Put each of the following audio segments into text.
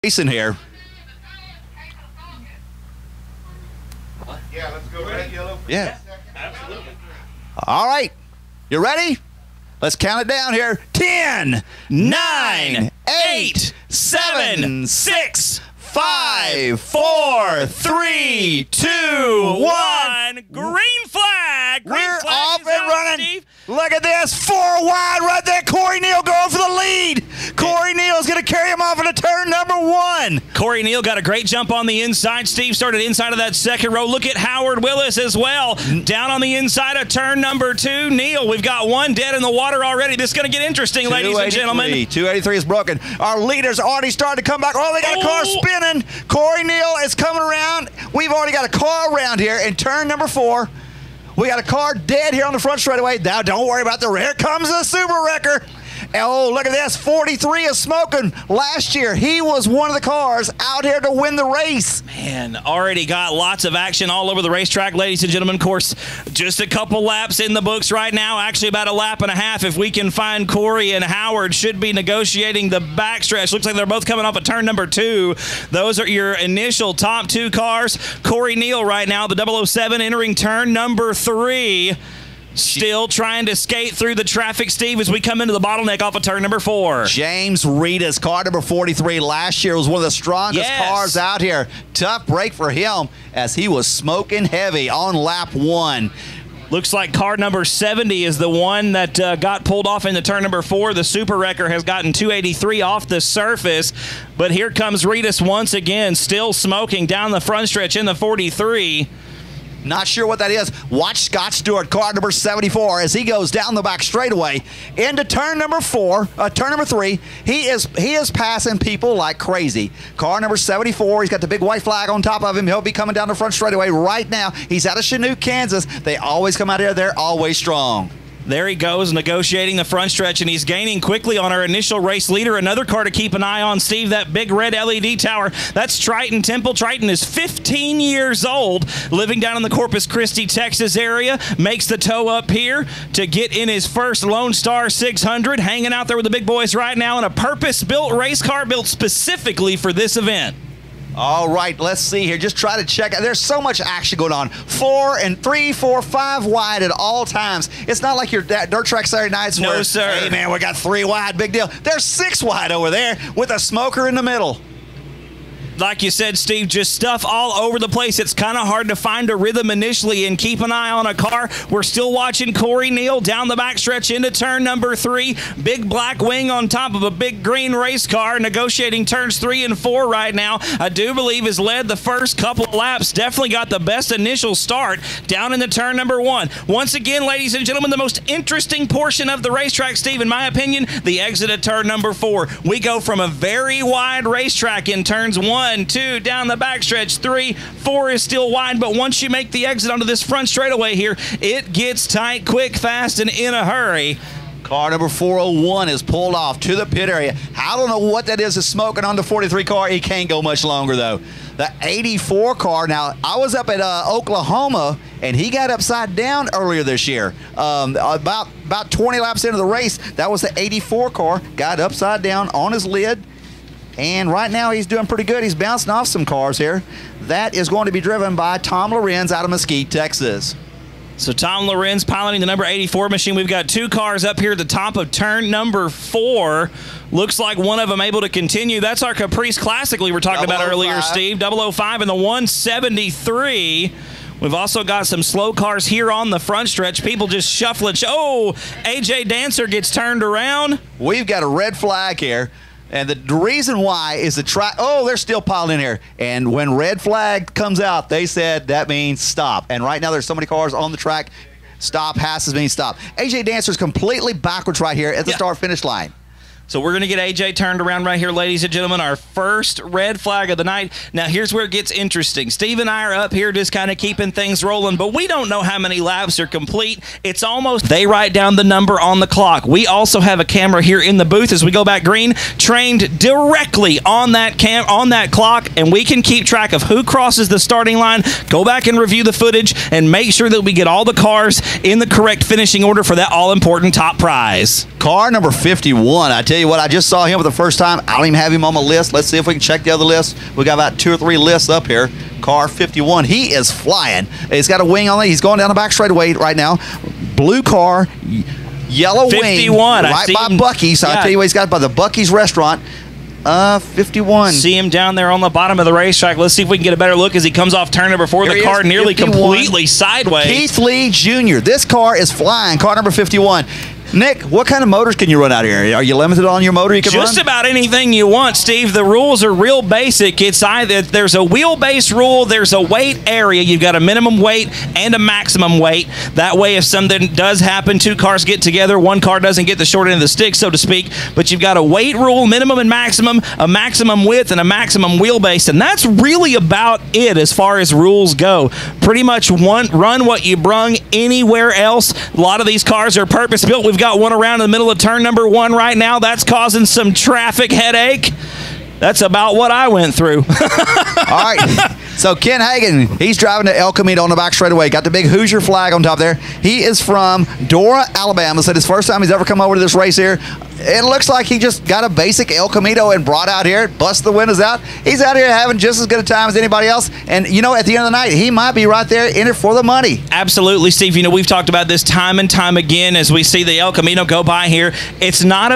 racing here. Yeah, let's go red, yellow. Yeah. Absolutely. All right. You ready? Let's count it down here. 10, 9, 8, 7, 6, 5, 4, 3, 2, 1. Green flag. Green We're flag off is and out, running. Steve. Look at this. 4 wide right there. Corey Neal going for the lead. Corey Neal's going to carry him off into turn number 1. Corey Neal got a great jump on the inside. Steve started inside of that second row. Look at Howard Willis as well. Down on the inside of turn number 2. Neal, we've got one dead in the water already. This is going to get interesting, ladies and gentlemen. 283 is broken. Our leaders already started to come back. Oh, they got a car spinning. Corey Neal is coming around. We've already got a car around here in turn number 4. We got a car dead here on the front straightaway. Now, don't worry about the rear. Here comes the Super Wrecker. Oh, look at this. 43 is smoking. Last year, he was one of the cars out here to win the race. Man, already got lots of action all over the racetrack, ladies and gentlemen. Of course, just a couple laps in the books right now. Actually, about a lap and a half. If we can find Corey and Howard, should be negotiating the backstretch. Looks like they're both coming off of turn number 2. Those are your initial top 2 cars. Corey Neal right now, the 007, entering turn number 3. Still trying to skate through the traffic, Steve, as we come into the bottleneck off of turn number 4. James Rita's car, number 43, last year was one of the strongest cars out here. Tough break for him as he was smoking heavy on lap 1. Looks like car number 70 is the one that got pulled off into turn number 4. The Super Wrecker has gotten 283 off the surface. But here comes Ritas once again, still smoking down the front stretch in the 43. Not sure what that is. Watch Scott Stewart, car number 74, as he goes down the back straightaway into turn number 3. He is passing people like crazy. Car number 74, he's got the big white flag on top of him. He'll be coming down the front straightaway right now. He's out of Chinook, Kansas. They always come out here. They're always strong. There he goes, negotiating the front stretch, and he's gaining quickly on our initial race leader. Another car to keep an eye on, Steve, that big red LED tower. That's Triton Temple. Triton is 15 years old, living down in the Corpus Christi, Texas area. Makes the tow up here to get in his first Lone Star 600, hanging out there with the big boys right now in a purpose-built race car built specifically for this event. All right, let's see here. Just try to check out. There's so much action going on. 4 and 3, 4, 5 wide at all times. It's not like your dirt track Saturday nights where, sir. Hey, man, we got 3 wide, big deal. There's 6 wide over there with a smoker in the middle. Like you said, Steve, just stuff all over the place. It's kind of hard to find a rhythm initially and keep an eye on a car. We're still watching Corey Neal down the backstretch into turn number 3. Big black wing on top of a big green race car, negotiating turns 3 and 4 right now. I do believe has led the first couple of laps. Definitely got the best initial start down into turn number 1. Once again, ladies and gentlemen, the most interesting portion of the racetrack, Steve, in my opinion, the exit at turn number 4. We go from a very wide racetrack in turns 1, 2, down the backstretch, 3, 4 is still wide, but once you make the exit onto this front straightaway here, it gets tight, quick, fast, and in a hurry. Car number 401 is pulled off to the pit area. I don't know what that is smoking on the 43 car. He can't go much longer, though. The 84 car, now, I was up at Oklahoma, and he got upside down earlier this year. About 20 laps into the race, that was the 84 car, got upside down on his lid. And right now he's doing pretty good. He's bouncing off some cars here. That is going to be driven by Tom Lorenz out of Mesquite, Texas. So Tom Lorenz piloting the number 84 machine. We've got 2 cars up here at the top of turn number 4. Looks like one of them able to continue. That's our Caprice Classic we were talking about earlier, Steve. 005 and the 173. We've also got some slow cars here on the front stretch. People just shuffling. Oh, AJ Dancer gets turned around. We've got a red flag here. And the reason why is the track. Oh, they're still piling in here. And when red flag comes out, they said that means stop. And right now there's so many cars on the track. Stop has to mean stop. AJ Dancer's completely backwards right here at the start-finish line. So we're going to get AJ turned around right here, ladies and gentlemen, our first red flag of the night. Now, here's where it gets interesting. Steve and I are up here just kind of keeping things rolling, but we don't know how many laps are complete. It's almost they write down the number on the clock. We also have a camera here in the booth as we go back green, trained directly on that clock, and we can keep track of who crosses the starting line, go back and review the footage, and make sure that we get all the cars in the correct finishing order for that all-important top prize. Car number 51, I tell tell you what, I just saw him for the first time. I don't even have him on my list. Let's see if we can check the other list. We got about 2 or 3 lists up here. Car 51. He is flying. He's got a wing on it. He's going down the back straightaway right now. Blue car, yellow 51. wing, right by Buc-ee's. So yeah. I tell you what, he's got by the Buc-ee's restaurant. 51. See him down there on the bottom of the racetrack. Let's see if we can get a better look as he comes off turn number 4. The car nearly 51. completely sideways. Keith Lee Jr. This car is flying. Car number 51. Nick, what kind of motors can you run out here? Are you limited on your motor you can run? Just about anything you want, Steve. The rules are real basic. It's either there's a wheelbase rule, there's a weight area. You've got a minimum weight and a maximum weight. That way, if something does happen, 2 cars get together, 1 car doesn't get the short end of the stick, so to speak. But you've got a weight rule, minimum and maximum, a maximum width, and a maximum wheelbase. And that's really about it as far as rules go. Pretty much run what you brung anywhere else. A lot of these cars are purpose-built. We've got one around in the middle of turn number 1 right now. That's causing some traffic headache. That's about what I went through. All right. So Ken Hagan, he's driving to El Camino on the back straightaway. Got the big Hoosier flag on top there. He is from Dora, Alabama. Said his first time he's ever come over to this race here. It looks like he just got a basic El Camino and brought out here, bust the windows out. He's out here having just as good a time as anybody else. And, you know, at the end of the night, he might be right there in it for the money. Absolutely, Steve. You know, we've talked about this time and time again as we see the El Camino go by here. It's not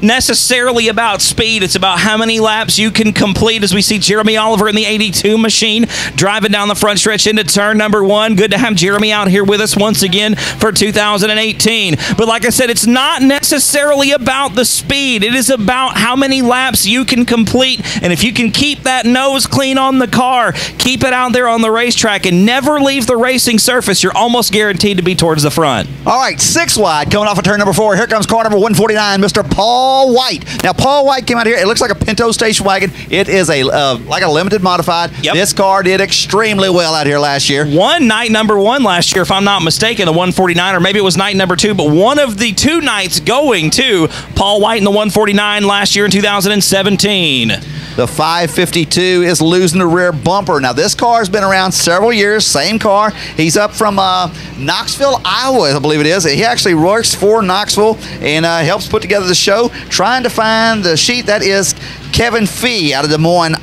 necessarily about speed. It's about how many laps you can complete as we see Jeremy Oliver in the 82 machine driving down the front stretch into turn number 1. Good to have Jeremy out here with us once again for 2018. But like I said, it's not necessarily about the speed. It is about how many laps you can complete. And if you can keep that nose clean on the car, keep it out there on the racetrack, and never leave the racing surface, you're almost guaranteed to be towards the front. All right, 6 wide coming off of turn number 4. Here comes car number 149, Mr. Paul White. Now, Paul White came out here. It looks like a Pinto station wagon. It is like a limited modified. Yep. This car did extremely well out here last year. Won night number 1 last year, if I'm not mistaken, the 149, or maybe it was night number 2, but one of the 2 nights going to Paul White in the 149 last year in 2017. The 552 is losing the rear bumper. Now, this car has been around several years. Same car. He's up from Knoxville, Iowa, I believe it is. He actually works for Knoxville and helps put together the show. Trying to find the sheet. That is Kevin Fee out of Des Moines,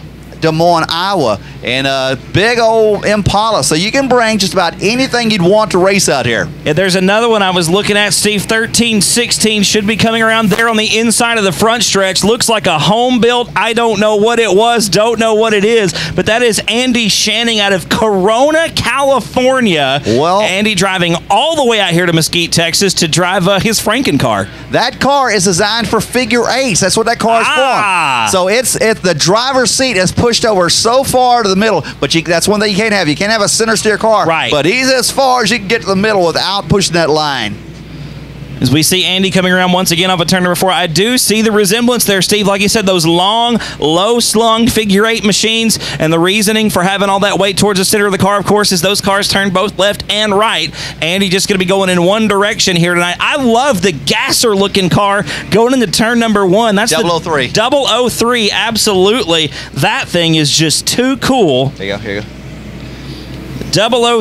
Iowa, and a big old Impala. So you can bring just about anything you'd want to race out here. Yeah, there's another one I was looking at, Steve. 1316 should be coming around there on the inside of the front stretch. Looks like a home built. I don't know what it was, don't know what it is, but that is Andy Shanning out of Corona, California. Well, Andy driving all the way out here to Mesquite, Texas to drive his Franken car. That car is designed for figure 8s. That's what that car is for. So it's the driver's seat is pushed over so far to the middle, but that's one thing you can't have. You can't have a center steer car. Right. But he's as far as you can get to the middle without pushing that line. As we see Andy coming around once again off of turn number 4, I do see the resemblance there, Steve. Like you said, those long, low-slung figure 8 machines, and the reasoning for having all that weight towards the center of the car, of course, is those cars turn both left and right. Andy just going to be going in one direction here tonight. I love the gasser-looking car going into turn number 1. That's 003. The 003, absolutely. That thing is just too cool. There you go, here you go.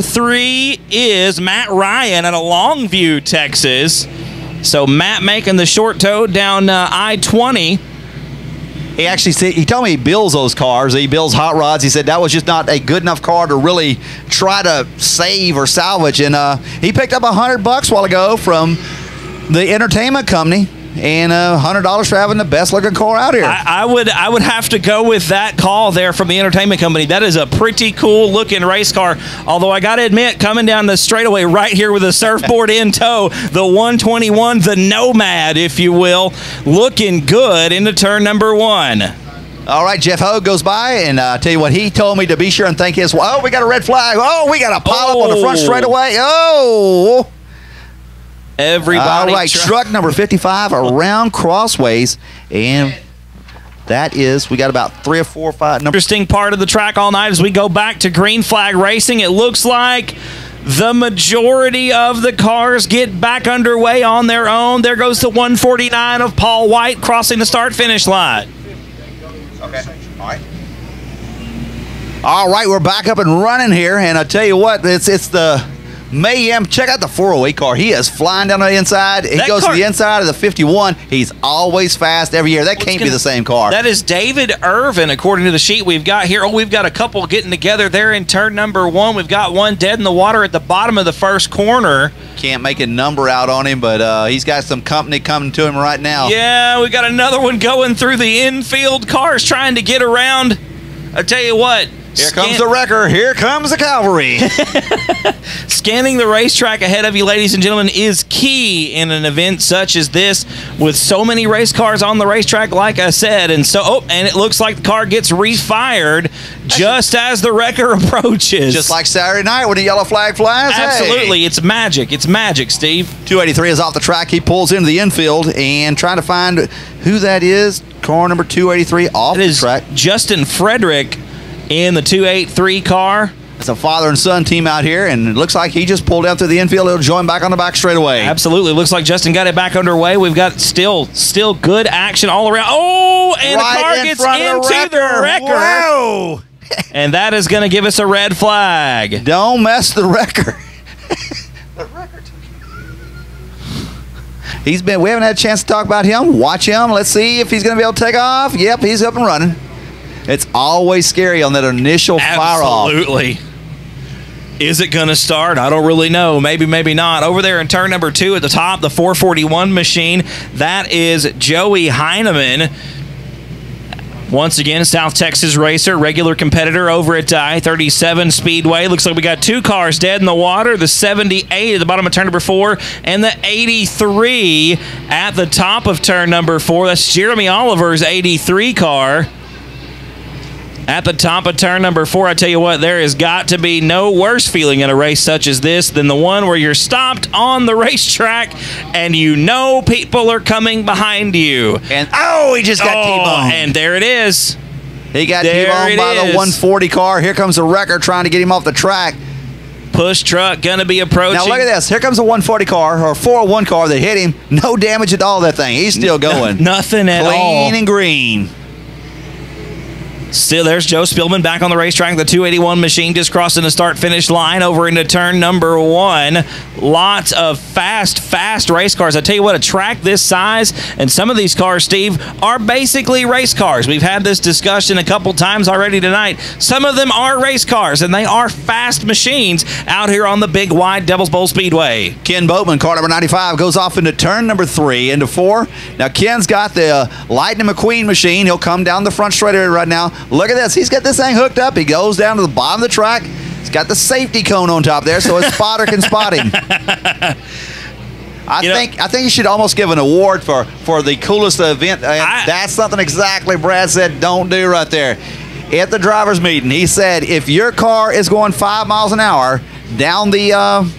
003 is Matt Ryan out of Longview, Texas. So Matt making the short tow down I-20. He actually he told me he builds those cars. He builds hot rods. He said that was just not a good enough car to really try to save or salvage. And he picked up $100 a while ago from the entertainment company. And $100 for having the best looking car out here. I would have to go with that call there from the entertainment company. That is a pretty cool looking race car. Although I got to admit, coming down the straightaway right here with a surfboard in tow, the 121, the Nomad, if you will, looking good into turn number 1. All right, Jeff Hogue goes by, and tell you what, he told me to be sure and thank his. Oh, we got a red flag. Oh, we got a pile up on the front straightaway. Oh. Everybody. All right, truck number 55 around crossways, and that is, we got about 3 or 4 or 5 numbers. Interesting part of the track all night as we go back to green flag racing. It looks like the majority of the cars get back underway on their own. There goes the 149 of Paul White crossing the start-finish line. Okay, all right. All right, we're back up and running here, and I tell you what, it's the Mayhem, check out the 408 car. He is flying down the inside. He goes to the inside of the 51. He's always fast every year. That can't be the same car. That is David Irvin, according to the sheet we've got here. Oh, we've got a couple getting together there in turn number 1. We've got one dead in the water at the bottom of the first corner. Can't make a number out on him, but he's got some company coming to him right now. Yeah, we got another one going through the infield. Cars trying to get around. I tell you what. Here comes the wrecker. Here comes the cavalry. Scanning the racetrack ahead of you, ladies and gentlemen, is key in an event such as this with so many race cars on the racetrack, like I said. And so, and it looks like the car gets refired just as the wrecker approaches. Just like Saturday night when the yellow flag flies. Absolutely. Hey. It's magic. It's magic, Steve. 283 is off the track. He pulls into the infield and trying to find who that is. Car number 283 off the track. Justin Frederick in the 283 car. It's a father and son team out here, and it looks like he just pulled out through the infield. He'll join back on the back straightaway. Absolutely. Looks like Justin got it back underway. We've got still good action all around. Oh, and the car gets into the wrecker. Whoa! And that is going to give us a red flag. Don't mess the wrecker. The wrecker. We haven't had a chance to talk about him. Watch him. Let's see if he's going to be able to take off. Yep, he's up and running. It's always scary on that initial fire off. Absolutely. Is it going to start? I don't really know. Maybe, maybe not. Over there in turn number 2 at the top, the 441 machine. That is Joey Heineman. Once again, South Texas racer, regular competitor over at I-37 Speedway. Looks like we got 2 cars dead in the water. The 78 at the bottom of turn number 4 and the 83 at the top of turn number 4. That's Jeremy Oliver's 83 car. At the top of turn number 4, I tell you what, there has got to be no worse feeling in a race such as this than the one where you're stopped on the racetrack and you know people are coming behind you. And he just got T-boned. And there it is. He got T-boned by the 140 car. Here comes the wrecker trying to get him off the track. Push truck going to be approaching. Now look at this. Here comes a 140 car or 401 car that hit him. No damage at all, that thing. He's still going. Nothing at all. Clean and green. Still, there's Joe Spillman back on the racetrack. The 281 machine just crossing the start-finish line over into turn number 1. Lots of fast race cars. I tell you what, a track this size, and some of these cars, Steve, are basically race cars. We've had this discussion a couple times already tonight. Some of them are race cars, and they are fast machines out here on the big, wide Devil's Bowl Speedway. Ken Boatman, car number 95, goes off into turn number 3, into 4. Now, Ken's got the Lightning McQueen machine. He'll come down the front straight area right now. Look at this. He's got this thing hooked up. He goes down to the bottom of the track. He's got the safety cone on top there so his spotter can spot him. I think you should almost give an award for the coolest event. That's something exactly Brad said don't do right there. At the driver's meeting, he said if your car is going 5 miles an hour down the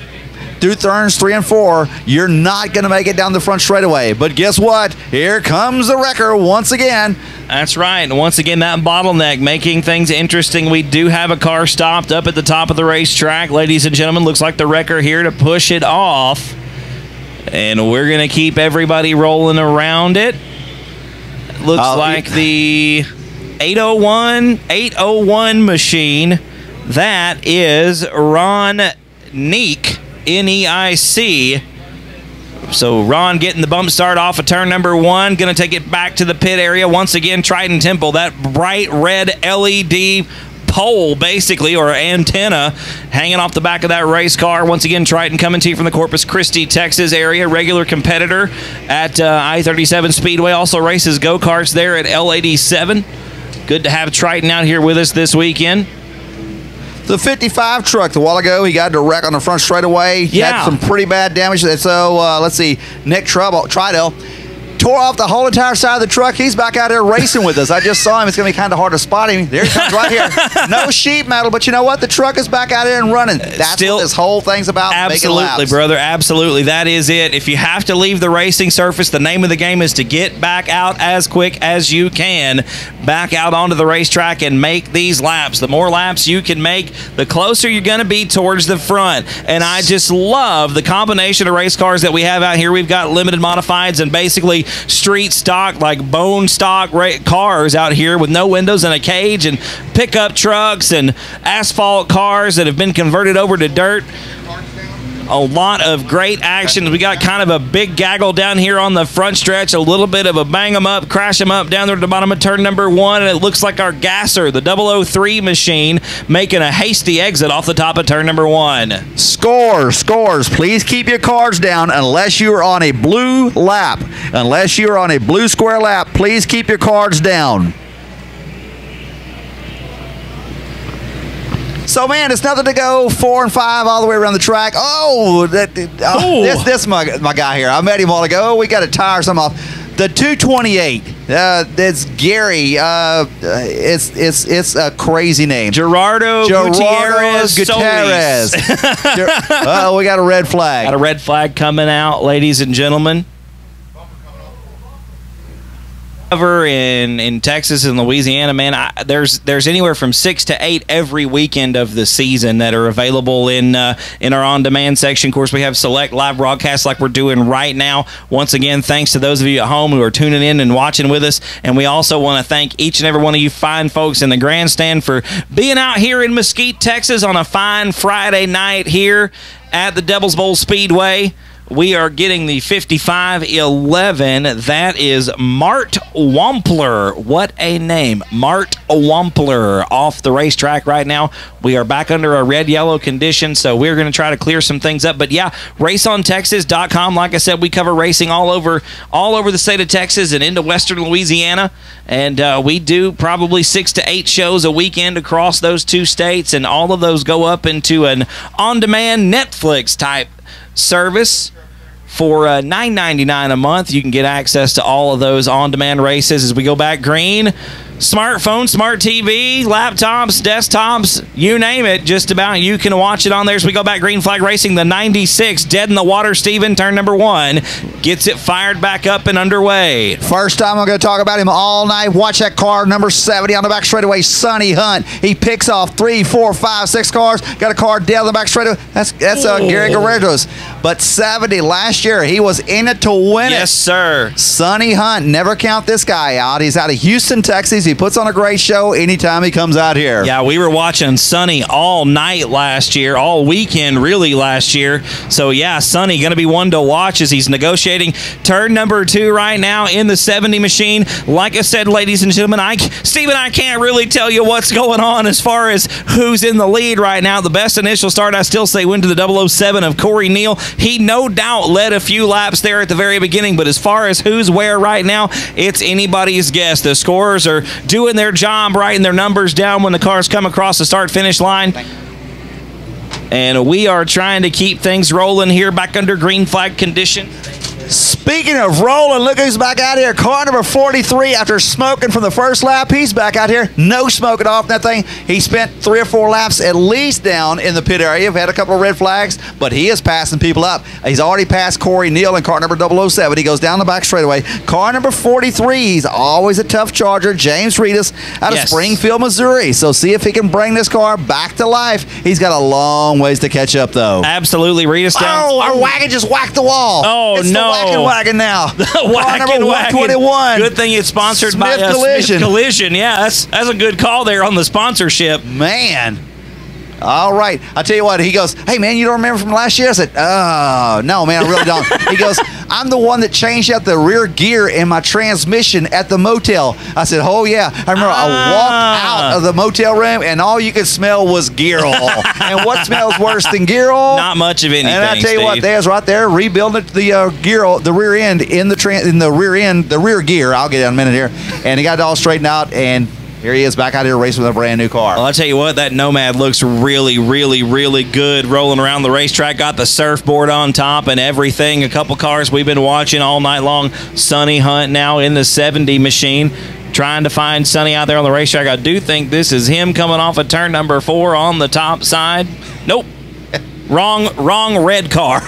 through turns 3 and 4, you're not going to make it down the front straightaway. But guess what? Here comes the wrecker once again. That's right. And once again, that bottleneck making things interesting. We do have a car stopped up at the top of the racetrack. Ladies and gentlemen, looks like the wrecker here to push it off. And we're going to keep everybody rolling around it. Looks like the 801 machine. That is Ron Neek. N-E-I-C. So Ron getting the bump start off of turn number 1. Going to take it back to the pit area. Once again, Triton Temple, that bright red LED pole, basically, or antenna, hanging off the back of that race car. Once again, Triton coming to you from the Corpus Christi, Texas area. Regular competitor at I-37 Speedway. Also races go-karts there at L87. Good to have Triton out here with us this weekend. The 55 truck, a while ago, he got a wreck on the front straightaway. Yeah. Had some pretty bad damage. So, let's see, Nick Tridell tore off the whole entire side of the truck. He's back out there racing with us. I just saw him. It's going to be kind of hard to spot him. There he comes right here. No sheet metal, but you know what? The truck is back out there and running. That's what this whole thing's about. Absolutely, making laps. Brother. Absolutely. That is it. If you have to leave the racing surface, the name of the game is to get back out as quick as you can. Back out onto the racetrack and make these laps. The more laps you can make, the closer you're going to be towards the front. And I just love the combination of race cars that we have out here. We've got limited modifieds and basically street stock, like bone stock cars out here with no windows and a cage, and pickup trucks and asphalt cars that have been converted over to dirt. A lot of great action. We got kind of a big gaggle down here on the front stretch, a little bit of a bang 'em up, crash 'em up down there at the bottom of turn number 1, and it looks like our gasser, the 003 machine, making a hasty exit off the top of turn number 1. Scores. Please keep your cards down unless you are on a blue lap. Unless you are on a blue square lap, please keep your cards down. So, man, it's nothing to go 4 and 5 all the way around the track. This my guy here. I met him a while ago. We got to tire some off. The 228. That's Gary. It's a crazy name. Gerardo Gutierrez. Oh, we got a red flag. Got a red flag coming out, ladies and gentlemen. In Texas and Louisiana, man, there's anywhere from 6 to 8 every weekend of the season that are available in our on-demand section. Of course, we have select live broadcasts like we're doing right now. Once again, thanks to those of you at home who are tuning in and watching with us. And we also want to thank each and every one of you fine folks in the grandstand for being out here in Mesquite, Texas on a fine Friday night here at the Devil's Bowl Speedway. We are getting the 5511. That is Mart Wampler. What a name. Mart Wampler off the racetrack right now. We are back under a red-yellow condition, so we're going to try to clear some things up. But, yeah, raceontexas.com. Like I said, we cover racing all over the state of Texas and into western Louisiana. And we do probably 6 to 8 shows a weekend across those 2 states, and all of those go up into an on-demand Netflix-type service. For $9.99 a month, you can get access to all of those on-demand races. As we go back green, smartphone, smart TV, laptops, desktops, you name it, just about you can watch it on there. As we go back green flag racing, the 96, dead in the water, Steven, turn number 1, gets it fired back up and underway. First time I'm going to talk about him all night. Watch that car, number 70 on the back straightaway, Sonny Hunt. He picks off 3, 4, 5, 6 cars. Got a car dead on the back straightaway. That's Gary Guerrero's. But 70 last year, he was in it to win it. Yes, sir. Sonny Hunt, never count this guy out. He's out of Houston, Texas. He puts on a great show anytime he comes out here. Yeah, we were watching Sonny all night last year, all weekend really last year. So, yeah, Sonny going to be one to watch as he's negotiating turn number 2 right now in the 70 machine. Like I said, ladies and gentlemen, Steve and I can't really tell you what's going on as far as who's in the lead right now. The best initial start, I still say, went to the 007 of Corey Neal. He no doubt led a few laps there at the very beginning, but as far as who's where right now, it's anybody's guess. The scorers are doing their job, writing their numbers down when the cars come across the start-finish line. And we are trying to keep things rolling here back under green flag condition. Speaking of rolling, look who's back out here. Car number 43, after smoking from the first lap, he's back out here. No smoking off that thing. He spent 3 or 4 laps at least down in the pit area. We've had a couple of red flags, but he is passing people up. He's already passed Corey Neal in car number 007. He goes down the back straightaway. Car number 43, he's always a tough charger. James Reedus out of Springfield, Missouri. So see if he can bring this car back to life. He's got a long ways to catch up, though. Absolutely. Reedus down. Oh, our wagon just whacked the wall. Oh, it's no. The wagon now. Wagon. 121. Good thing it's sponsored by Collision. Smith Collision. Yeah, that's a good call there on the sponsorship. Man. All right. I'll tell you what. He goes, hey, man, you don't remember from last year? I said, oh, no, man, I really don't. He goes, I'm the one that changed out the rear gear in my transmission at the motel. I said, oh, yeah. I remember I walked out of the motel room, and all you could smell was gear oil. And what smells worse than gear oil? Not much of anything, And I tell you what, there's right there, rebuilding the gear oil, the rear end in the rear gear. I'll get it in a minute here. And he got it all straightened out, and here he is back out here racing with a brand new car. Well, I'll tell you what, that Nomad looks really, really, really good rolling around the racetrack. Got the surfboard on top and everything. A couple cars we've been watching all night long. Sonny Hunt now in the 70 machine. Trying to find Sonny out there on the racetrack. I do think this is him coming off of turn number 4 on the top side. Nope. Wrong red car.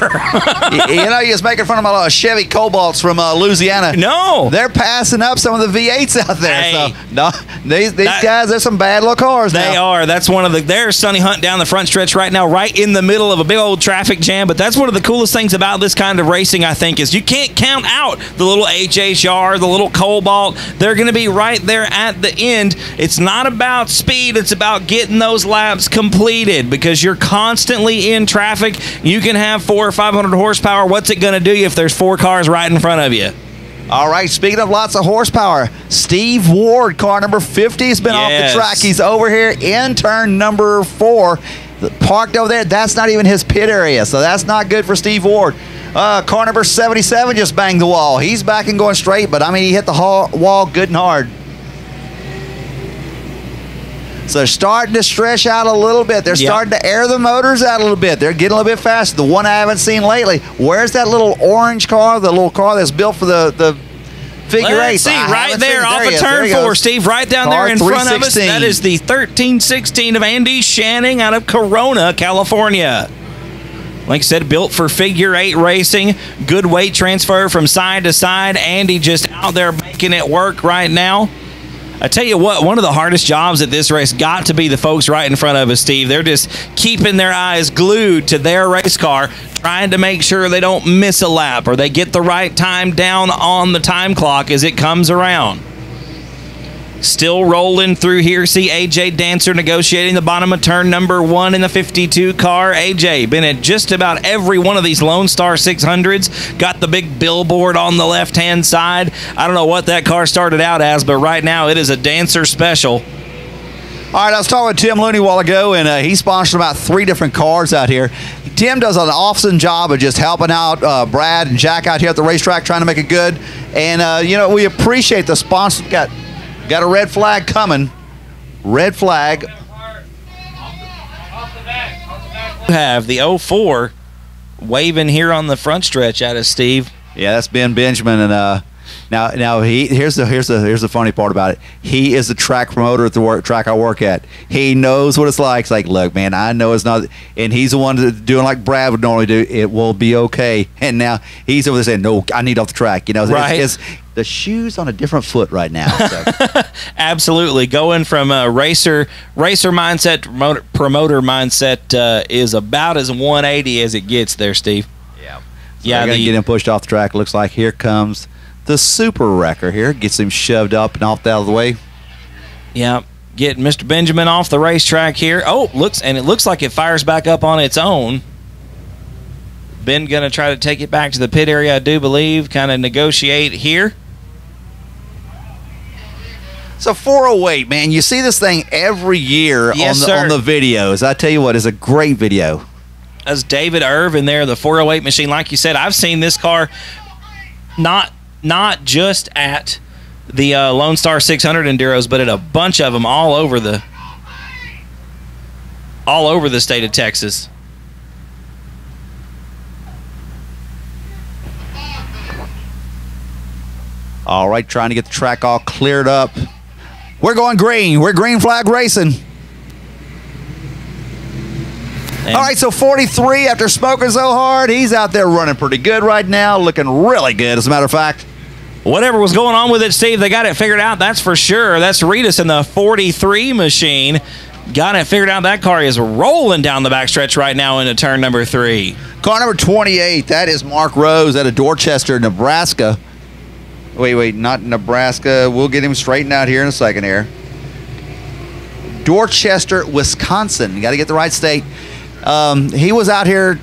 You know, he was making fun of my Chevy Cobalts from Louisiana. No. They're passing up some of the V8s out there. Hey, so, no, these guys, they're some bad little cars now. They are. That's one of the... There's Sonny Hunt down the front stretch right now, right in the middle of a big old traffic jam. But that's one of the coolest things about this kind of racing, I think, is you can't count out the little HHR, the little Cobalt. They're going to be right there at the end. It's not about speed. It's about getting those laps completed because you're constantly in traffic. You can have 400 or 500 horsepower. What's it going to do if there's 4 cars right in front of you? All right, speaking of lots of horsepower, Steve Ward, car number 50, has been off the track. He's over here in turn number 4, parked over there. That's not even his pit area, so that's not good for Steve Ward. Car number 77 just banged the wall. He's back and going straight, but I mean, he hit the wall good and hard. So they're starting to stretch out a little bit. They're starting to air the motors out a little bit. They're getting a little bit faster. The one I haven't seen lately. Where's that little orange car, the little car that's built for the figure eight? See, right there off of turn 4, Steve, right down there in front of us. That is the 1316 of Andy Shanning out of Corona, California. Like I said, built for figure 8 racing. Good weight transfer from side to side. Andy just out there making it work right now. I tell you what, one of the hardest jobs at this race got to be the folks right in front of us, Steve. They're just keeping their eyes glued to their race car, trying to make sure they don't miss a lap or they get the right time down on the time clock as it comes around. Still rolling through here. See AJ Dancer negotiating the bottom of turn number 1 in the 52 car. AJ been at just about every one of these Lone Star 600s. Got the big billboard on the left-hand side. I don't know what that car started out as, but right now it is a Dancer special. All right, I was talking with Tim Looney a while ago, and he sponsored about 3 different cars out here. Tim does an awesome job of just helping out Brad and Jack out here at the racetrack, trying to make it good. And, you know, we appreciate the sponsor. Got a red flag coming. Red flag. You have the 04 waving here on the front stretch at us, Steve. Yeah, that's Ben Benjamin, and now here's the funny part about it. He is the track promoter at the track I work at. He knows what it's like. It's like, look, man, I know it's not, and he's the one that's doing like Brad would normally do. It will be okay. And now he's over there saying, no, I need off the track. You know, right. It's the shoe's on a different foot right now. So. Absolutely, going from a racer mindset to promoter mindset is about as 180 as it gets there, Steve. Yeah, so yeah. They're gonna get him pushed off the track. Looks like here comes the super wrecker. Here gets him shoved up and off out of the way. Yeah, getting Mr. Benjamin off the racetrack here. Oh, it looks like it fires back up on its own. Ben gonna try to take it back to the pit area, I do believe. Kind of negotiate here. So 408, man, you see this thing every year on the videos. I tell you what, it's a great video. That's David Irvin there, the 408 machine. Like you said, I've seen this car not just at the Lone Star 600 Enduros, but at a bunch of them all over the state of Texas. All right, trying to get the track all cleared up. We're going green. We're green flag racing. All right, so 43, after smoking so hard, he's out there running pretty good right now, looking really good, as a matter of fact. Whatever was going on with it, Steve, they got it figured out, that's for sure. That's Reedus in the 43 machine. Got it figured out. That car is rolling down the backstretch right now into turn number 3. Car number 28, that is Mark Rose out of Dorchester, Nebraska. Wait, not Nebraska. We'll get him straightened out here in a second here. Dorchester, Wisconsin. You got to get the right state. He was out here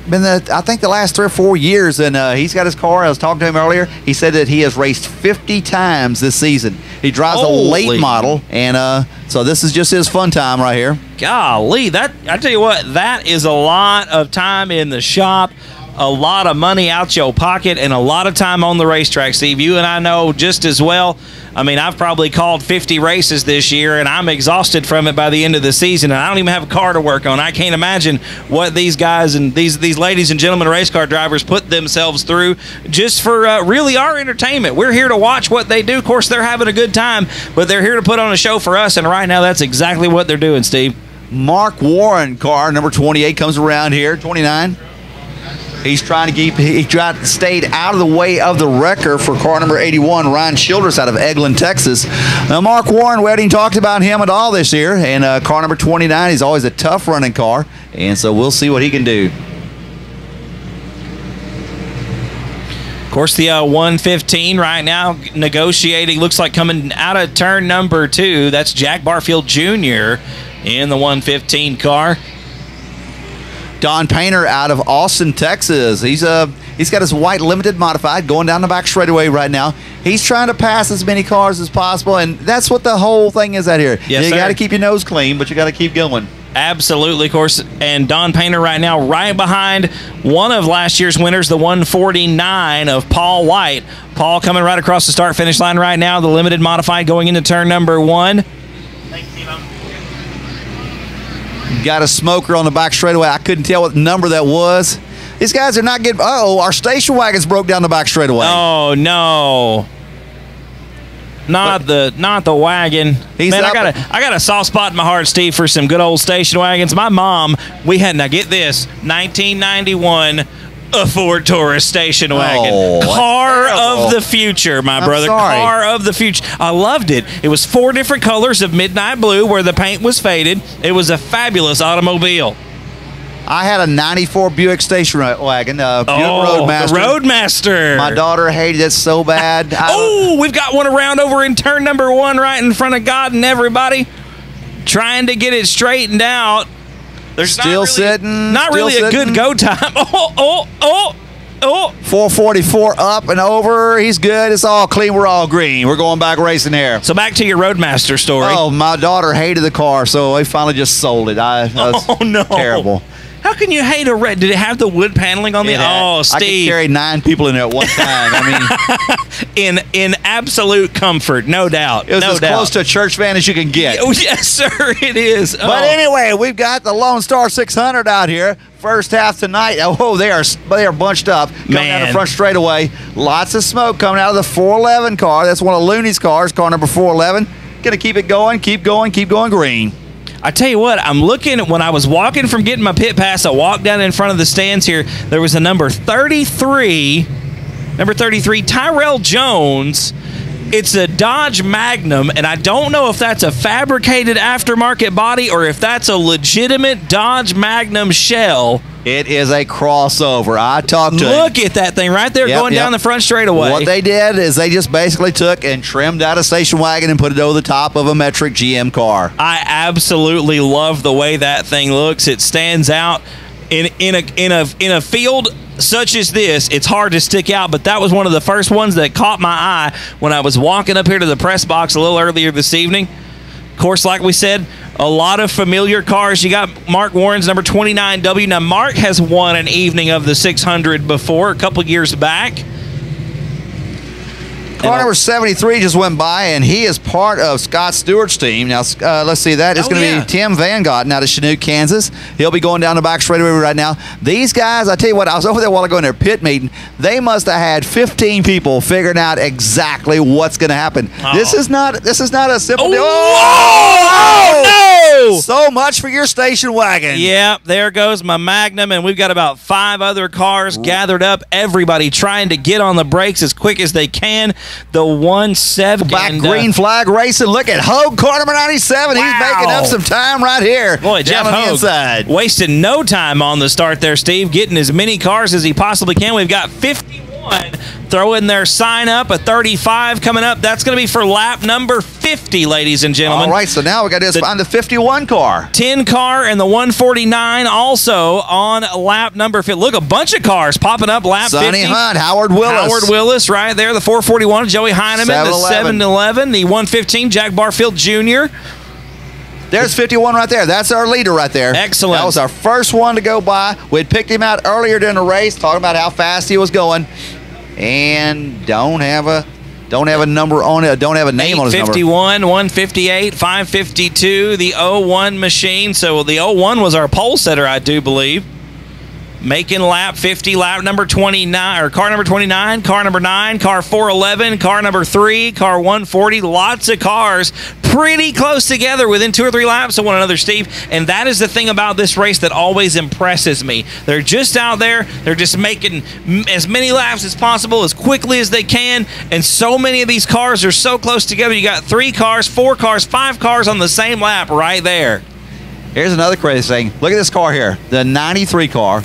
I think the last 3 or 4 years, and he's got his car. I was talking to him earlier. He said that he has raced 50 times this season. He drives a late model, and so this is just his fun time right here. Golly, I tell you what, that is a lot of time in the shop. A lot of money out your pocket and a lot of time on the racetrack, Steve. You and I know just as well. I mean, I've probably called 50 races this year, and I'm exhausted from it by the end of the season, and I don't even have a car to work on. I can't imagine what these guys and these ladies and gentlemen race car drivers put themselves through just for really our entertainment. We're here to watch what they do. Of course, they're having a good time, but they're here to put on a show for us, and right now that's exactly what they're doing, Steve. Mark Warren, car number 28, comes around here, 29. He's trying to stayed out of the way of the wrecker for car number 81, Ryan Childress out of Eglin, Texas. Now, Mark Warren, we hadn't talked about him at all this year, and car number 29, he's always a tough running car, and so we'll see what he can do. Of course, the 115 right now negotiating, looks like coming out of turn number 2. That's Jack Barfield Jr. in the 115 car. Don Painter out of Austin, Texas. He's got his white limited modified going down the back straightaway right now. He's trying to pass as many cars as possible, and that's what the whole thing is out here. Yes, you sir. got to keep your nose clean, but you got to keep going. Absolutely, of course. And Don Painter right now right behind one of last year's winners, the 149 of Paul White. Paul coming right across the start-finish line right now, the limited modified going into turn number 1. Got a smoker on the back straightaway. I couldn't tell what number that was. These guys are not getting... Uh-oh, our station wagons broke down the back straightaway. Oh, no. Not the wagon. Man, I got a soft spot in my heart, Steve, for some good old station wagons. My mom, we had, now get this, 1991 a Ford Taurus station wagon. Oh, car of the future, my brother. Sorry. Car of the future. I loved it. It was 4 different colors of midnight blue where the paint was faded. It was a fabulous automobile. I had a 94 Buick station wagon, Buick Roadmaster. The Roadmaster. My daughter hated it so bad. We've got one around over in turn number 1 right in front of God and everybody, trying to get it straightened out. There's still sitting. Not really a good go time. 444 up and over. He's good. It's all clean. We're all green. We're going back racing here. So back to your Roadmaster story. Oh, my daughter hated the car, so they finally just sold it. Oh, no. Terrible. How can you hate a red? Did it have the wood paneling on the? Oh, Steve! I could carry 9 people in there at one time. I mean, in absolute comfort, no doubt. It was as close to a church van as you can get. Oh, yes, sir, it is. But anyway, we've got the Lone Star 600 out here. First half tonight. Oh, they are bunched up. Coming down the front straightaway. Lots of smoke coming out of the 411 car. That's one of Looney's cars, car number 411. Gonna keep it going, keep going green. I tell you what, I'm looking at when I was walking from getting my pit pass, I walked down in front of the stands here. There was a number 33, Tyrell Jones. It's a Dodge Magnum, and I don't know if that's a fabricated aftermarket body or if that's a legitimate Dodge Magnum shell. It is a crossover. I talked to Look at that thing right there going down the front straightaway. What they did is they just basically took and trimmed out a station wagon and put it over the top of a metric GM car. I absolutely love the way that thing looks. It stands out in a field such as this. It's hard to stick out, but that was one of the first ones that caught my eye when I was walking up here to the press box a little earlier this evening. Of course, like we said, a lot of familiar cars. You got Mark Warren's number 29W. Now, Mark has won an evening of the 600 before, a couple years back. Car number 73 just went by, and he is part of Scott Stewart's team. Now, let's see, that is going to be Tim Van Gotten out of Chinook, Kansas. He'll be going down the back straightaway right now. These guys, I tell you what, I was over there a while ago in their pit meeting. They must have had 15 people figuring out exactly what's going to happen. This is not a simple deal. Oh, no! So much for your station wagon. Yeah, there goes my Magnum, and we've got about 5 other cars gathered up. Everybody trying to get on the brakes as quick as they can. The 1-7 back green flag racing. Look at Hogue, car number 97. Wow. He's making up some time right here. Boy, Jeff Hogue inside. Wasting no time on the start there, Steve. Getting as many cars as he possibly can. We've got 51 throwing their sign up. A 35 coming up. That's going to be for lap number 50, ladies and gentlemen. All right, so now we got to find the 51 car. 10 car and the 149 also on lap number 50. Look, a bunch of cars popping up lap 50. Sonny Hunt, Howard Willis right there. The 441, Joey Heineman. The 711, the 115, Jack Barfield Jr. There's 51 right there. That's our leader right there. Excellent. That was our first one to go by. We'd picked him out earlier during the race, talking about how fast he was going, and don't have a number on it. Don't have a name on his number. 51, 158, 552, the 01 machine. So the 01 was our pole setter, I do believe. Making lap 50, lap number 29, or car number 29, car number 9, car 411, car number 3, car 140. Lots of cars pretty close together within 2 or 3 laps of one another, Steve. And that is the thing about this race that always impresses me. They're just out there. They're just making as many laps as possible, as quickly as they can. And so many of these cars are so close together. You got 3 cars, 4 cars, 5 cars on the same lap right there. Here's another crazy thing. Look at this car here, the 93 car.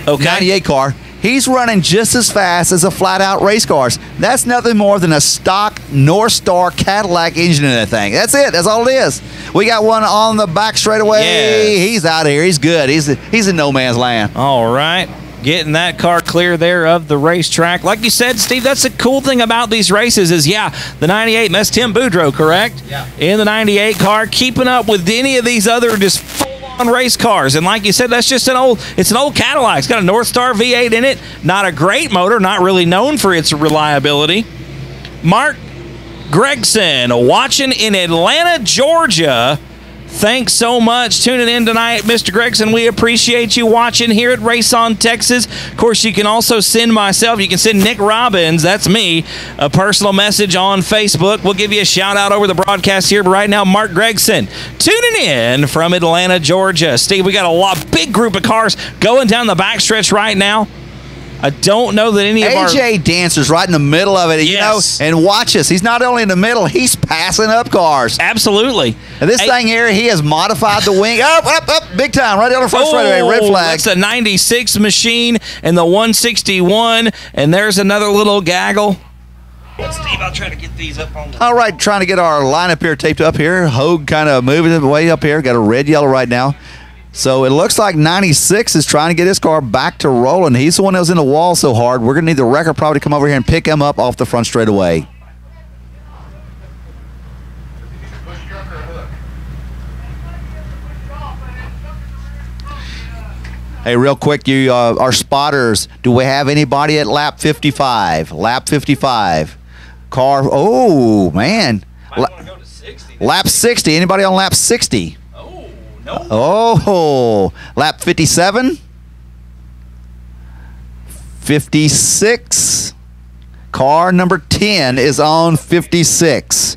Okay. 98 car. he's running just as fast as a flat-out race cars. That's nothing more than a stock North Star Cadillac engine in that thing. That's it. That's all it is. We got one on the back straightaway. Yes. He's out of here. He's good. He's in no man's land. All right. Getting that car clear there of the racetrack. Like you said, Steve, that's the cool thing about these races is, the 98, that's Tim Boudreau, correct? Yeah. In the 98 car, keeping up with any of these other just full-on race cars. And like you said, that's just an old Cadillac. It's got a North Star V8 in it. Not a great motor, not really known for its reliability. Mark Gregson watching in Atlanta, Georgia. Thanks so much tuning in tonight, Mr. Gregson. We appreciate you watching here at Race On Texas. Of course, you can also send you can send Nick Robbins, that's me, a personal message on Facebook. We'll give you a shout out over the broadcast here. But right now, Mark Gregson tuning in from Atlanta, Georgia. Steve, we got a big group of cars going down the backstretch right now. I don't know that any of AJ Dancer's right in the middle of it, Yes. and watch us. He's not only in the middle, he's passing up cars. Absolutely. And this thing here, he has modified the wing. Up, big time, right on the front straightaway, red flag. That's a 96 machine and the 161, and there's another little gaggle. Steve, I'll try to get these up on the... All right, trying to get our lineup here taped up here. Hogue kind of moving it way up here. Got a red, yellow right now. So it looks like 96 is trying to get his car back to rolling. He's the one that was in the wall so hard. We're going to need the wrecker probably to come over here and pick him up off the front straightaway. Hey, real quick, you our spotters, do we have anybody at lap 55? Lap 55. Car, oh, man. Go to 60. Lap 60. Anybody on lap 60? No. Oh, lap 57, 56. Car number 10 is on 56.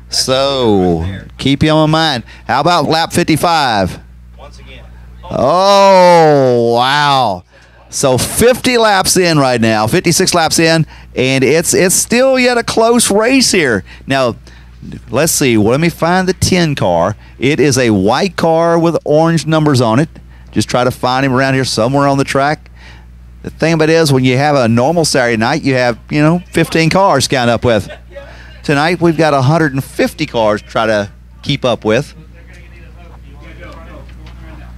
So keep him in mind. How about lap 55? Once again. Oh, wow. So 50 laps in right now, 56 laps in, and it's still yet a close race here. Now, let's see. Let me find the 10 car. It is a white car with orange numbers on it. Just try to find him around here somewhere on the track. The thing about it is when you have a normal Saturday night, you have, 15 cars to count up with. Tonight, we've got 150 cars to try to keep up with.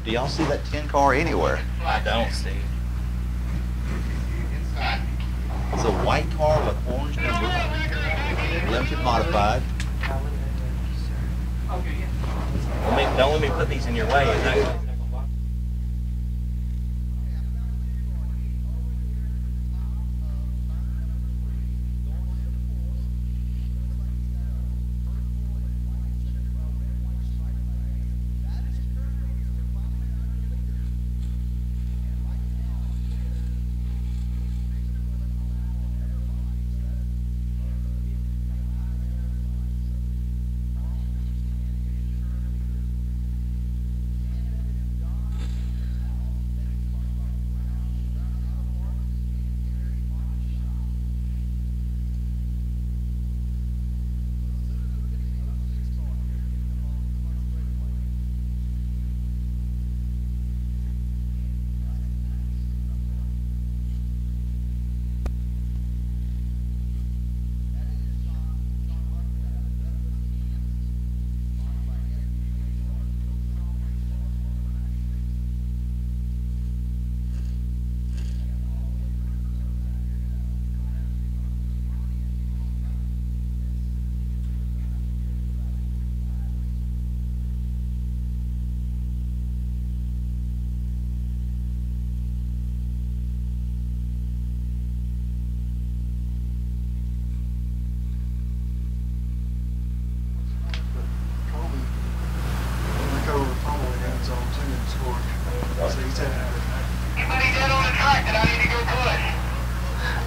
Do y'all see that 10 car anywhere? I don't, Steve. It's a white car with orange numbers. Limited modified. Don't let me put these in your way.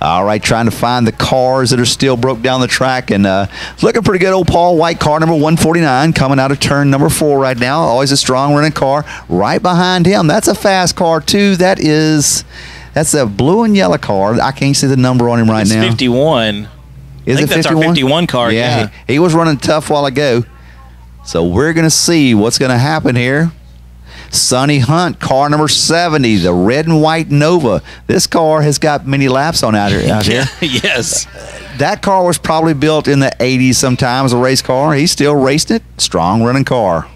All right, trying to find the cars that are still broke down the track, and it's looking pretty good. Old Paul White car number 149 coming out of turn number 4 right now. Always a strong running car. Right behind him, that's a fast car too. That's a blue and yellow car. I can't see the number on him right now. It's 51. Is I think it 51? that's our 51 car. Yeah. He was running tough while ago. So we're going to see what's going to happen here. Sonny Hunt, car number 70, the red and white Nova. This car has got many laps on out here. Yes. That car was probably built in the 80s sometime as a race car. He's still racing it. Strong running car.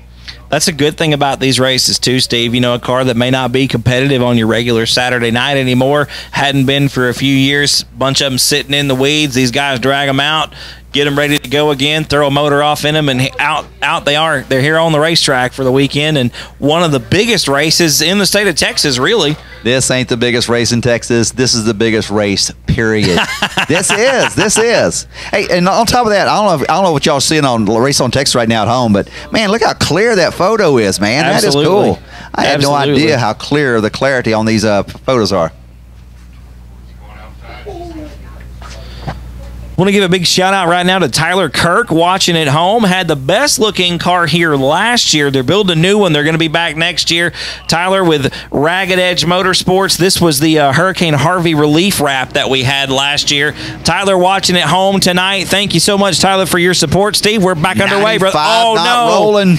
That's a good thing about these races too, Steve. You know, a car that may not be competitive on your regular Saturday night anymore, hadn't been for a few years, bunch of them sitting in the weeds. These guys drag them out, get them ready to go again, throw a motor off in them, and out they are. They're here on the racetrack for the weekend, and one of the biggest races in the state of Texas, really. This ain't the biggest race in Texas. This is the biggest race, period. This is. Hey, and on top of that, I don't know what y'all seeing on Race on Texas right now at home, but man, look how clear that photo is, man. Absolutely. That is cool. I had no idea how clear the clarity on these photos are. Want to give a big shout out right now to Tyler Kirk watching at home. Had the best looking car here last year. They're building a new one. They're going to be back next year. Tyler with Ragged Edge Motorsports. This was the Hurricane Harvey relief wrap that we had last year. Tyler watching at home tonight. Thank you so much, Tyler, for your support. Steve, we're back underway, brother. Oh, not no. Rolling.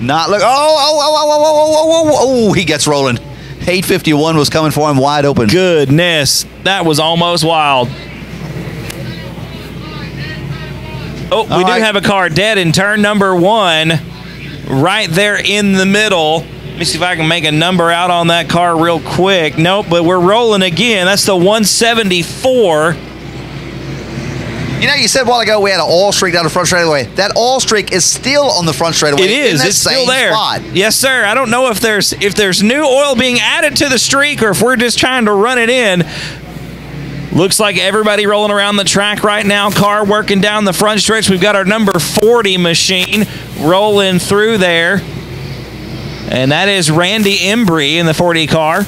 Not look. Oh, he gets rolling. 851 was coming for him wide open. Goodness. That was almost wild. Oh, we do have a car dead in turn number 1, right there in the middle. Let me see if I can make a number out on that car real quick. Nope, but we're rolling again. That's the 174. You know, you said a while ago we had an oil streak down the front straightaway. That oil streak is still on the front straightaway. It is. It's still there. Spot. Yes, sir. I don't know if there's new oil being added to the streak or if we're just trying to run it in. Looks like everybody rolling around the track right now. Car working down the front stretch. We've got our number 40 machine rolling through there. And that is Randy Embry in the 40 car.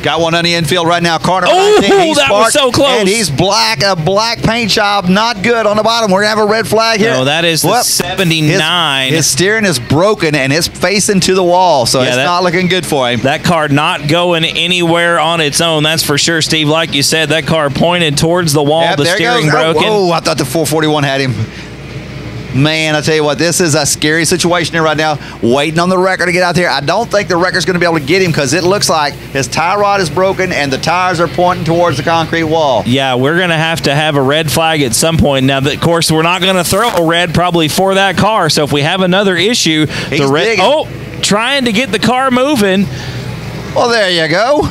Got one on the infield right now. Car number 19. Oh, that was so close. And he's black. A black paint job. Not good on the bottom. We're going to have a red flag here. No, that is the 79. His steering is broken, and it's facing to the wall, so it's not looking good for him. That car not going anywhere on its own, that's for sure, Steve. Like you said, that car pointed towards the wall. Yep, the steering broken. Oh, I thought the 441 had him. Man, I tell you what, this is a scary situation here right now. Waiting on the wrecker to get out there. I don't think the wrecker's going to be able to get him because it looks like his tie rod is broken and the tires are pointing towards the concrete wall. Yeah, we're going to have a red flag at some point. Now, of course, we're not going to throw a red probably for that car. So if we have another issue, the red. Oh, trying to get the car moving. Well, there you go.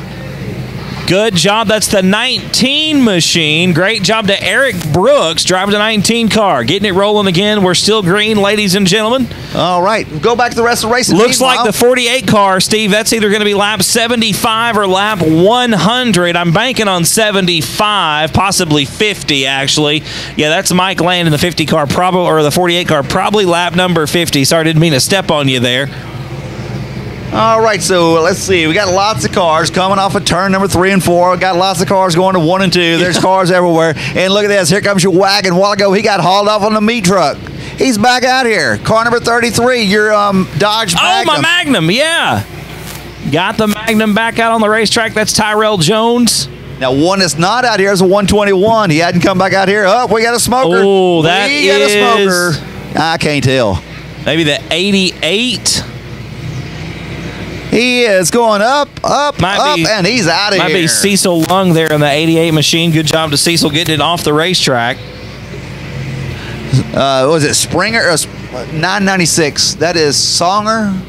Good job. That's the 19 machine. Great job to Eric Brooks driving the 19 car. Getting it rolling again. We're still green, ladies and gentlemen. All right. Go back to the rest of the race. Looks like the 48 car, Steve, that's either going to be lap 75 or lap 100. I'm banking on 75, possibly 50, actually. Yeah, that's Mike Land in the 50 car, probably, or the 48 car, probably lap number 50. Sorry, didn't mean to step on you there. All right, so let's see. We got lots of cars coming off of turn number 3 and 4. We got lots of cars going to 1 and 2. There's cars everywhere. And look at this. Here comes your wagon. A while ago, he got hauled off on the meat truck. He's back out here. Car number 33, your Dodge Magnum. Oh, my Magnum, yeah. Got the Magnum back out on the racetrack. That's Tyrell Jones. Now, one that's not out here is a 121. He hadn't come back out here. Oh, we got a smoker. Oh, that is. We got a smoker. I can't tell. Maybe the 88. He is going up, and he's out of here. Might be Cecil Lung there in the 88 machine. Good job to Cecil getting it off the racetrack. Was it Springer? 996. That is Songer.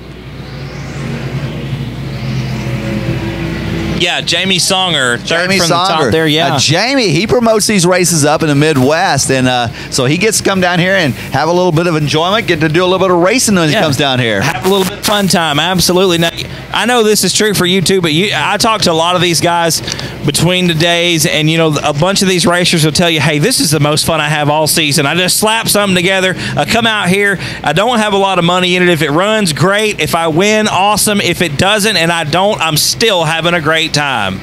Yeah, Jamie Songer, third Jamie from Songer. the top there, yeah. Jamie, he promotes these races up in the Midwest, and so he gets to come down here and have a little bit of enjoyment, get to do a little bit of racing when he comes down here. Have a little bit of fun time, absolutely. Now, I know this is true for you too, but I talk to a lot of these guys between the days, and you know, a bunch of these racers will tell you, hey, this is the most fun I have all season. I just slap something together, I come out here, I don't have a lot of money in it. If it runs, great. If I win, awesome. If it doesn't and I don't, I'm still having a great time.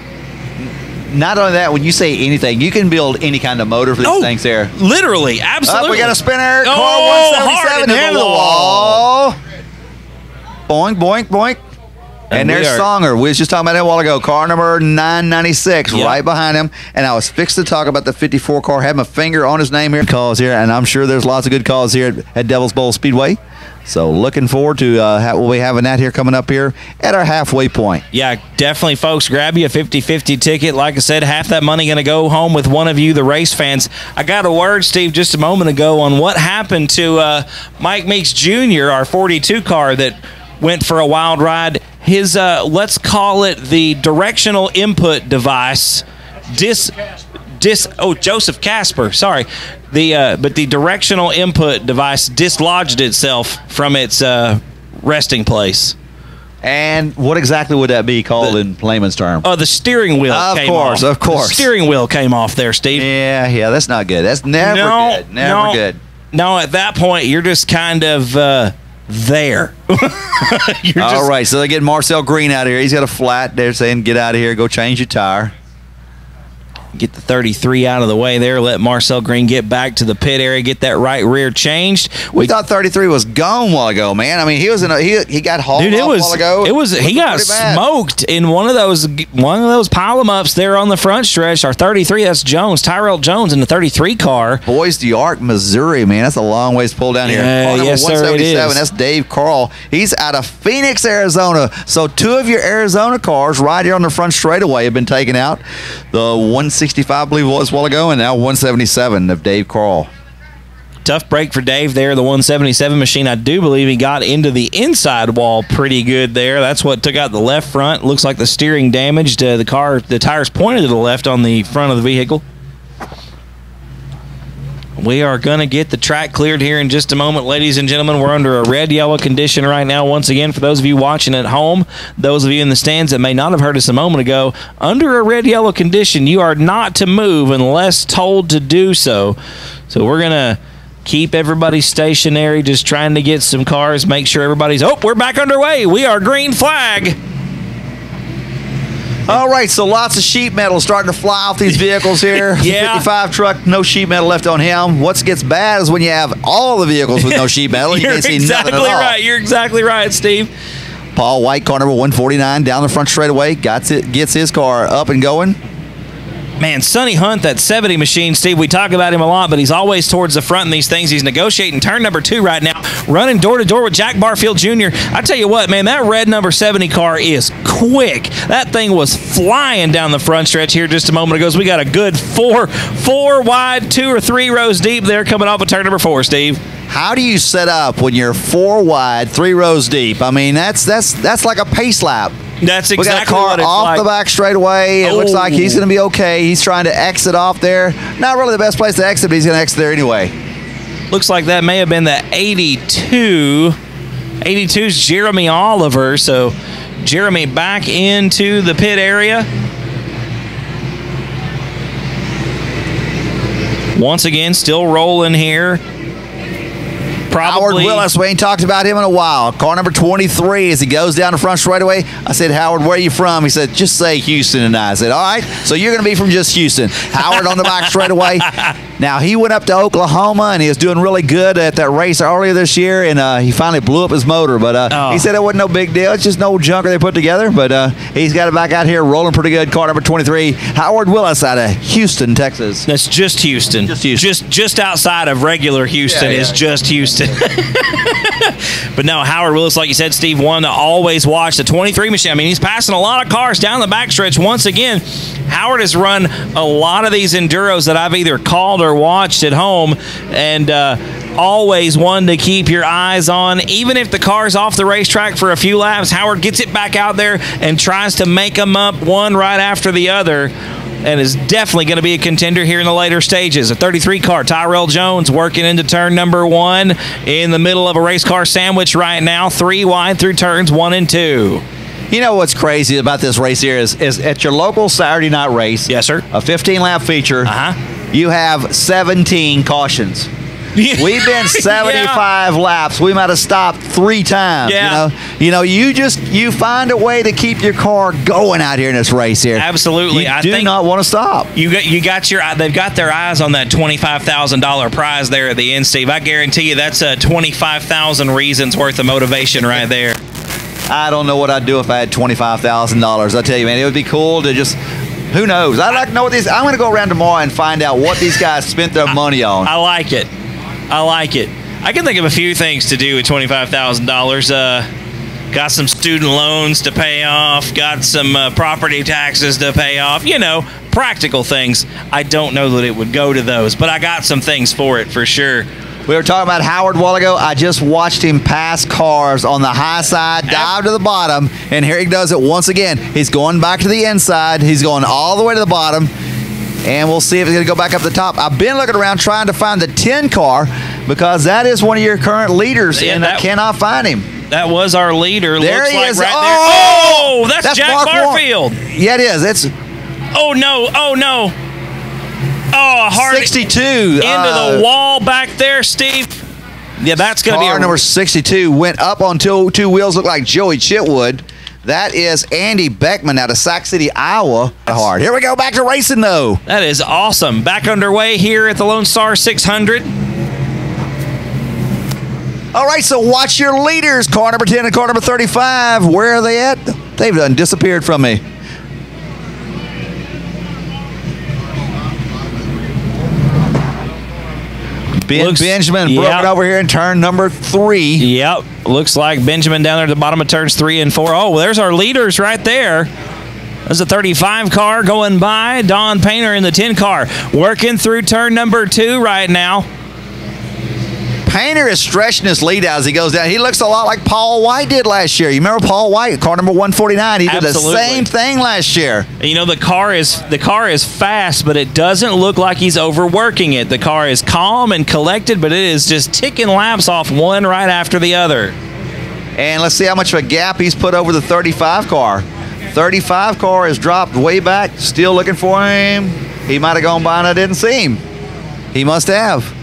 Not only that, when you say anything, you can build any kind of motor for these things there. Literally, absolutely. We got a spinner. Car hard 177 into the wall. Boink, boink, boink. And there's Songer. We was just talking about that a while ago. Car number 996, right behind him. And I was fixed to talk about the 54 car. Had my finger on his name here. Calls here, and I'm sure there's lots of good calls here at Devil's Bowl Speedway. So looking forward to we'll be having that here coming up here at our halfway point. Yeah, definitely, folks. Grab you a 50-50 ticket. Like I said, half that money going to go home with one of you, the race fans. I got a word, Steve, just a moment ago on what happened to Mike Meeks Jr., our 42 car that went for a wild ride. His, let's call it the directional input device, Joseph Casper, sorry. But the directional input device dislodged itself from its resting place. And what exactly would that be called in layman's term? Oh, the steering wheel came off. Of course. The steering wheel came off there, Steve. Yeah, that's not good. That's never good. Never good. No, at that point, you're just kind of there. All right, so they're getting Marcel Green out of here. He's got a flat. They're saying, get out of here. Go change your tire. Get the 33 out of the way there. Let Marcel Green get back to the pit area. Get that right rear changed. We thought 33 was gone a while ago, man. I mean, he was he got hauled off a while ago. He got smoked in one of those pile 'em ups there on the front stretch. Our 33, that's Jones, Tyrell Jones in the 33 car. Boys d'Arc, Missouri, man. That's a long ways to pull down here. Yes, sir, it is. That's Dave Carl. He's out of Phoenix, Arizona. So 2 of your Arizona cars right here on the front straightaway have been taken out. The 165, I believe it was a while ago, and now 177 of Dave Carl. Tough break for Dave there. The 177 machine, I do believe he got into the inside wall pretty good there. That's what took out the left front. Looks like the steering damaged the car. The tires pointed to the left on the front of the vehicle. We are going to get the track cleared here in just a moment, ladies and gentlemen. We're under a red-yellow condition right now. Once again, for those of you watching at home, those of you in the stands that may not have heard us a moment ago, under a red-yellow condition, you are not to move unless told to do so. So we're going to keep everybody stationary, just trying to get some cars, make sure everybody's... Oh, we're back underway. We are green flag. All right, so lots of sheet metal starting to fly off these vehicles here. Yeah. 55 truck, no sheet metal left on him. What gets bad is when you have all the vehicles with no sheet metal. You can't see nothing at all. Right. You're exactly right, Steve. Paul White, car number 149, down the front straightaway, gets his car up and going. Man, Sonny Hunt, that 70 machine, Steve, we talk about him a lot, but he's always towards the front in these things. He's negotiating turn number 2 right now, running door-to-door with Jack Barfield Jr. I tell you what, man, that red number 70 car is quick. That thing was flying down the front stretch here just a moment ago. So we got a good four wide, 2 or 3 rows deep there coming off of turn number 4, Steve. How do you set up when you're 4 wide, 3 rows deep? I mean, that's like a pace lap. That's exactly we got a car what it's off like. The back straightaway. It looks like he's going to be okay. He's trying to exit off there. Not really the best place to exit, but he's going to exit there anyway. Looks like that may have been the 82. 82's Jeremy Oliver. So Jeremy back into the pit area. Once again, still rolling here. Howard Willis, we ain't talked about him in a while. Car number 23 as he goes down the front straightaway. I said, Howard, where are you from? He said, just say Houston. And I said, all right, so you're going to be from just Houston. Howard on the back straightaway. Now, he went up to Oklahoma, and he was doing really good at that race earlier this year, and he finally blew up his motor. But he said it wasn't no big deal. It's just no junker they put together. But he's got it back out here rolling pretty good. Car number 23, Howard Willis out of Houston, Texas. That's just Houston. Just Houston. Just outside of regular Houston is just Houston. But no, Howard Willis, like you said, Steve, one to always watch. The 23 machine. I mean, he's passing a lot of cars down the backstretch. Once again, Howard has run a lot of these Enduros that I've either called or watched at home, and always one to keep your eyes on. Even if the car's off the racetrack for a few laps, Howard gets it back out there and tries to make them up one right after the other, and is definitely going to be a contender here in the later stages. A 33 car, Tyrell Jones, working into turn number 1 in the middle of a race car sandwich right now, 3 wide through turns 1 and 2. You know what's crazy about this race here is at your local Saturday night race, yes, sir, a 15-lap feature, you have 17 cautions. We've been 75 laps. We might have stopped 3 times. Yeah. You find a way to keep your car going out here in this race here. Absolutely. I do not want to stop. They've got their eyes on that $25,000 prize there at the end, Steve. I guarantee you that's 25,000 reasons worth of motivation right there. I don't know what I'd do if I had $25,000. I tell you, man, it would be cool to just. Who knows? I'd like to know what these. I'm going to go around tomorrow and find out what these guys spent their money on. I like it. I can think of a few things to do with $25,000. Got some student loans to pay off. Got some property taxes to pay off. You know, practical things. I don't know that it would go to those, but I got some things for it for sure. We were talking about Howard a while ago. I just watched him pass cars on the high side, dive to the bottom, and here he does it once again. He's going back to the inside. He's going all the way to the bottom, and we'll see if he's going to go back up the top. I've been looking around trying to find the 10 car because that is one of your current leaders, and I cannot find him. That was our leader. There Looks he like is. Right Oh, there. That's Jack Barfield. Yeah, it is. It's. Oh no! Oh no! Oh, hard 62 into the wall back there, Steve. Yeah, that's going to be car number 62. Went up on two wheels. Looked like Joey Chitwood. That is Andy Beckman out of Sac City, Iowa. Hard. Here we go. Back to racing though. That is awesome. Back underway here at the Lone Star 600. All right, so watch your leaders. Car number 10 and car number 35. Where are they at? They've done disappeared from me. Benjamin broken over here in turn number 3. Yep. Looks like Benjamin down there at the bottom of turns 3 and 4. Oh, well, there's our leaders right there. There's a 35 car going by. Don Painter in the 10 car. Working through turn number 2 right now. Painter is stretching his lead out as he goes down. He looks a lot like Paul White did last year. You remember Paul White, car number 149? He did the same thing last year. You know, the car is fast, but it doesn't look like he's overworking it. The car is calm and collected, but it is just ticking laps off one right after the other. And let's see how much of a gap he's put over the 35 car. 35 car has dropped way back. Still looking for him. He might have gone by and I didn't see him. He must have.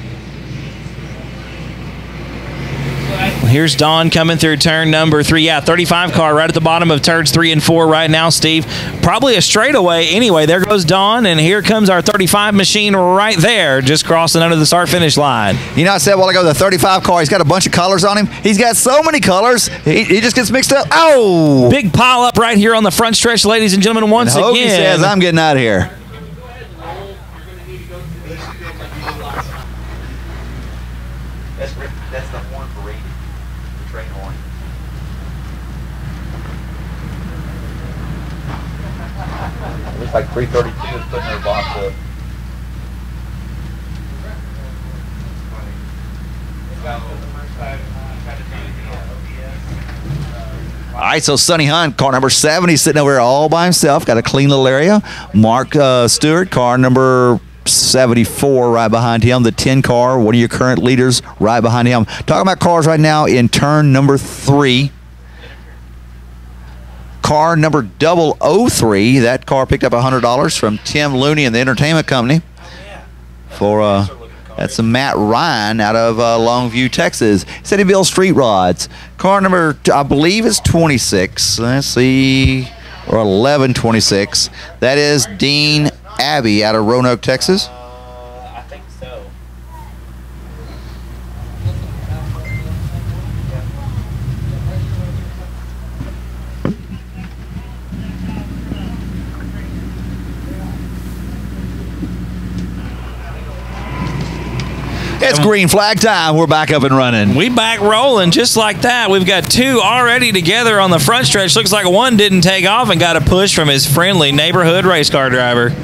Here's Don coming through turn number 3. Yeah, 35 car right at the bottom of turns 3 and 4 right now, Steve. Probably a straightaway anyway. There goes Don, and here comes our 35 machine right there, just crossing under the start-finish line. You know, I said a while ago, the 35 car, he's got a bunch of colors on him. He's got so many colors, he just gets mixed up. Oh! Big pile up right here on the front stretch, ladies and gentlemen, once again. Hoagie says, I'm getting out of here. That's the horn for Randy. The train horn. It looks like 332 is putting their box up. All right, so Sonny Hunt, car number 70, sitting over here all by himself. Got a clean little area. Mark Stewart, car number 74 right behind him. The 10 car, one of your current leaders right behind him. Talking about cars right now in turn number 3. Car number 003. That car picked up $100 from Tim Looney and the entertainment company. For that's a Matt Ryan out of Longview, Texas. He said he builds street rods. Car number, I believe, is 26. Let's see, or 1126. That is Dean Abbey out of Roanoke, Texas. I think so. It's green flag time. We're back up and running. We back rolling just like that. We've got 2 already together on the front stretch. Looks like one didn't take off and got a push from his friendly neighborhood race car driver.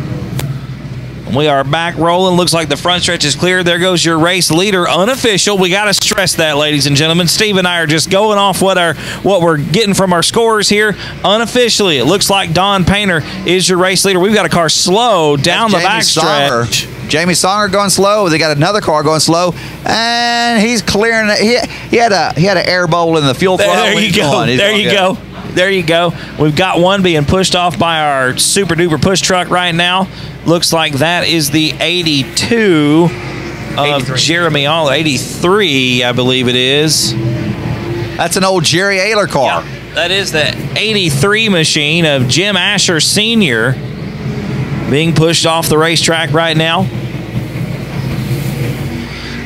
We are back rolling. Looks like the front stretch is clear. There goes your race leader, unofficial. We got to stress that, ladies and gentlemen. Steve and I are just going off what we're getting from our scores here. Unofficially, it looks like Don Painter is your race leader. We've got a car slow down the backstretch. Jamie Songer going slow. They got another car going slow, and he's clearing it. He had an air bowl in the fuel throttle. There you go. There you go. There you go. We've got one being pushed off by our super duper push truck right now. Looks like that is the 82 of 83. Jeremy All 83, I believe it is. That's an old Jerry Ayler car. Yeah, that is the 83 machine of Jim Asher Sr. being pushed off the racetrack right now.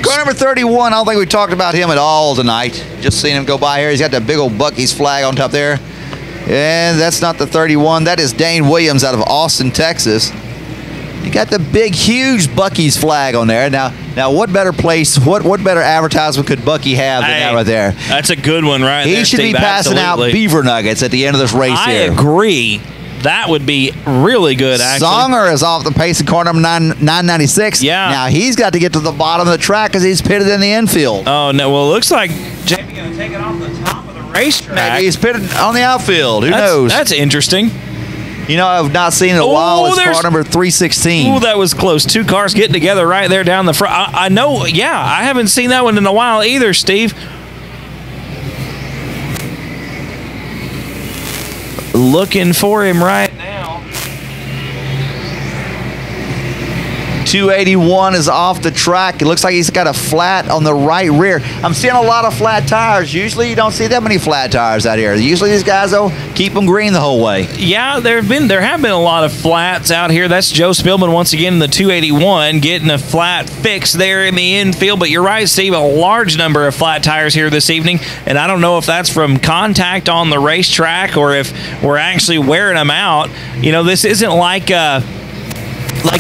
Car number 31, I don't think we talked about him at all tonight. Just seen him go by here. He's got that big old Buc-ee's flag on top there. And that's not the 31. That is Dane Williams out of Austin, Texas. You got the big, huge Bucky's flag on there. Now, what better place, what better advertisement could Bucky have than that right there? That's a good one right there, He should Steve, be passing absolutely. out beaver nuggets at the end of this race here. I agree. That would be really good, actually. Songer is off the pace in car number 996. Yeah. Now, he's got to get to the bottom of the track because he's pitted in the infield. Oh, no. Well, it looks like Jamie going to take it off the top of the racetrack. Maybe he's pitted on the outfield. Who knows? That's interesting. You know, I've not seen in a while. It's car number 316. Ooh, that was close. Two cars getting together right there down the front. I know, yeah, I haven't seen that one in a while either, Steve. Looking for him right now. 281 is off the track. It looks like he's got a flat on the right rear. I'm seeing a lot of flat tires. Usually you don't see that many flat tires out here. Usually these guys, though, keep them green the whole way. Yeah, there have been a lot of flats out here. That's Joe Spillman once again in the 281 getting a flat fix there in the infield. But you're right, Steve, a large number of flat tires here this evening. And I don't know if that's from contact on the racetrack or if we're actually wearing them out. You know, this isn't like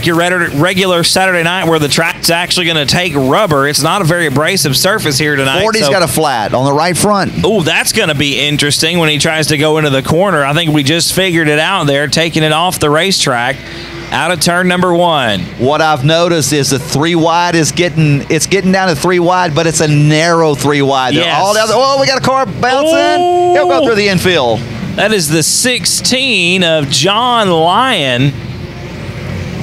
your regular Saturday night where the track's actually going to take rubber. It's not a very abrasive surface here tonight. 40's got a flat on the right front. Oh, that's going to be interesting when he tries to go into the corner. I think we just figured it out there, taking it off the racetrack out of turn number 1. What I've noticed is the 3 wide is getting down to 3 wide, but it's a narrow 3 wide. They're Yes. all down there. Oh, we got a car bouncing. He'll go through the infield. That is the 16 of John Lyon.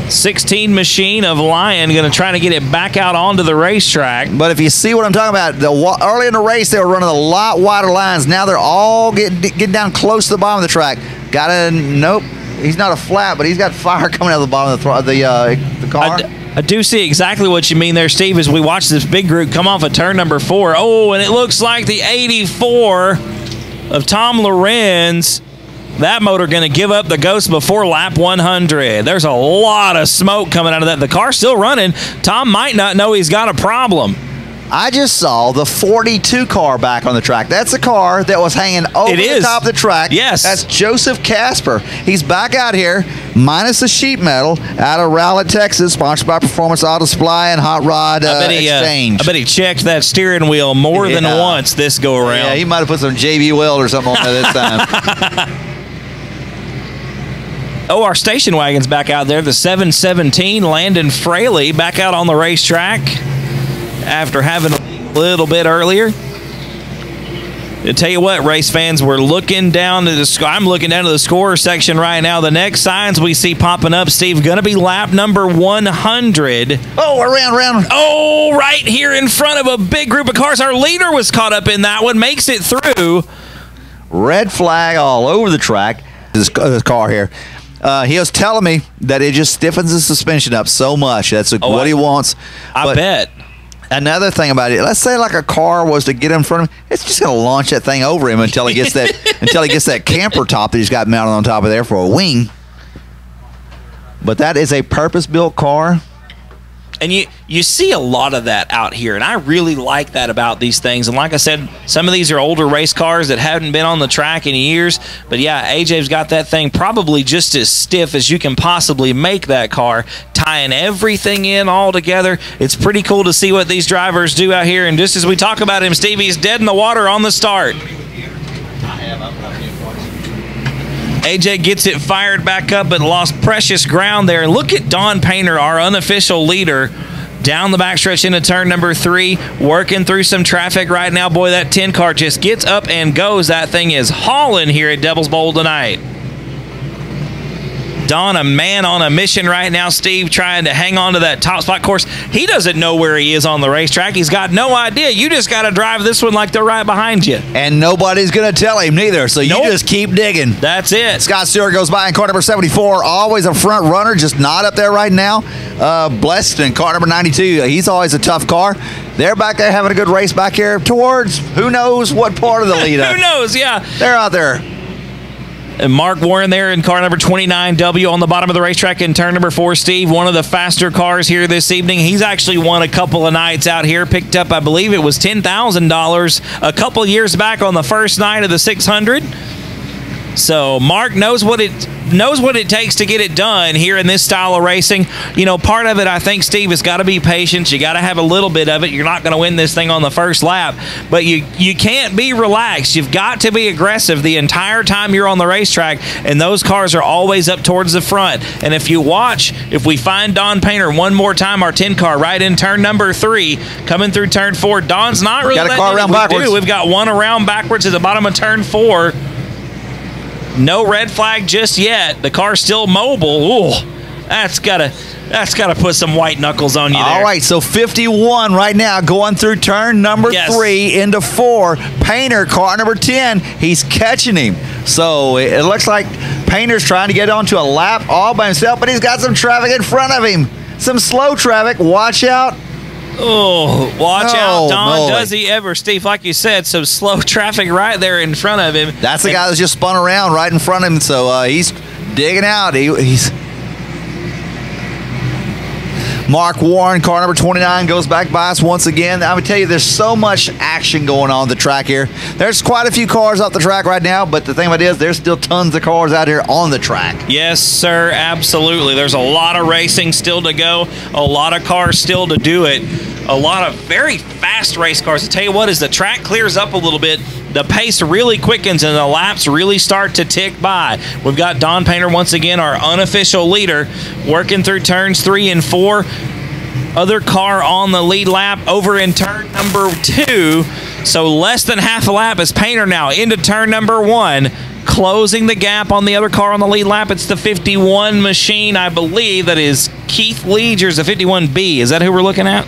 16 machine of Lyon going to try to get it back out onto the racetrack. But if you see what I'm talking about, early in the race they were running a lot wider lines. Now they're all getting down close to the bottom of the track. Nope. He's not a flat, but he's got fire coming out of the bottom of the car. I do see exactly what you mean there, Steve, as we watch this big group come off of turn number 4. Oh, and it looks like the 84 of Tom Lorenz. That motor going to give up the ghost before lap 100. There's a lot of smoke coming out of that. The car's still running. Tom might not know he's got a problem. I just saw the 42 car back on the track. That's a car that was hanging over the top of the track. Yes. That's Joseph Casper. He's back out here, minus the sheet metal, out of Rowlett, Texas, sponsored by Performance Auto Supply and Hot Rod Exchange. I bet he checked that steering wheel more than once this go around. Yeah, he might have put some JB Weld or something on there this time. Oh, our station wagon's back out there. The 717, Landon Fraley, back out on the racetrack after having a little bit earlier. To tell you what, race fans, we're looking down to the I'm looking down to the scorer section right now. The next signs we see popping up, Steve, going to be lap number 100. Oh, we're round. Oh, right here in front of a big group of cars. Our leader was caught up in that one, makes it through. Red flag all over the track. This car here. He was telling me that it just stiffens the suspension up so much. That's what he wants. I bet. Another thing about it, let's say like a car was to get in front of him, it's just going to launch that thing over him until he gets that camper top that he's got mounted on top of there for a wing. But that is a purpose-built car. And you see a lot of that out here, and I really like that about these things. And like I said, some of these are older race cars that haven't been on the track in years. But yeah, AJ's got that thing probably just as stiff as you can possibly make that car, tying everything in all together. It's pretty cool to see what these drivers do out here. And just as we talk about him, Stevie's dead in the water on the start. AJ gets it fired back up, but lost precious ground there. Look at Don Painter, our unofficial leader, down the backstretch into turn number 3, working through some traffic right now. Boy, that 10 car just gets up and goes. That thing is hauling here at Devil's Bowl tonight. Don, a man on a mission right now, Steve, trying to hang on to that top spot. Of course, he doesn't know where he is on the racetrack. He's got no idea. You just got to drive this one like they're right behind you. And nobody's going to tell him neither, so you just keep digging. That's it. Scott Stewart goes by in car number 74, always a front runner, just not up there right now. Blessed in car number 92. He's always a tough car. They're back there having a good race back here towards who knows what part of the lead up. Who knows, yeah. They're out there. And Mark Warren there in car number 29W on the bottom of the racetrack in turn number 4. Steve, one of the faster cars here this evening. He's actually won a couple of nights out here. Picked up, I believe it was $10,000 a couple years back on the first night of the 600. So Mark knows what it knows what it takes to get it done here in this style of racing. You know, part of it, I think, Steve, has got to be patience. You got to have a little bit of it. You're not going to win this thing on the first lap, but you can't be relaxed. You've got to be aggressive the entire time you're on the racetrack, and those cars are always up towards the front. And if you watch, if we find Don Painter one more time, our 10 car right in turn number 3, coming through turn 4, Don's not really got a car around backwards. We've got one around backwards at the bottom of turn 4. No red flag just yet. The car's still mobile. Ooh, that's gotta put some white knuckles on you there. All right, so 51 right now going through turn number 3 into 4. Painter, car number 10, he's catching him. So it looks like Painter's trying to get onto a lap all by himself, but he's got some traffic in front of him. Some slow traffic. Watch out. Oh, watch out, Don. Does he ever, Steve? Like you said, some slow traffic right there in front of him. That's the guy that's just spun around right in front of him, so he's digging out. He's Mark Warren, car number 29, goes back by us once again. I'm going to tell you, there's so much action going on the track here. There's quite a few cars off the track right now, but the thing about it is there's still tons of cars out here on the track. Yes, sir, absolutely. There's a lot of racing still to go, a lot of cars still to do it, a lot of very fast race cars. I'll tell you what, as the track clears up a little bit, the pace really quickens and the laps really start to tick by. We've got Don Painter once again, our unofficial leader, working through turns 3 and 4. Other car on the lead lap over in turn number 2. So less than half a lap as Painter now into turn number 1. Closing the gap on the other car on the lead lap. It's the 51 machine, I believe. That is Keith Leger's the 51B. Is that who we're looking at?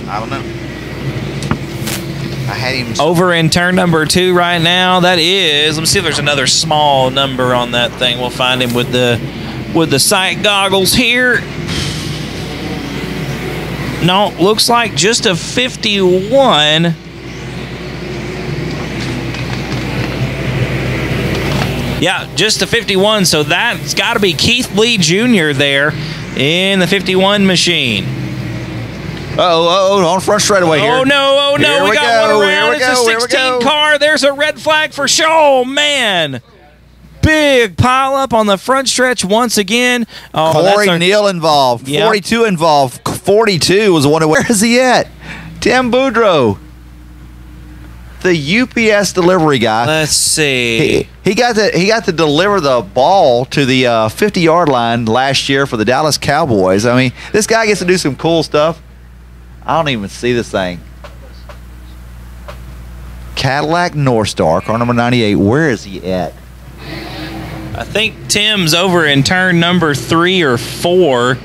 I don't know. I had him over in turn number 2 right now. That is. Let me see if there's another small number on that thing. We'll find him with the sight goggles here. No, looks like just a 51. Yeah, just a 51. So that's got to be Keith Lee Jr. there in the 51 machine. on front straightaway here. Oh, no, we got one around. Here we It's go, a 16 car. There's a red flag for sure. Oh, man. Big pile up on the front stretch once again. Oh, Corey Neal involved. Yep. 42 involved. 42 was the one. Where is he at? Tim Boudreau, the UPS delivery guy. Let's see. He got to deliver the ball to the 50-yard line last year for the Dallas Cowboys. I mean, this guy gets to do some cool stuff. I don't even see this thing. Cadillac North Star, car number 98. Where is he at? I think Tim's over in turn number 3 or 4.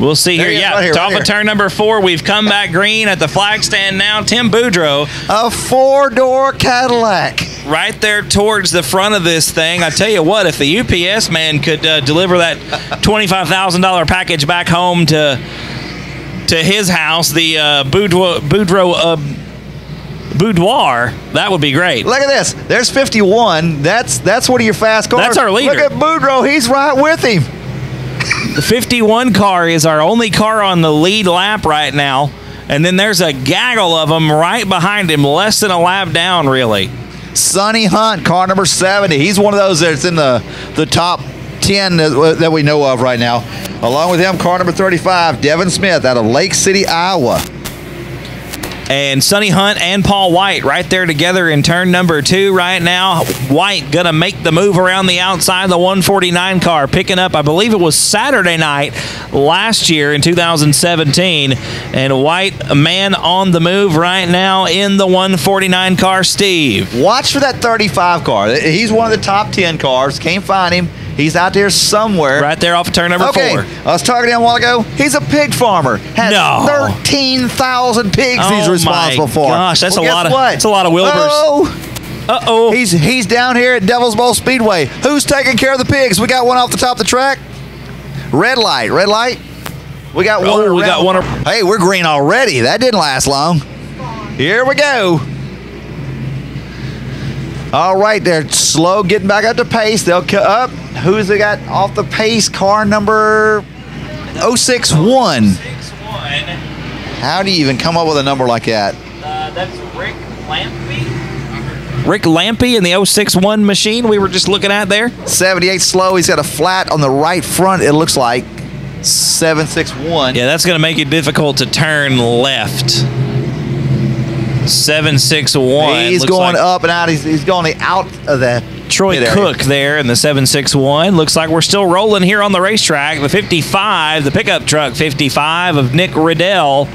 We'll see here. Yeah, right top of turn number 4. We've come back green at the flag stand now. Tim Boudreau. A 4-door Cadillac. Right there towards the front of this thing. I tell you what, if the UPS man could deliver that $25,000 package back home to his house, the Boudreau boudoir, that would be great. Look at this. There's 51. That's one of your fast cars. That's our leader. Look at Boudreau. He's right with him. The 51 car is our only car on the lead lap right now. And then there's a gaggle of them right behind him, less than a lap down, really. Sonny Hunt, car number 70. He's one of those that's in the top 10 that we know of right now. Along with him, car number 35, Devin Smith out of Lake City, Iowa. And Sonny Hunt and Paul White right there together in turn number 2 right now. White going to make the move around the outside of the 149 car, picking up, I believe it was Saturday night last year in 2017. And White, a man on the move right now in the 149 car, Steve. Watch for that 35 car. He's one of the top 10 cars. Can't find him. He's out there somewhere. Right there off of turn number 4. I was talking to him a while ago. He's a pig farmer. Has 13,000 pigs he's responsible for. Gosh, that's a lot of Wilburs. Uh-oh. He's down here at Devil's Bowl Speedway. Who's taking care of the pigs? We got one off the top of the track. Red light. We got one. Hey, we're green already. That didn't last long. Here we go. All right, they're slow getting back up to pace. They'll cut up. Who's they got off the pace? Car number 061. How do you even come up with a number like that? That's Rick Lampy. Rick Lampy in the 061 machine we were just looking at there. 78 slow. He's got a flat on the right front, it looks like. 761. Yeah, that's going to make it difficult to turn left. 761. He's going up and out. He's going out of that. Troy Cook there in the 761. Looks like we're still rolling here on the racetrack. The 55, the pickup truck 55 of Nick Riddell.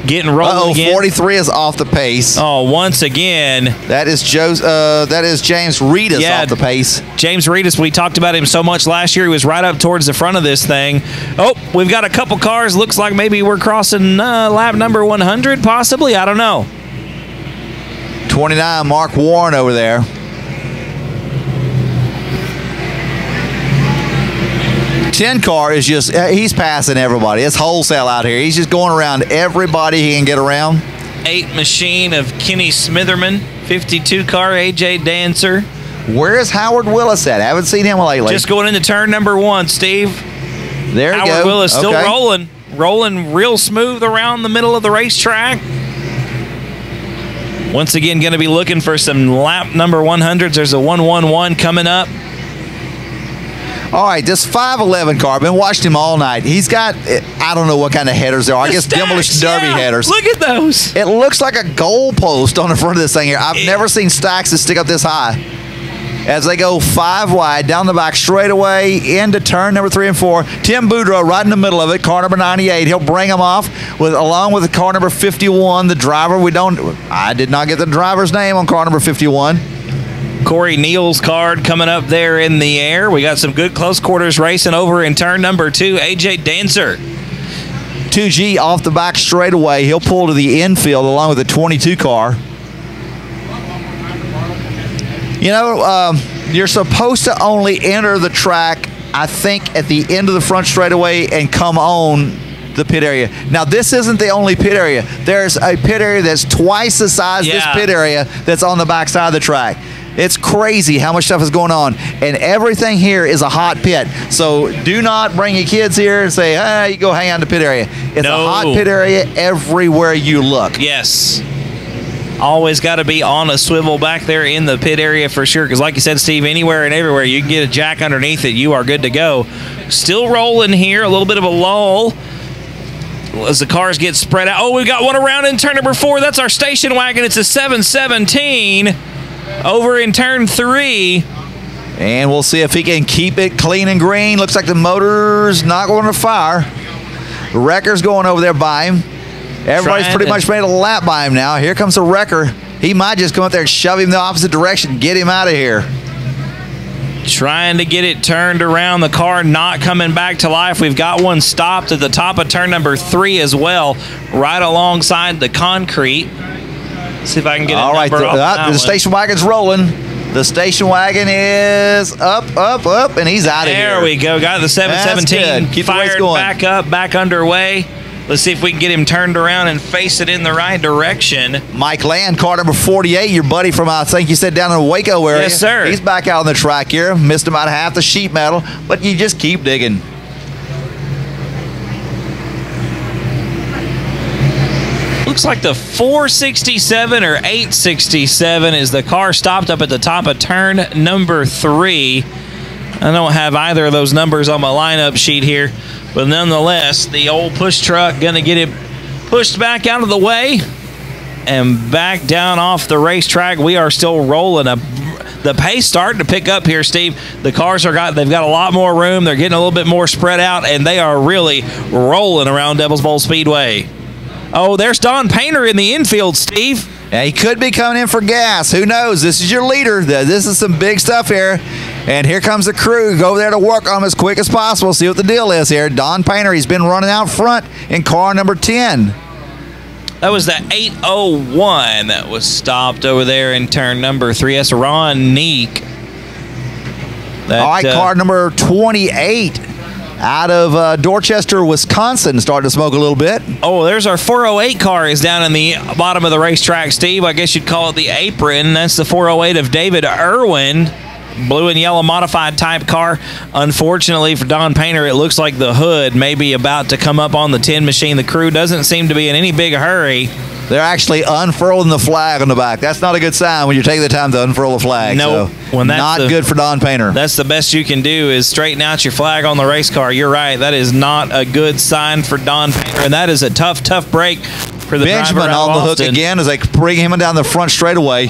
Getting rolling again. 43 is off the pace. Oh, once again. That is James Reedus off the pace. James Reedus, we talked about him so much last year. He was right up towards the front of this thing. Oh, we've got a couple cars. Looks like maybe we're crossing lap number 100, possibly. I don't know. 29, Mark Warren over there. 10 car is just, he's passing everybody. It's wholesale out here. He's just going around everybody he can get around. 8 machine of Kenny Smitherman. 52 car, AJ Dancer. Where is Howard Willis at? I haven't seen him lately. Just going into turn number 1, Steve. There you go. Howard Willis still rolling. Rolling real smooth around the middle of the racetrack. Once again, going to be looking for some lap number 100s. There's a 111 coming up. All right, this 511 car, I've been watching him all night. He's got, I don't know what kind of headers there are. I guess Demolition Derby headers. Look at those. It looks like a goalpost on the front of this thing here. I've never seen stacks that stick up this high. As they go 5 wide, down the back straightaway, into turn number 3 and 4. Tim Boudreaux right in the middle of it, car number 98. He'll bring him off along with car number 51, the driver. I did not get the driver's name on car number 51. Corey Neal's card coming up there in the air. We got some good close quarters racing over in turn number 2. AJ Dancer. 2G off the back straightaway. He'll pull to the infield along with the 22 car. You know, you're supposed to only enter the track, I think, at the end of the front straightaway and come on the pit area. Now, this isn't the only pit area. There's a pit area that's twice the size of this pit area that's on the back side of the track. It's crazy how much stuff is going on, and everything here is a hot pit. So do not bring your kids here and say, you go hang out in the pit area. It's a hot pit area everywhere you look. Yes. Always got to be on a swivel back there in the pit area for sure, because like you said, Steve, anywhere and everywhere you can get a jack underneath it, you are good to go. Still rolling here, a little bit of a lull as the cars get spread out. Oh, we've got one around in turn number 4. That's our station wagon. It's a 717 over in turn 3. And we'll see if he can keep it clean and green. Looks like the motor's not going to fire. The wrecker's going over there by him. Everybody's pretty much made a lap by him now. Here comes the wrecker. He might just come up there and shove him the opposite direction, get him out of here. Trying to get it turned around. The car not coming back to life. We've got one stopped at the top of turn number 3 as well, right alongside the concrete. See if I can get a number off the station wagon's rolling. The station wagon is up, and he's out of here. There we go. Got the 717 Keep fired the race going. back up, back underway. Let's see if we can get him turned around and face it in the right direction. Mike Land, car number 48, your buddy from, I think you said, down in the Waco area. Yes, sir. He's back out on the track here. Missed about half the sheet metal, but you just keep digging. Looks like the 467 or 867 is the car stopped up at the top of turn number 3. I don't have either of those numbers on my lineup sheet here, but nonetheless, the old push truck going to get it pushed back out of the way and back down off the racetrack. We are still rolling. The pace starting to pick up here, Steve. The cars they've got a lot more room. They're getting a little bit more spread out, and they are really rolling around Devil's Bowl Speedway. Oh, there's Don Painter in the infield, Steve. Yeah, he could be coming in for gas. Who knows? This is your leader. This is some big stuff here. And here comes the crew. Go over there to work on him as quick as possible. See what the deal is here. Don Painter, he's been running out front in car number 10. That was the 801 that was stopped over there in turn number 3. That's Ron Neek. All right, car number 28 out of Dorchester, Wisconsin, starting to smoke a little bit. Oh, there's our 408 car is down in the bottom of the racetrack, Steve. I guess you'd call it the apron. That's the 408 of David Irwin. Blue and yellow modified type car. Unfortunately for Don Painter, it looks like the hood may be about to come up on the 10 machine. The crew doesn't seem to be in any big hurry. They're actually unfurling the flag on the back. That's not a good sign when you're taking the time to unfurl the flag. No, so not good for Don Painter. That's the best you can do is straighten out your flag on the race car. You're right. That is not a good sign for Don Painter, and that is a tough break for the Benjamin driver out on the of hook Austin. again as they bring him down the front straightaway.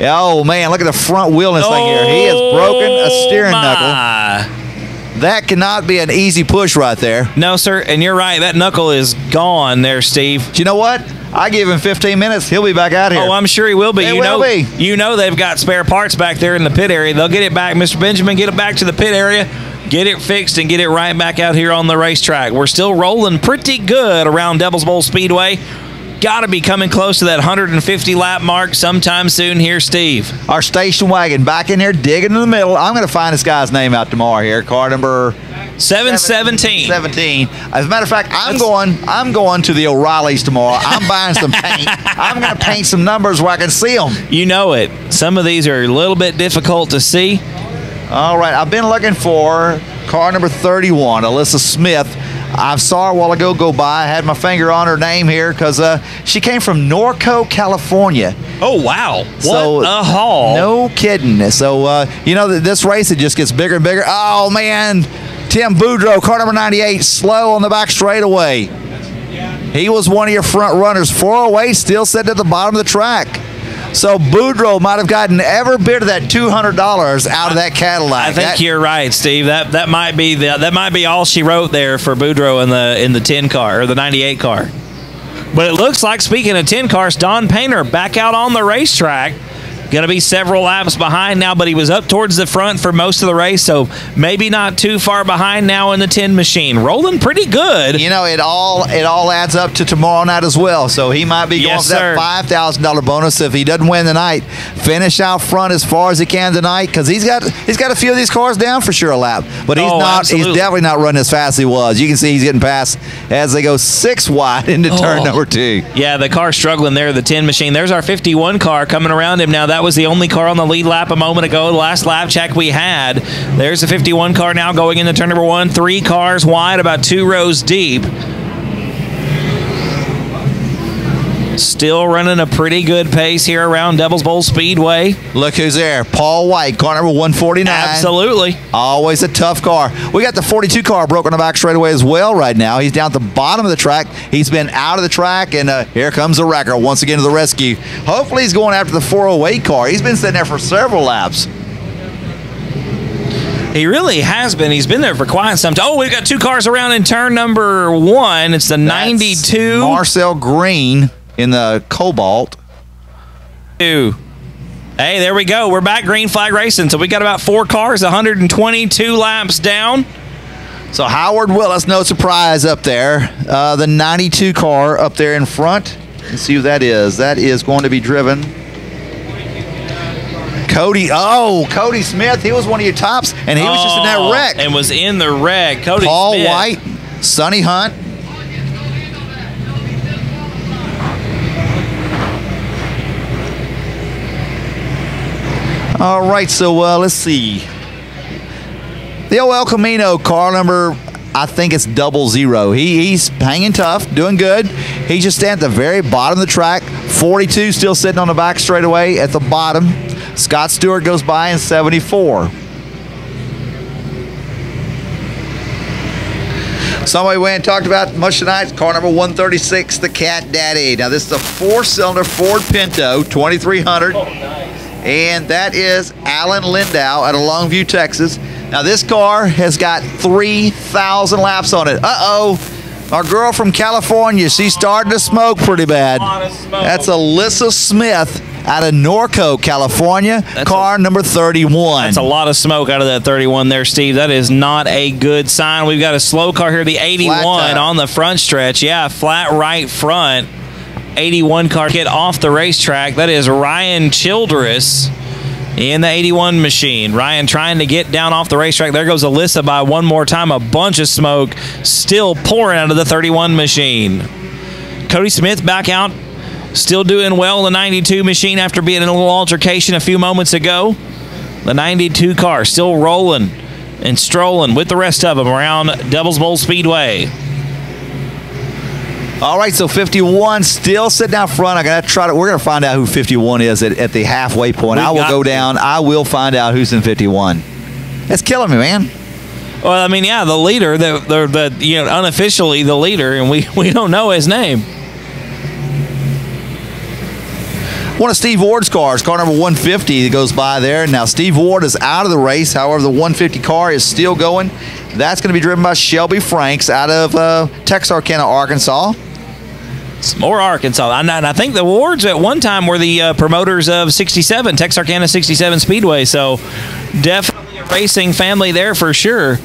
Oh, man, look at the front wheel in this thing here. He has broken a steering knuckle. That cannot be an easy push right there. No, sir, and you're right. That knuckle is gone there, Steve. But you know what? I give him 15 minutes. He'll be back out here. Oh, I'm sure he will be. You know they've got spare parts back there in the pit area. They'll get it back. Mr. Benjamin, get it back to the pit area, get it fixed, and get it right back out here on the racetrack. We're still rolling pretty good around Devil's Bowl Speedway. Got to be coming close to that 150 lap mark sometime soon here, Steve. Our station wagon back in here digging in the middle. I'm going to find this guy's name out tomorrow here. Car number 717. 17. As a matter of fact, I'm going to the O'Reilly's tomorrow. I'm buying some paint. I'm going to paint some numbers where I can see them. You know it. Some of these are a little bit difficult to see. All right, I've been looking for car number 31, Alyssa Smith. I saw her a while ago go by. I had my finger on her name here because she came from Norco, California. Oh, wow. What a haul. No kidding. So, you know, this race, it just gets bigger and bigger. Oh, man. Tim Boudreau, car number 98, slow on the back straightaway. He was one of your front runners. 408 still sitting at the bottom of the track. So Boudreau might have gotten every bit of that $200 out of that Cadillac. I think you're right, Steve. That might be all she wrote there for Boudreau in the 10 car or the 98 car. But it looks like, speaking of 10 cars, Don Painter back out on the racetrack. Going to be several laps behind now, but he was up towards the front for most of the race, so maybe not too far behind now in the 10 machine. Rolling pretty good. You know, it all adds up to tomorrow night as well, so he might be going for that $5,000 bonus if he doesn't win tonight. Finish out front as far as he can tonight because he's got a few of these cars down for sure a lap, but he's definitely not running as fast as he was. You can see he's getting past as they go 6 wide into turn number 2. Yeah, the car struggling there, the 10 machine. There's our 51 car coming around him now. That was the only car on the lead lap a moment ago. The last lap check we had. There's the 51 car now going into turn number 1. 3 cars wide, about 2 rows deep. Still running a pretty good pace here around Devil's Bowl Speedway. Look who's there. Paul White, car number 149. Absolutely. Always a tough car. We got the 42 car broken on the back straightaway as well right now. He's down at the bottom of the track. He's been out of the track, and here comes the wrecker once again to the rescue. Hopefully he's going after the 408 car. He's been sitting there for several laps. He really has been. He's been there for quite some time. Oh, we've got 2 cars around in turn number 1. It's the 92. Marcel Green in the Cobalt. Hey, there we go. We're back green flag racing. So we got about 4 cars, 122 laps down. So Howard Willis, no surprise up there. The 92 car up there in front. Let's see who that is. That is going to be driven. Cody Smith. He was one of your tops, and he was just in that wreck. And was in the wreck. Cody Paul Smith. White, Sonny Hunt. All right, so let's see. The OL Camino car number, I think it's 00. He's hanging tough, doing good. He's just standing at the very bottom of the track. 42 still sitting on the back straightaway at the bottom. Scott Stewart goes by in 74. Somebody we ain't talked about much tonight, car number 136, the Cat Daddy. Now this is a 4-cylinder Ford Pinto, 2300. Oh, nice. And that is Alan Lindau out of Longview, Texas. Now this car has got 3,000 laps on it. Our girl from California, she's starting to smoke pretty bad. That's Alyssa Smith out of Norco, California, car number 31. That's a lot of smoke out of that 31 there, Steve. That is not a good sign. We've got a slow car here, the 81 on the front stretch. Yeah, flat right front. 81 car get off the racetrack. That is Ryan Childress in the 81 machine. Ryan trying to get down off the racetrack. There goes Alyssa by one more time. A bunch of smoke still pouring out of the 31 machine. Cody Smith back out, still doing well in the 92 machine after being in a little altercation a few moments ago. The 92 car still rolling and strolling with the rest of them around Devil's Bowl Speedway. All right, so 51 still sitting out front. We're gonna find out who 51 is at the halfway point. I will go down. I will find out who's in 51. It's killing me, man. Well, I mean, yeah, the leader, unofficially the leader, and we don't know his name. One of Steve Ward's cars, car number 150, that goes by there. Now, Steve Ward is out of the race. However, the 150 car is still going. That's going to be driven by Shelby Franks out of Texarkana, Arkansas. It's more Arkansas. And I think the Wards at one time were the promoters of 67, Texarkana 67 Speedway. So definitely a racing family there for sure.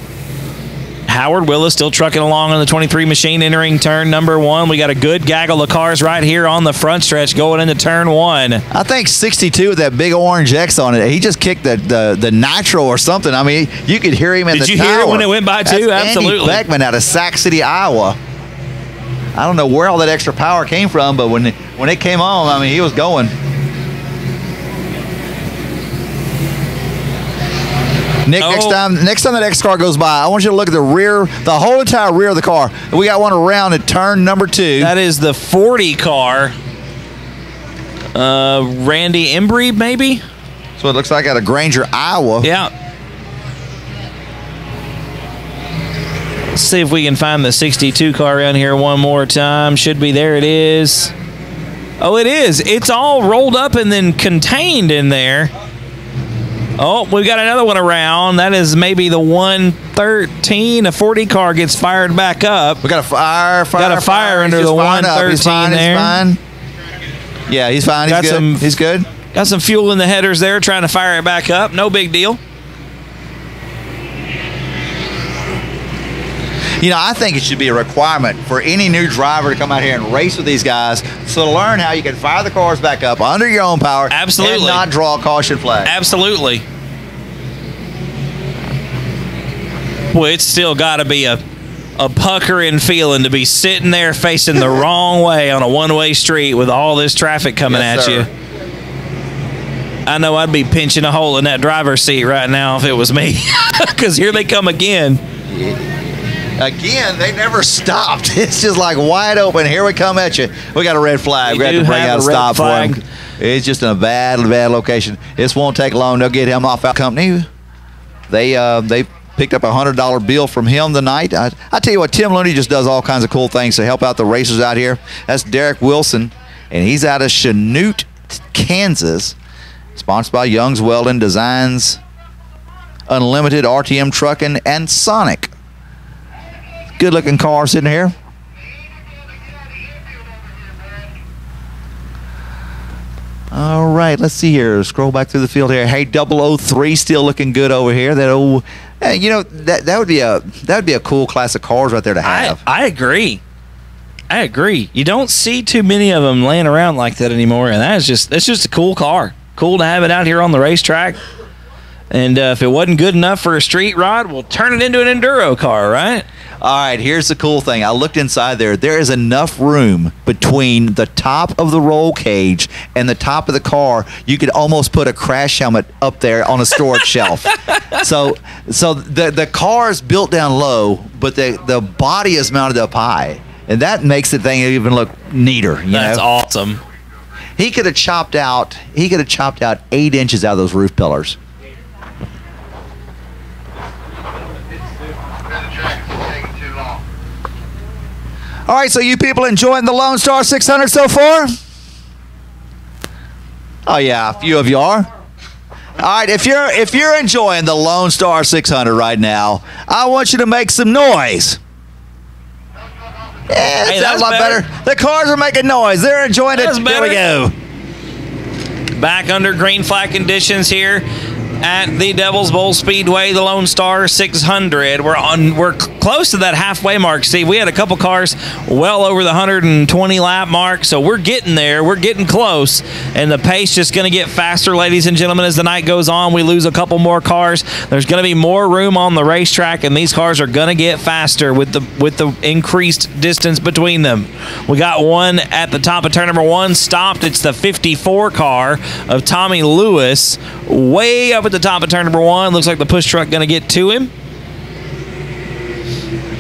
Howard Willis still trucking along on the 23 machine entering turn number 1. We got a good gaggle of cars right here on the front stretch going into turn 1. I think 62 with that big orange X on it. He just kicked the nitro or something. I mean, you could hear him in the tower. Did you hear it when it went by too? That's Absolutely. Andy Beckman out of Sac City, Iowa. I don't know where all that extra power came from, but when it came on, I mean, he was going. Nick, next time that X car goes by, I want you to look at the whole entire rear of the car. We got one around at turn number 2. That is the 40 car. Randy Embry, maybe? So it looks like out of Granger, Iowa. Yeah. Let's see if we can find the 62 car around here one more time. Should be there. It is. Oh, it is. It's all rolled up and then contained in there. Oh, we've got another one around. That is maybe the 113. A 40 car gets fired back up. We got a fire under the 113 there. He's fine. Yeah, he's fine. He's good. Got some fuel in the headers there, trying to fire it back up. No big deal. You know, I think it should be a requirement for any new driver to come out here and race with these guys, so to learn how you can fire the cars back up under your own power. Absolutely. And not draw a caution flag. Absolutely. Well, it's still got to be a puckering feeling to be sitting there facing the wrong way on a one-way street with all this traffic coming at you. I know I'd be pinching a hole in that driver's seat right now if it was me, because here they come again. Again, they never stopped. It's just like wide open. Here we come at you. We got a red flag. We had to bring out a stop for him. It's just in a bad location. This won't take long. They'll get him off our company. They picked up a $100 bill from him tonight. I tell you what, Tim Looney just does all kinds of cool things to help out the racers out here. That's Derek Wilson, and he's out of Chanute, Kansas. Sponsored by Young's Welding Designs, Unlimited, RTM Trucking, and Sonic. Good-looking car sitting here. All right, let's see here. Scroll back through the field here. Hey, 003 still looking good over here. That old, you know, that would be a cool class of cars right there to have. I agree. I agree. You don't see too many of them laying around like that anymore, and that's just a cool car. Cool to have it out here on the racetrack. And if it wasn't good enough for a street rod, we'll turn it into an enduro car, right? All right, here's the cool thing. I looked inside there. There is enough room between the top of the roll cage and the top of the car. You could almost put a crash helmet up there on a storage shelf. So the car is built down low, but the body is mounted up high. And that makes the thing even look neater. That's awesome. He could have chopped out 8 inches out of those roof pillars. All right, so you people enjoying the Lone Star 600 so far? Oh yeah, a few of you are. All right, if you're enjoying the Lone Star 600 right now, I want you to make some noise. Yeah, that sounds a lot better. The cars are making noise. They're enjoying it. Here we go. Back under green flag conditions here at the Devil's Bowl Speedway, the Lone Star 600. We're close to that halfway mark, Steve. We had a couple cars well over the 120 lap mark, so we're getting there. We're getting close, and the pace just going to get faster, ladies and gentlemen, as the night goes on. We lose a couple more cars. There's going to be more room on the racetrack, and these cars are going to get faster with the increased distance between them. We got one at the top of turn number 1 stopped. It's the 54 car of Tommy Lewis, way up at the top of turn number 1. Looks like the push truck going to get to him.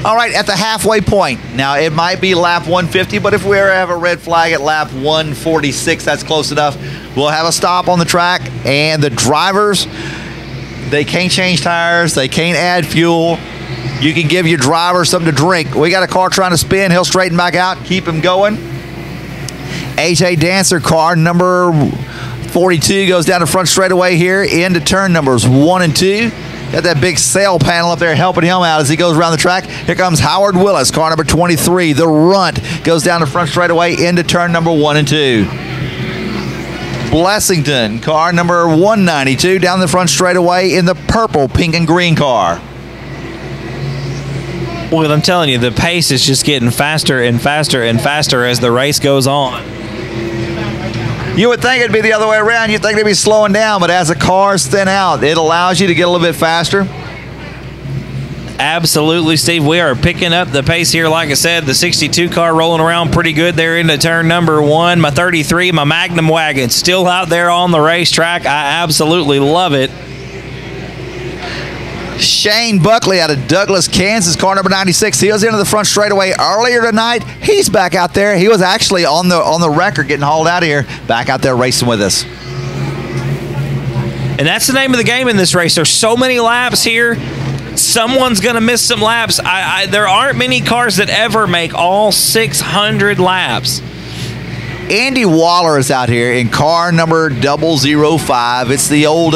All right, at the halfway point. Now, it might be lap 150, but if we ever have a red flag at lap 146, that's close enough. We'll have a stop on the track, and the drivers, they can't change tires. They can't add fuel. You can give your driver something to drink. We got a car trying to spin. He'll straighten back out, keep him going. AJ Dancer, car number 42, goes down the front straightaway here into turn numbers 1 and 2. Got that big sail panel up there helping him out as he goes around the track. Here comes Howard Willis, car number 23. The Runt goes down the front straightaway into turn number 1 and 2. Blessington, car number 192, down the front straightaway in the purple, pink, and green car. Well, I'm telling you, the pace is just getting faster and faster and faster as the race goes on. You would think it'd be the other way around. You'd think they'd be slowing down, but as the cars thin out, it allows you to get a little bit faster. Absolutely, Steve. We are picking up the pace here. Like I said, the 62 car rolling around pretty good there into turn number 1. My 33, my Magnum wagon, still out there on the racetrack. I absolutely love it. Shane Buckley out of Douglas, Kansas, car number 96. He was into the front straightaway earlier tonight. He's back out there. He was actually on the record getting hauled out of here. Back out there racing with us. And that's the name of the game in this race. There's so many laps here. Someone's going to miss some laps. There aren't many cars that ever make all 600 laps. Andy Waller is out here in car number 005. It's the old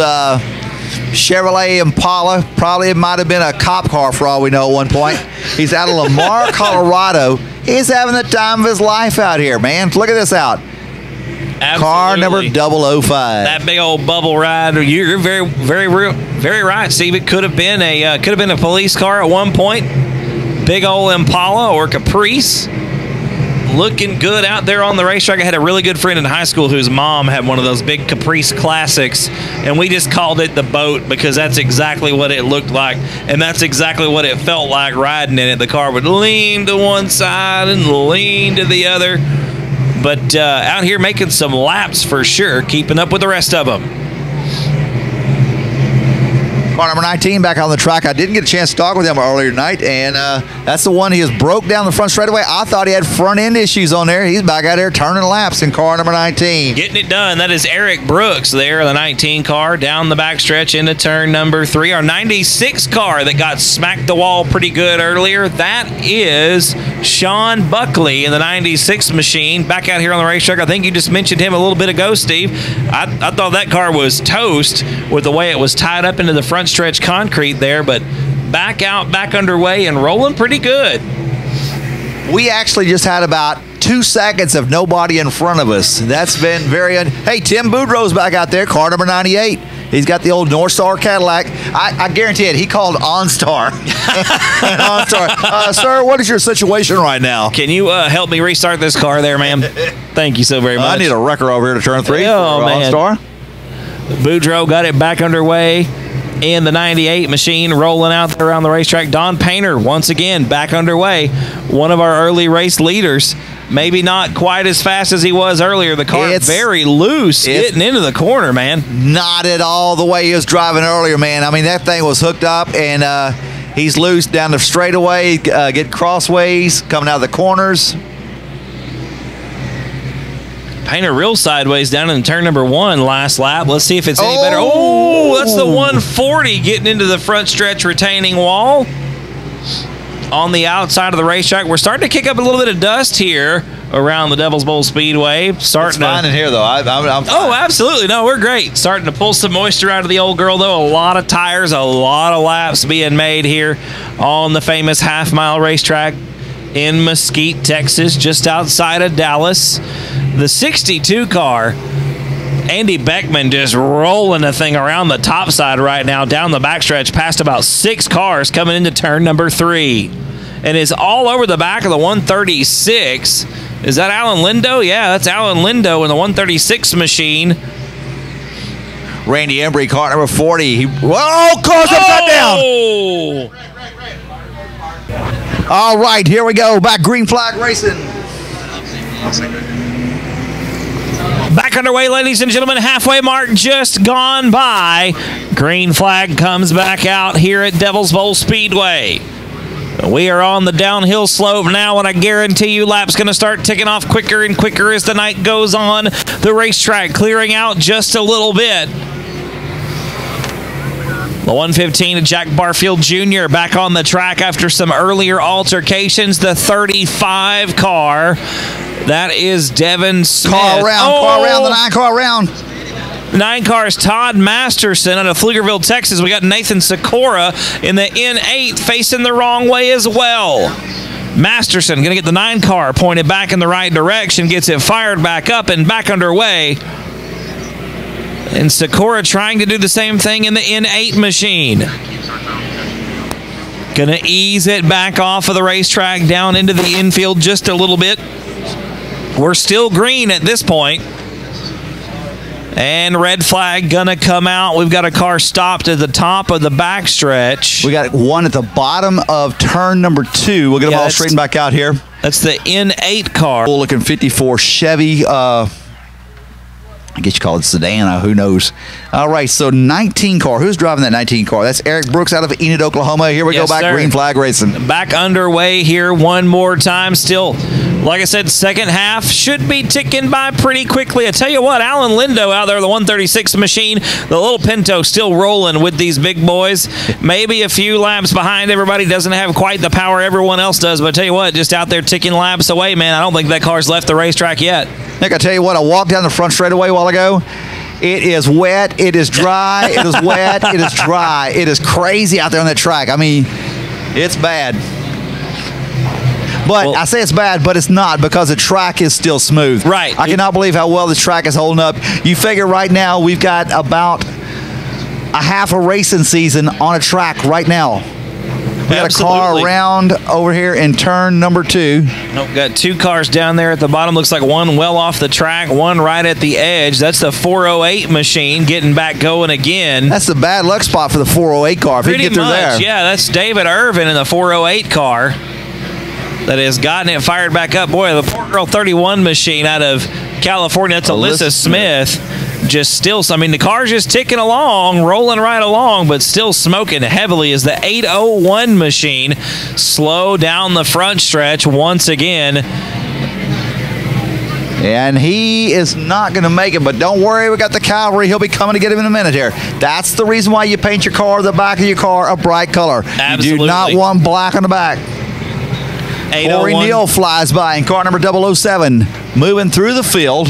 Chevrolet Impala. Probably it might have been a cop car for all we know at one point. He's out of Lamar, Colorado. He's having the time of his life out here, man. Look at this out. Absolutely. Car number 005. That big old bubble ride. You're very right, Steve. It could have been a police car at one point. Big old Impala or Caprice. Looking good out there on the racetrack. I had a really good friend in high school whose mom had one of those big Caprice Classics, and we just called it the boat because that's exactly what it looked like, and that's exactly what it felt like riding in it. The car would lean to one side and lean to the other, but out here making some laps for sure, keeping up with the rest of them. Car number 19 back on the track. I didn't get a chance to talk with him earlier tonight, and that's the one he has broke down the front straightaway. I thought he had front end issues on there. He's back out there turning laps in car number 19. Getting it done. That is Eric Brooks there, the 19 car, down the backstretch into turn number 3. Our 96 car that got smacked the wall pretty good earlier, that is Sean Buckley in the 96 machine. Back out here on the racetrack. I think you just mentioned him a little bit ago, Steve. I thought that car was toast with the way it was tied up into the front stretch concrete there, but back underway and rolling pretty good. We actually just had about 2 seconds of nobody in front of us. That's been very hey, Tim Boudreaux's back out there, car number 98. He's got the old North Star Cadillac. I guarantee it, he called OnStar. OnStar. Sir, what is your situation right now? Can you help me restart this car there, ma'am? Thank you so very much. I need a wrecker over here to turn 3 oh, for man. OnStar. Boudreaux got it back underway in the 98 machine, rolling out there around the racetrack. Don Painter, once again, back underway. One of our early race leaders. Maybe not quite as fast as he was earlier. The car very loose getting into the corner, man. Not at all the way he was driving earlier, man. I mean, that thing was hooked up, and he's loose down the straightaway, get crossways, coming out of the corners. Painter real sideways down in turn number 1 last lap. Let's see if it's any better. Oh, that's the 140 getting into the front stretch retaining wall. On the outside of the racetrack, we're starting to kick up a little bit of dust here around the Devil's Bowl Speedway. It's fine in here, though. I'm fine. Oh, absolutely. No, we're great. Starting to pull some moisture out of the old girl, though. A lot of tires, a lot of laps being made here on the famous half-mile racetrack in Mesquite, Texas, just outside of Dallas. The 62 car, Andy Beckman just rolling the thing around the top side right now, down the backstretch, past about 6 cars coming into turn number 3. And is all over the back of the 136. Is that Alan Lindo? Yeah, that's Alan Lindo in the 136 machine. Randy Embry, car number 40. Cars upside down. All right, here we go. Back green flag racing. Back underway, ladies and gentlemen. Halfway mark just gone by. Green flag comes back out here at Devil's Bowl Speedway. We are on the downhill slope now, and I guarantee you laps going to start ticking off quicker and quicker as the night goes on. The racetrack clearing out just a little bit. The 115 of Jack Barfield Jr. back on the track after some earlier altercations. The 35 car, that is Devin Smith. Car around, the 9 car around. 9 cars, Todd Masterson out of Pflugerville, Texas. We got Nathan Sikora in the N8 facing the wrong way as well. Masterson going to get the 9 car pointed back in the right direction, gets it fired back up and back underway. And Sikora trying to do the same thing in the N8 machine. Going to ease it back off of the racetrack down into the infield just a little bit. We're still green at this point. And red flag gonna come out. We've got a car stopped at the top of the backstretch. We got one at the bottom of turn number 2. We'll get them all straightened back out here. That's the N8 car. Cool looking 54 Chevy. I guess you call it sedan. Who knows? All right, so 19 car. Who's driving that 19 car? That's Eric Brooks out of Enid, Oklahoma. Here we go back, green flag racing. Back underway here one more time. Still, like I said, second half should be ticking by pretty quickly. I tell you what, Alan Lindo out there, the 136 machine, the little Pinto still rolling with these big boys. Maybe a few laps behind everybody, doesn't have quite the power everyone else does, but I tell you what, just out there ticking laps away, man. I don't think that car's left the racetrack yet. Nick, I tell you what, I walked down the front straightaway a while ago. It is wet, it is dry, it is wet, it is dry. It is crazy out there on that track. I mean, it's bad. But I say it's bad, but it's not, because the track is still smooth. Right. I cannot believe how well this track is holding up. You figure right now we've got about a half a racing season on a track right now. We got a car around over here in turn number 2. Nope, got 2 cars down there at the bottom. Looks like one well off the track, one right at the edge. That's the 408 machine getting back going again. That's the bad luck spot for the 408 car. If he can get through there. Yeah, that's David Irvin in the 408 car that has gotten it fired back up. Boy, the 431 machine out of California, that's Alyssa Smith. Just still, I mean, the car's just ticking along, rolling right along, but still smoking heavily as the 801 machine slow down the front stretch once again. And he is not going to make it, but don't worry, we got the cavalry. He'll be coming to get him in a minute here. That's the reason why you paint your car, the back of your car, a bright color. Absolutely. You do not want black on the back. Corey Neal flies by in car number 007, moving through the field.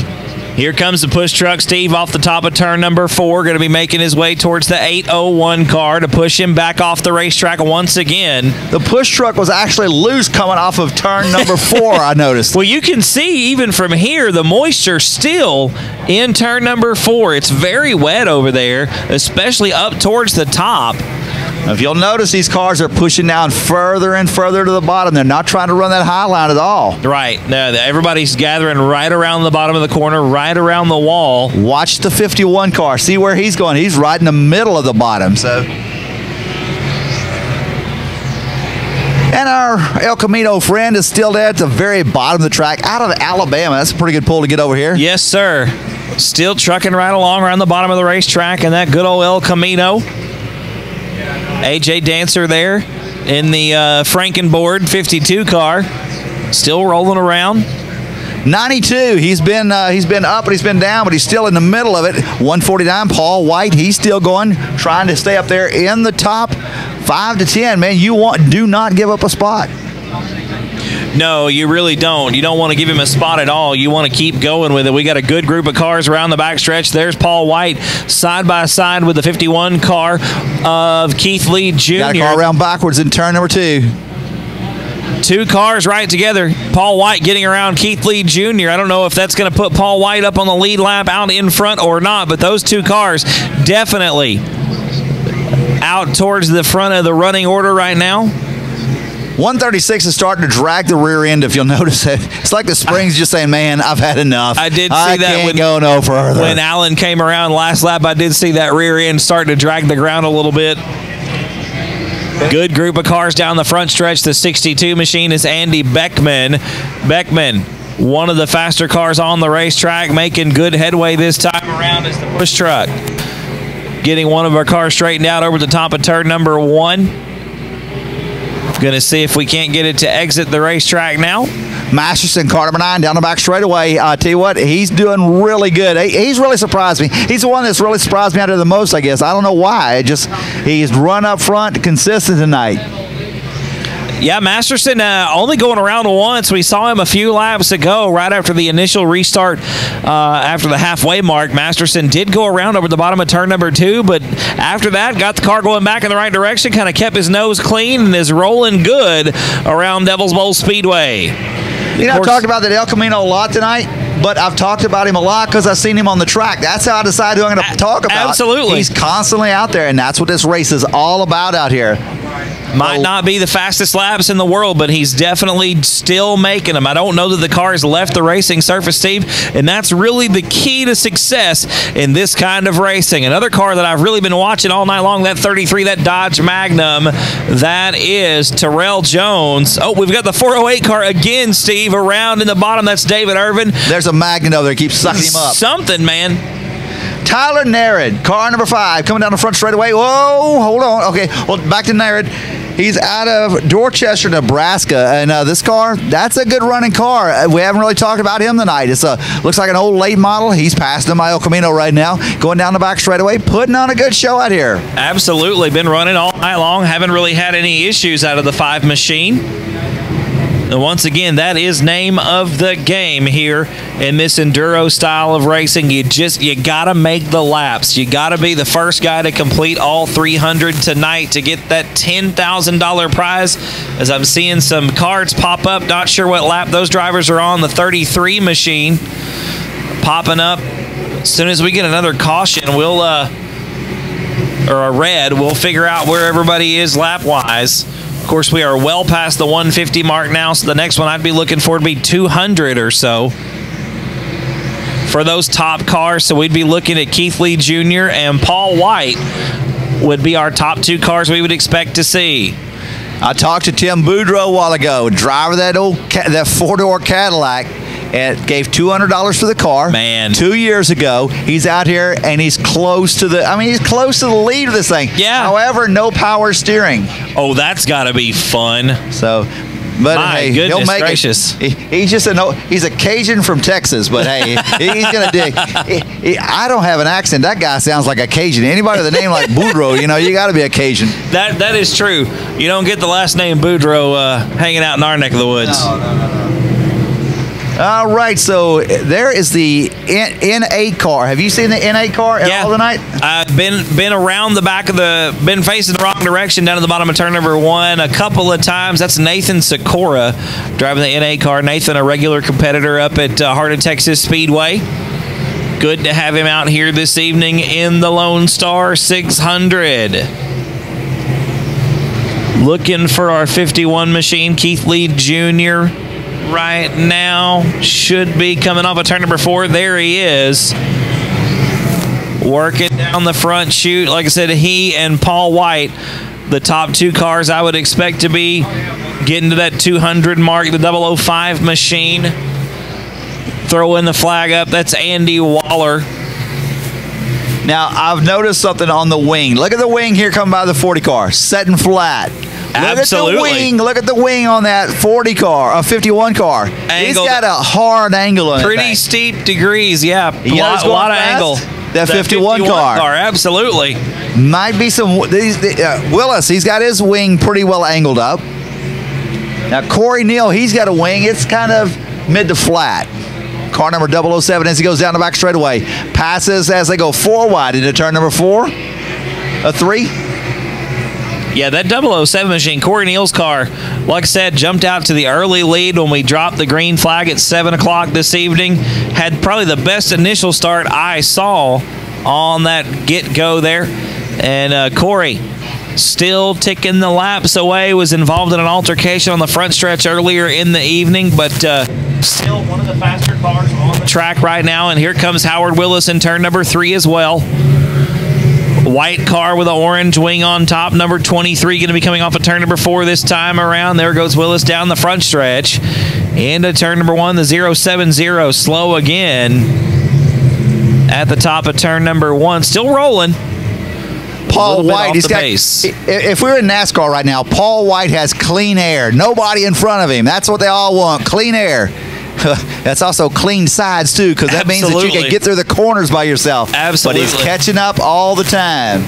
Here comes the push truck, Steve, off the top of turn number 4, going to be making his way towards the 801 car to push him back off the racetrack once again. The push truck was actually loose coming off of turn number 4, I noticed. Well, you can see even from here, the moisture still in turn number 4. It's very wet over there, especially up towards the top. If you'll notice, these cars are pushing down further and further to the bottom. They're not trying to run that high line at all. Right. No, everybody's gathering right around the bottom of the corner, right around the wall. Watch the 51 car. See where he's going. He's right in the middle of the bottom. So, and our El Camino friend is still there at the very bottom of the track, out of Alabama. That's a pretty good pull to get over here. Yes, sir. Still trucking right along around the bottom of the racetrack in that good old El Camino. AJ Dancer there in the Frankenboard 52 car, still rolling around. 92. He's been up and he's been down, but he's still in the middle of it. 149. Paul White. He's still going, trying to stay up there in the top 5 to 10. Man, do not give up a spot. No, you really don't. You don't want to give him a spot at all. You want to keep going with it. We got a good group of cars around the backstretch. There's Paul White side by side with the 51 car of Keith Lee Jr. Got a car around backwards in turn number 2. 2 cars right together. Paul White getting around Keith Lee Jr. I don't know if that's going to put Paul White up on the lead lap out in front or not, but those 2 cars definitely out towards the front of the running order right now. 136 is starting to drag the rear end, if you'll notice it. It's like the springs just saying, man, I've had enough. I did see that can't go no further. When Alan came around last lap, I did see that rear end starting to drag the ground a little bit. Good group of cars down the front stretch. The 62 machine is Andy Beckman. Beckman, one of the faster cars on the racetrack, making good headway this time around as the push truck. Getting one of our cars straightened out over the top of turn number 1. Going to see if we can't get it to exit the racetrack now. Masterson, car number 9, down the back straightaway. I tell you what, he's doing really good. He's really surprised me. He's the one that's really surprised me out of the most, I guess. I don't know why. He's run up front, consistent tonight. Yeah, Masterson only going around once. We saw him a few laps ago right after the initial restart after the halfway mark. Masterson did go around over the bottom of turn number 2, but after that, got the car going back in the right direction, kind of kept his nose clean, and is rolling good around Devil's Bowl Speedway. I've talked about that El Camino a lot tonight, but I've talked about him a lot because I've seen him on the track. That's how I decide who I'm going to talk about. Absolutely. He's constantly out there, and that's what this race is all about out here. Might not be the fastest laps in the world, but he's definitely still making them. I don't know that the car has left the racing surface, Steve, and that's really the key to success in this kind of racing. Another car that I've really been watching all night long, that 33, that Dodge Magnum, that is Terrell Jones. Oh, we've got the 408 car again, Steve, around in the bottom. That's David Irvin. There's a magnet over there. Keeps sucking him up. Something, man. Tyler Narad, car number 5, coming down the front straightaway. Whoa, hold on. Okay, well, back to Narad. He's out of Dorchester, Nebraska, and this car, that's a good running car. We haven't really talked about him tonight. It's looks like an old late model. He's passing my El Camino right now, going down the back straightaway, putting on a good show out here. Absolutely, been running all night long. Haven't really had any issues out of the 5 machine. And once again, that is name of the game here in this enduro style of racing. You gotta make the laps. You gotta be the first guy to complete all 300 tonight to get that $10,000 prize. As I'm seeing some cards pop up, not sure what lap those drivers are on. The 33 machine popping up. As soon as we get another caution, we'll or a red, we'll figure out where everybody is lap wise. Of course, we are well past the 150 mark now, so the next one I'd be looking for would be 200 or so for those top cars. So we'd be looking at Keith Lee Jr. and Paul White would be our top 2 cars we would expect to see. I talked to Tim Boudreau a while ago, driver of that 4-door Cadillac, and gave $200 for the car. Man, 2 years ago, he's out here and he's close to the. He's close to the lead of this thing. Yeah. However, no power steering. Oh, that's got to be fun. So, but my hey, goodness he'll make gracious. He's just he's a Cajun from Texas, but hey, he's gonna dig. I don't have an accent. That guy sounds like a Cajun. Anybody with a name like Boudreau, you got to be a Cajun. That is true. You don't get the last name Boudreau hanging out in our neck of the woods. No. All right, so there is the N8 car. Have you seen the N8 car at all tonight? I've been around the back of been facing the wrong direction down at the bottom of turn number 1 a couple of times. That's Nathan Sikora driving the N8 car. Nathan, a regular competitor up at Heart of Texas Speedway. Good to have him out here this evening in the Lone Star 600. Looking for our 51 machine, Keith Lee Jr. right now. Should be coming off of turn number 4. There he is. Working down the front chute. Like I said, he and Paul White, the top 2 cars I would expect to be getting to that 200 mark. The 005 machine. Throwing the flag up. That's Andy Waller. Now, I've noticed something on the wing. Look at the wing here coming by the 40 car. Setting flat. Absolutely. Look at the wing on that 40 car, a 51 car. He's got a hard angle on it. Pretty steep degrees, yeah. A lot of angle. That 51 car. Absolutely. Might be some. Willis, he's got his wing pretty well angled up. Now, Corey Neal, he's got a wing. It's kind of mid to flat. Car number 007 as he goes down the back straightaway. Passes as they go 4 wide into turn number 4. A 3. Yeah, that 007 machine, Corey Neal's car, like I said, jumped out to the early lead when we dropped the green flag at 7 o'clock this evening. Had probably the best initial start I saw on that get-go there. And Corey still ticking the laps away, was involved in an altercation on the front stretch earlier in the evening, but still one of the faster cars on the track right now. And here comes Howard Willis in turn number 3 as well. White car with an orange wing on top. Number 23 going to be coming off of turn number 4 this time around. There goes Willis down the front stretch. Into turn number 1, the 070. Slow again at the top of turn number 1. Still rolling. Paul White, he's got. pace. If we were in NASCAR right now, Paul White has clean air. Nobody in front of him. That's what they all want, clean air. That's also clean sides, too, because that means that you can get through the corners by yourself. Absolutely. But he's catching up all the time.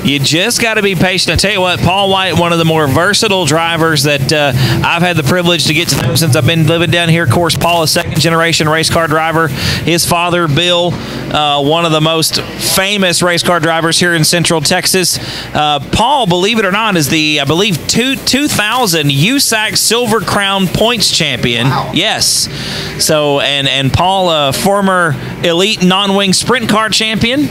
You just got to be patient. I tell you what, Paul White, one of the more versatile drivers that I've had the privilege to get to know since I've been living down here. Of course, Paul, a second-generation race car driver. His father, Bill, one of the most famous race car drivers here in Central Texas. Paul, believe it or not, is the, I believe, 2000 USAC Silver Crown points champion. Wow. Yes. So, and Paul, former elite non-wing sprint car champion.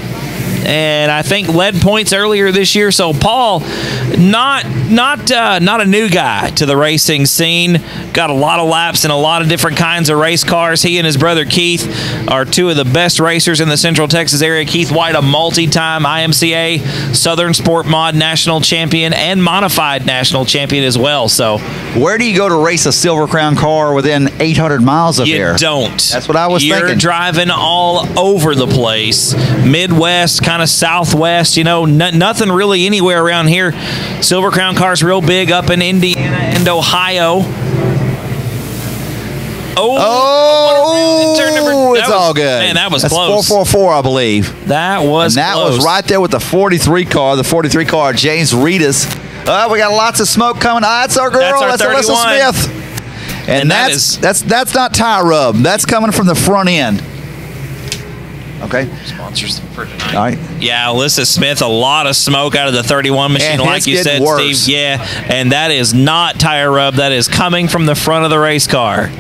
And I think led points earlier this year. So Paul, not a new guy to the racing scene. Got a lot of laps in a lot of different kinds of race cars. He and his brother Keith are two of the best racers in the Central Texas area. Keith White, a multi-time IMCA Southern Sport Mod national champion and modified national champion as well. So where do you go to race a Silver Crown car within 800 miles of here? You don't. That's what I was thinking. You're driving all over the place. Midwest, kind of Southwest, you know, nothing really anywhere around here. Silver Crown cars real big up in Indiana and Ohio. It's all good. Man, that was That's close. 444, I believe. That was and that close. was right there with the 43 car, James Reedus. We got lots of smoke coming. That's our girl. That's our Alyssa Smith. And that's not tire rub. That's coming from the front end. Okay. Sponsors for tonight. All right. Yeah, Alyssa Smith, a lot of smoke out of the 31 machine, and like you said, worse. Steve. Yeah, and that is not tire rub. That is coming from the front of the race car.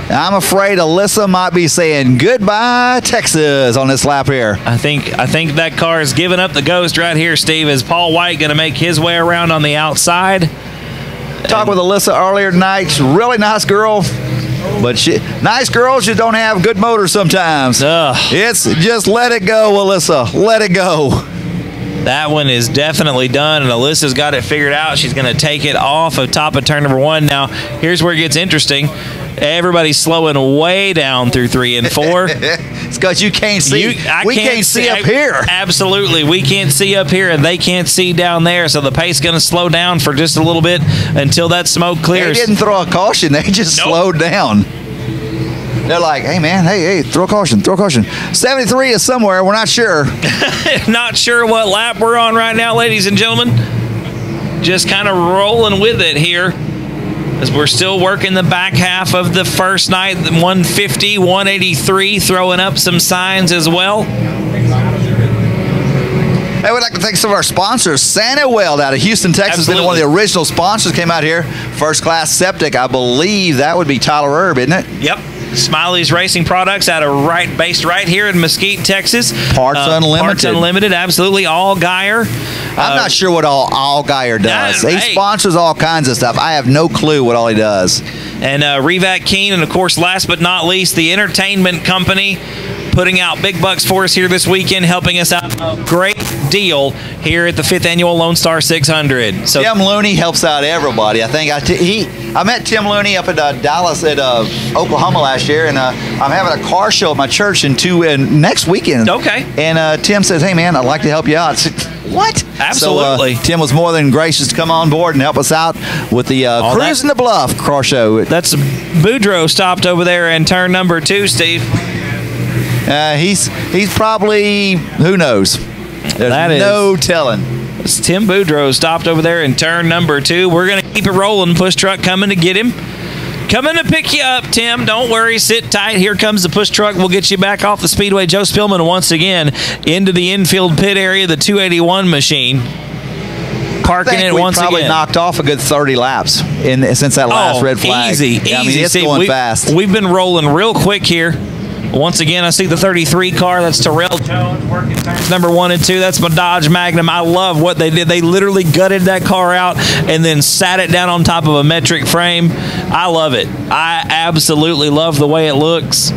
I'm afraid Alyssa might be saying goodbye, Texas, on this lap here. I think that car is giving up the ghost right here, Steve. Is Paul White going to make his way around on the outside? Talked with Alyssa earlier tonight. She's a really nice girl. But nice girls just don't have good motors sometimes. It's just let it go, Alyssa. Let it go. That one is definitely done, and Alyssa's got it figured out. She's going to take it off of top of turn number 1. Now, here's where it gets interesting. Everybody's slowing way down through 3 and 4. It's because you can't see. We can't see up here. Absolutely. We can't see up here, and they can't see down there. So the pace is going to slow down for just a little bit until that smoke clears. They didn't throw a caution. They just slowed down. They're like, hey, man, hey, throw a caution, throw a caution. 73 is somewhere. We're not sure. Not sure what lap we're on right now, ladies and gentlemen. Just kind of rolling with it here, as we're still working the back half of the first night. 150, 183, throwing up some signs as well. Hey, we'd like to thank some of our sponsors. Santa Weld out of Houston, Texas, been one of the original sponsors, came out here. First Class Septic, I believe that would be Tyler Erb, isn't it? Yep. Smiley's Racing Products based right here in Mesquite, Texas. Parts Unlimited. Parts Unlimited, absolutely. All Geyer. I'm not sure what all Geyer does. He sponsors all kinds of stuff. I have no clue what all he does. And Revac Keen, and of course, last but not least, the entertainment company, putting out big bucks for us here this weekend, helping us out a great deal here at the 5th Annual Lone Star 600. So Tim Looney helps out everybody. I think I met Tim Looney up at Dallas at Oklahoma last year, and I'm having a car show at my church next weekend. Okay. And Tim says, hey, man, I'd like to help you out. I said, what? Absolutely. So, Tim was more than gracious to come on board and help us out with the Cruising the Bluff car show. That's Boudreaux stopped over there in turn number 2, Steve. He's probably, who knows? There's no telling. It's Tim Boudreaux stopped over there in turn number 2. We're going to keep it rolling. Push truck coming to get him. Coming to pick you up, Tim. Don't worry. Sit tight. Here comes the push truck. We'll get you back off the Speedway. Joe Spillman once again into the infield pit area, the 281 machine. Parking it once again. We probably knocked off a good 30 laps since that last red flag. Easy. I mean, it's going fast. We've been rolling real quick here. Once again, I see the 33 car. That's Terrell Jones working turns number 1 and 2. That's my Dodge Magnum. I love what they did. They literally gutted that car out and then sat it down on top of a metric frame. I love it. I absolutely love the way it looks.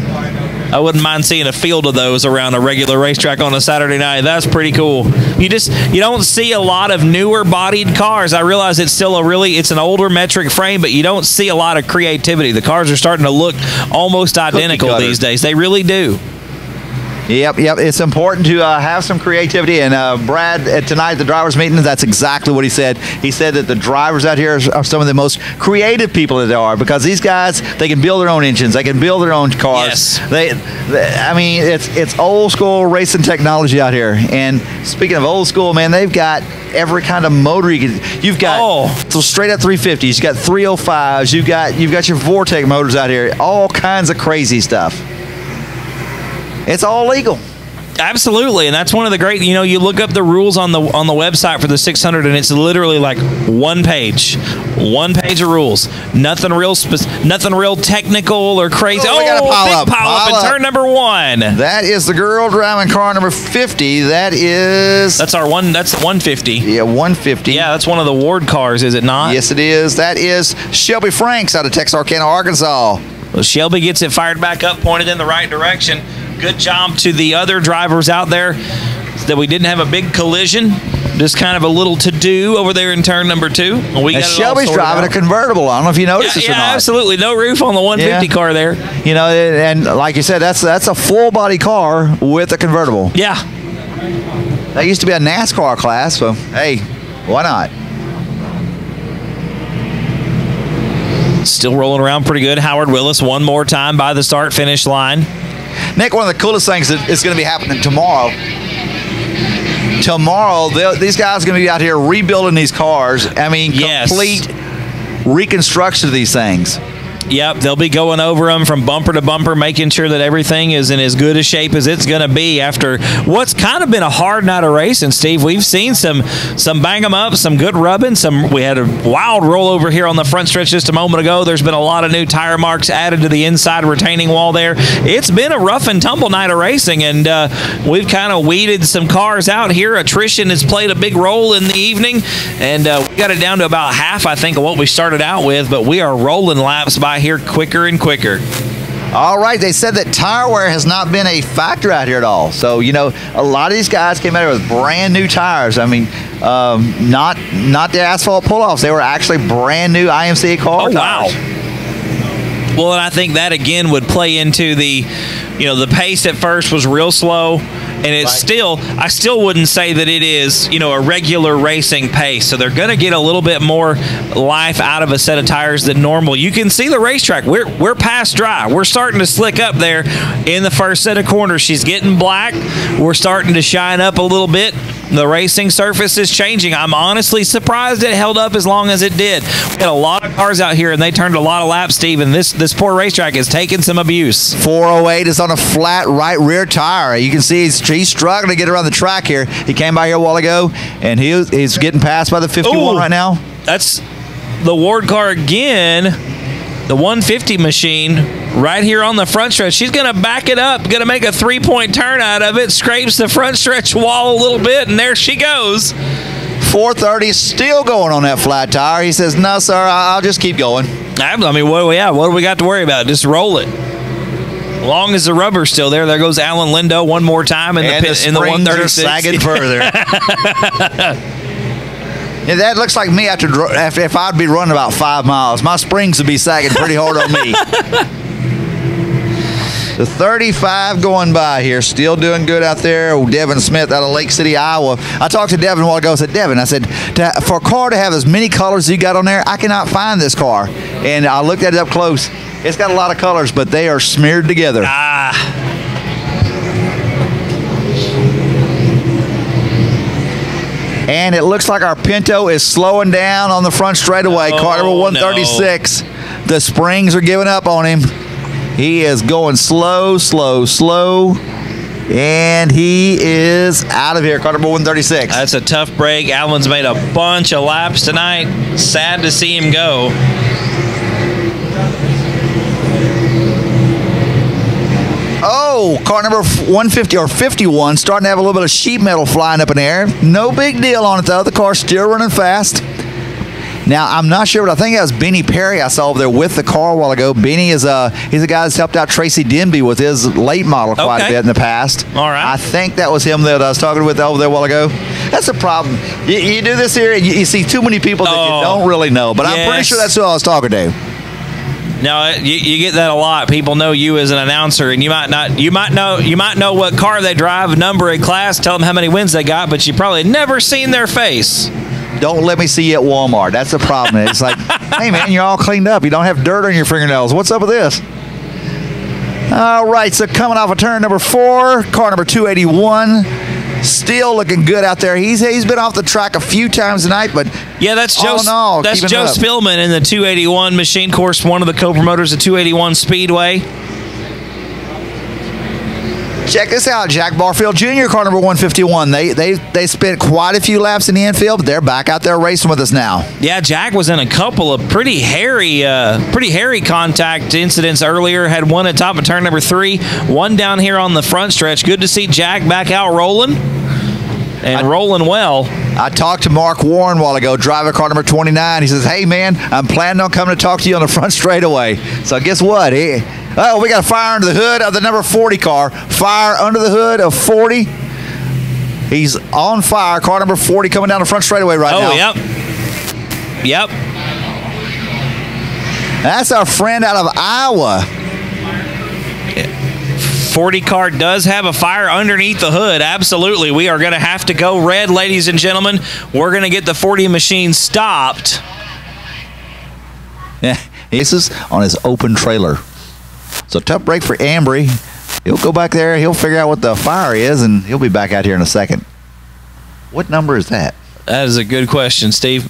I wouldn't mind seeing a field of those around a regular racetrack on a Saturday night. That's pretty cool. You don't see a lot of newer bodied cars. I realize it's still it's an older metric frame, but you don't see a lot of creativity. The cars are starting to look almost identical these days. They really do. Yep. It's important to have some creativity. And Brad, tonight at the drivers' meeting, that's exactly what he said. He said that the drivers out here are some of the most creative people that there are, because these guys, they can build their own engines, they can build their own cars. Yes. I mean, it's old school racing technology out here. And speaking of old school, man, they've got every kind of motor you've got. So straight up 350s, you got 305s, you've got your Vortec motors out here, all kinds of crazy stuff. It's all legal. Absolutely, and that's one of the great. You know, you look up the rules on the website for the 600, and it's literally like one page of rules. Nothing real technical or crazy. We got a big pile up in turn number 1. That is the girl driving car number 50. That's our one. That's 150. Yeah, 150. Yeah, that's one of the Ward cars, is it not? Yes, it is. That is Shelby Franks out of Texarkana, Arkansas. Well, Shelby gets it fired back up, pointed in the right direction. Good job to the other drivers out there that we didn't have a big collision. Just kind of a little to-do over there in turn number 2. We got Shelby's driving a convertible. I don't know if you noticed this or not. Yeah, absolutely. No roof on the 150 car there. You know, and like you said, that's a full-body car with a convertible. Yeah. That used to be a NASCAR class, so, hey, why not? Still rolling around pretty good. Howard Willis one more time by the start-finish line. Nick, one of the coolest things that is going to be happening tomorrow, these guys are going to be out here rebuilding these cars. I mean, complete reconstruction of these things. Yep, they'll be going over them from bumper to bumper, making sure that everything is in as good a shape as it's going to be after what's kind of been a hard night of racing, Steve. We've seen some bang 'em up, some good rubbing. We had a wild rollover here on the front stretch just a moment ago. There's been a lot of new tire marks added to the inside retaining wall there. It's been a rough and tumble night of racing, and we've kind of weeded some cars out here. Attrition has played a big role in the evening, and we got it down to about half, I think, of what we started out with, but we are rolling laps by here quicker and quicker. All right, they said that tire wear has not been a factor out here at all. So, you know, a lot of these guys came out here with brand new tires. I mean, not the asphalt pull-offs. They were actually brand new IMCA car tires. Wow. Well, and I think that again would play into the pace at first was real slow, and it's I still wouldn't say that it is, a regular racing pace. So they're going to get a little bit more life out of a set of tires than normal. You can see the racetrack. We're past dry. We're starting to slick up there in the first set of corners. She's getting black. We're starting to shine up a little bit. The racing surface is changing. I'm honestly surprised it held up as long as it did. We had a lot of cars out here, and they turned a lot of laps, Steve, and this poor racetrack is taking some abuse. 408 is on a flat right rear tire. You can see he's struggling to get around the track here. He came by here a while ago, and he's getting passed by the 51 right now. That's the Ward car again, the 150 machine. Right here on the front stretch. She's going to back it up, going to make a 3-point turn out of it, scrapes the front stretch wall a little bit, and there she goes. 430 still going on that flat tire. He says, no, sir, I'll just keep going. I mean, what do we got to worry about? Just roll it. As long as the rubber's still there. There goes Alan Lindo one more time in the 136. Sagging further. Yeah, that looks like me if I'd be running about 5 miles. My springs would be sagging pretty hard on me. The 35 going by here, still doing good out there. Devin Smith out of Lake City, Iowa. I talked to Devin a while ago. I said, Devin, for a car to have as many colors as you got on there, I cannot find this car. And I looked at it up close. It's got a lot of colors, but they are smeared together. And it looks like our Pinto is slowing down on the front straightaway. Car number 136. No. The springs are giving up on him. He is going slow, slow, slow. And he is out of here. Car number 136. That's a tough break. Allen's made a bunch of laps tonight. Sad to see him go. Oh, car number 150 or 51 starting to have a little bit of sheet metal flying up in the air. No big deal on it, though. The car's still running fast. Now, I'm not sure, but I think that was Benny Perry I saw over there with the car a while ago. Benny is he's a guy that's helped out Tracy Denby with his late model quite a bit in the past. All right. I think that was him that I was talking with over there a while ago. That's a problem. You do this here, and you see too many people that you don't really know, but I'm pretty sure that's who I was talking to. No, you get that a lot. People know you as an announcer, and you might know what car they drive, number and class, tell them how many wins they got, but you probably never seen their face. Don't let me see you at Walmart. That's the problem. It's like, hey man, you're all cleaned up. You don't have dirt on your fingernails. What's up with this? All right, so coming off of turn number 4, car number 281. Still looking good out there. He's been off the track a few times tonight, but yeah, that's Joe. That's Joe Spillman in the 281 machine course, one of the co-promoters of 281 Speedway. Check this out, Jack Barfield Jr., car number 151. They spent quite a few laps in the infield, but they're back out there racing with us now. Yeah, Jack was in a couple of pretty hairy contact incidents earlier. Had one at top of turn number 3, one down here on the front stretch. Good to see Jack back out rolling and rolling well. I talked to Mark Warren a while ago, driver car number 29. He says, hey, man, I'm planning on coming to talk to you on the front straightaway. So guess what? We got a fire under the hood of the number 40 car. Fire under the hood of 40. He's on fire. Car number 40 coming down the front straightaway right now. Oh, yep. That's our friend out of Iowa. 40 car does have a fire underneath the hood. Absolutely. We are going to have to go red, ladies and gentlemen. We're going to get the 40 machine stopped. Yeah, this is on his open trailer. So tough break for Ambry. He'll go back there. He'll figure out what the fire is, and he'll be back out here in a second. What number is that? That is a good question, Steve.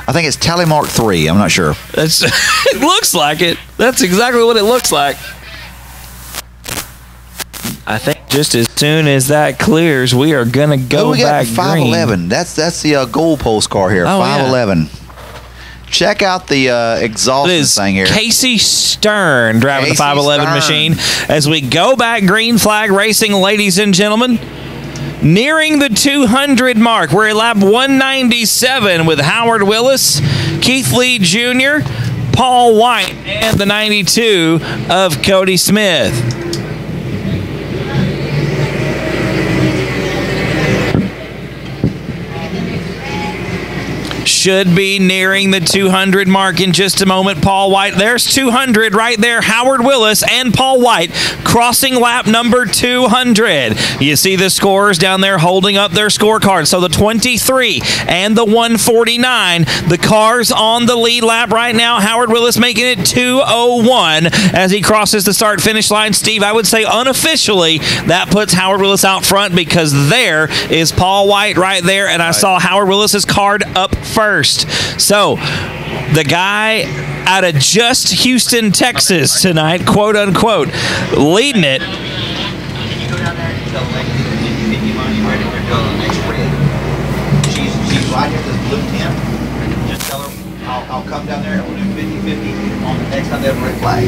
I think it's Tally Mark 3. I'm not sure. It looks like it. That's exactly what it looks like. I think just as soon as that clears, we are going to go back green. 511. That's the goalpost car here. 511. Yeah. Check out the exhaust thing here. Casey Stern driving the 511 machine as we go back green flag racing, ladies and gentlemen. Nearing the 200 mark. We're at lap 197 with Howard Willis, Keith Lee Jr., Paul White, and the 92 of Cody Smith. Should be nearing the 200 mark in just a moment. Paul White, there's 200 right there. Howard Willis and Paul White crossing lap number 200. You see the scorers down there holding up their scorecards. So the 23 and the 149, the cars on the lead lap right now. Howard Willis making it 2:01 as he crosses the start-finish line. Steve, I would say unofficially that puts Howard Willis out front because there is Paul White right there, and I saw Howard Willis's card up first. So the guy out of just Houston, Texas tonight, quote unquote, leading it. She's right at this blue tent. Just tell her I'll come down there and we'll do 50-50 on the next time they have a red flag.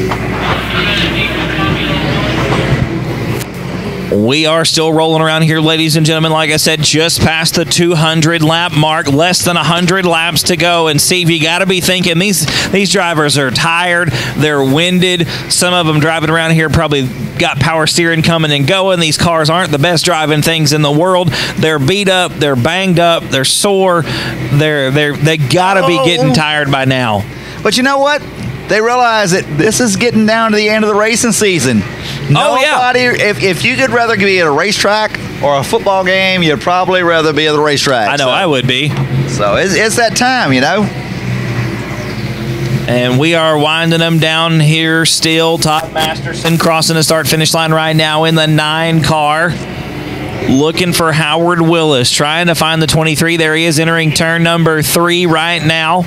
We are still rolling around here, ladies and gentlemen. Like I said, just past the 200 lap mark, less than 100 laps to go. And Steve, you got to be thinking these drivers are tired, they're winded. Some of them driving around here probably got power steering coming and going. These cars aren't the best driving things in the world. They're beat up, they're banged up, they're sore. They got to be getting tired by now. But you know what? They realize that this is getting down to the end of the racing season. Nobody, if you could rather be at a racetrack or a football game, you'd probably rather be at the racetrack. I know, I would be. So it's that time, you know. And we are winding them down here still. Todd Masterson crossing the start-finish line right now in the 9 car. Looking for Howard Willis, trying to find the 23. There he is entering turn number 3 right now.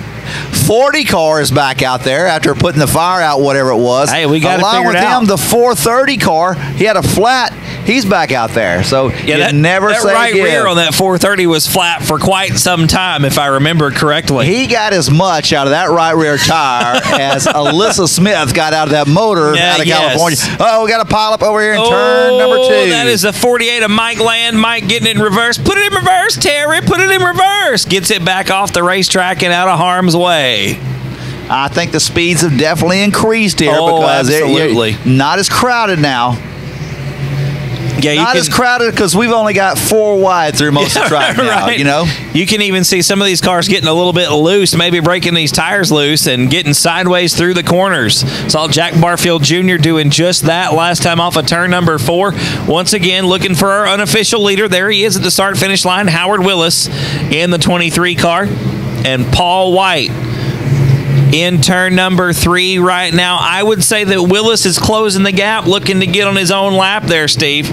40 car is back out there after putting the fire out, whatever it was. Hey, we got to figure it out. Along with him, the 430 car, he had a flat. He's back out there. So yeah, you never say right rear on that 430 was flat for quite some time, if I remember correctly. He got as much out of that right rear tire as Alyssa Smith got out of that motor out of California. Oh, we got a pile up over here in turn number 2. That is the 48 of Mike Land. Mike getting it in reverse. Put it in reverse, Terry. Put it in reverse. Gets it back off the racetrack and out of harm's way. I think the speeds have definitely increased here because absolutely not as crowded now. Yeah, not as crowded because we've only got 4 wide through most of the track now, right. you know? You can even see some of these cars getting a little bit loose, maybe breaking these tires loose and getting sideways through the corners. Saw Jack Barfield Jr. doing just that last time off of turn number 4. Once again, looking for our unofficial leader. There he is at the start-finish line, Howard Willis in the 23 car, and Paul White in turn number 3 right now. I would say that Willis is closing the gap, looking to get on his own lap there, Steve.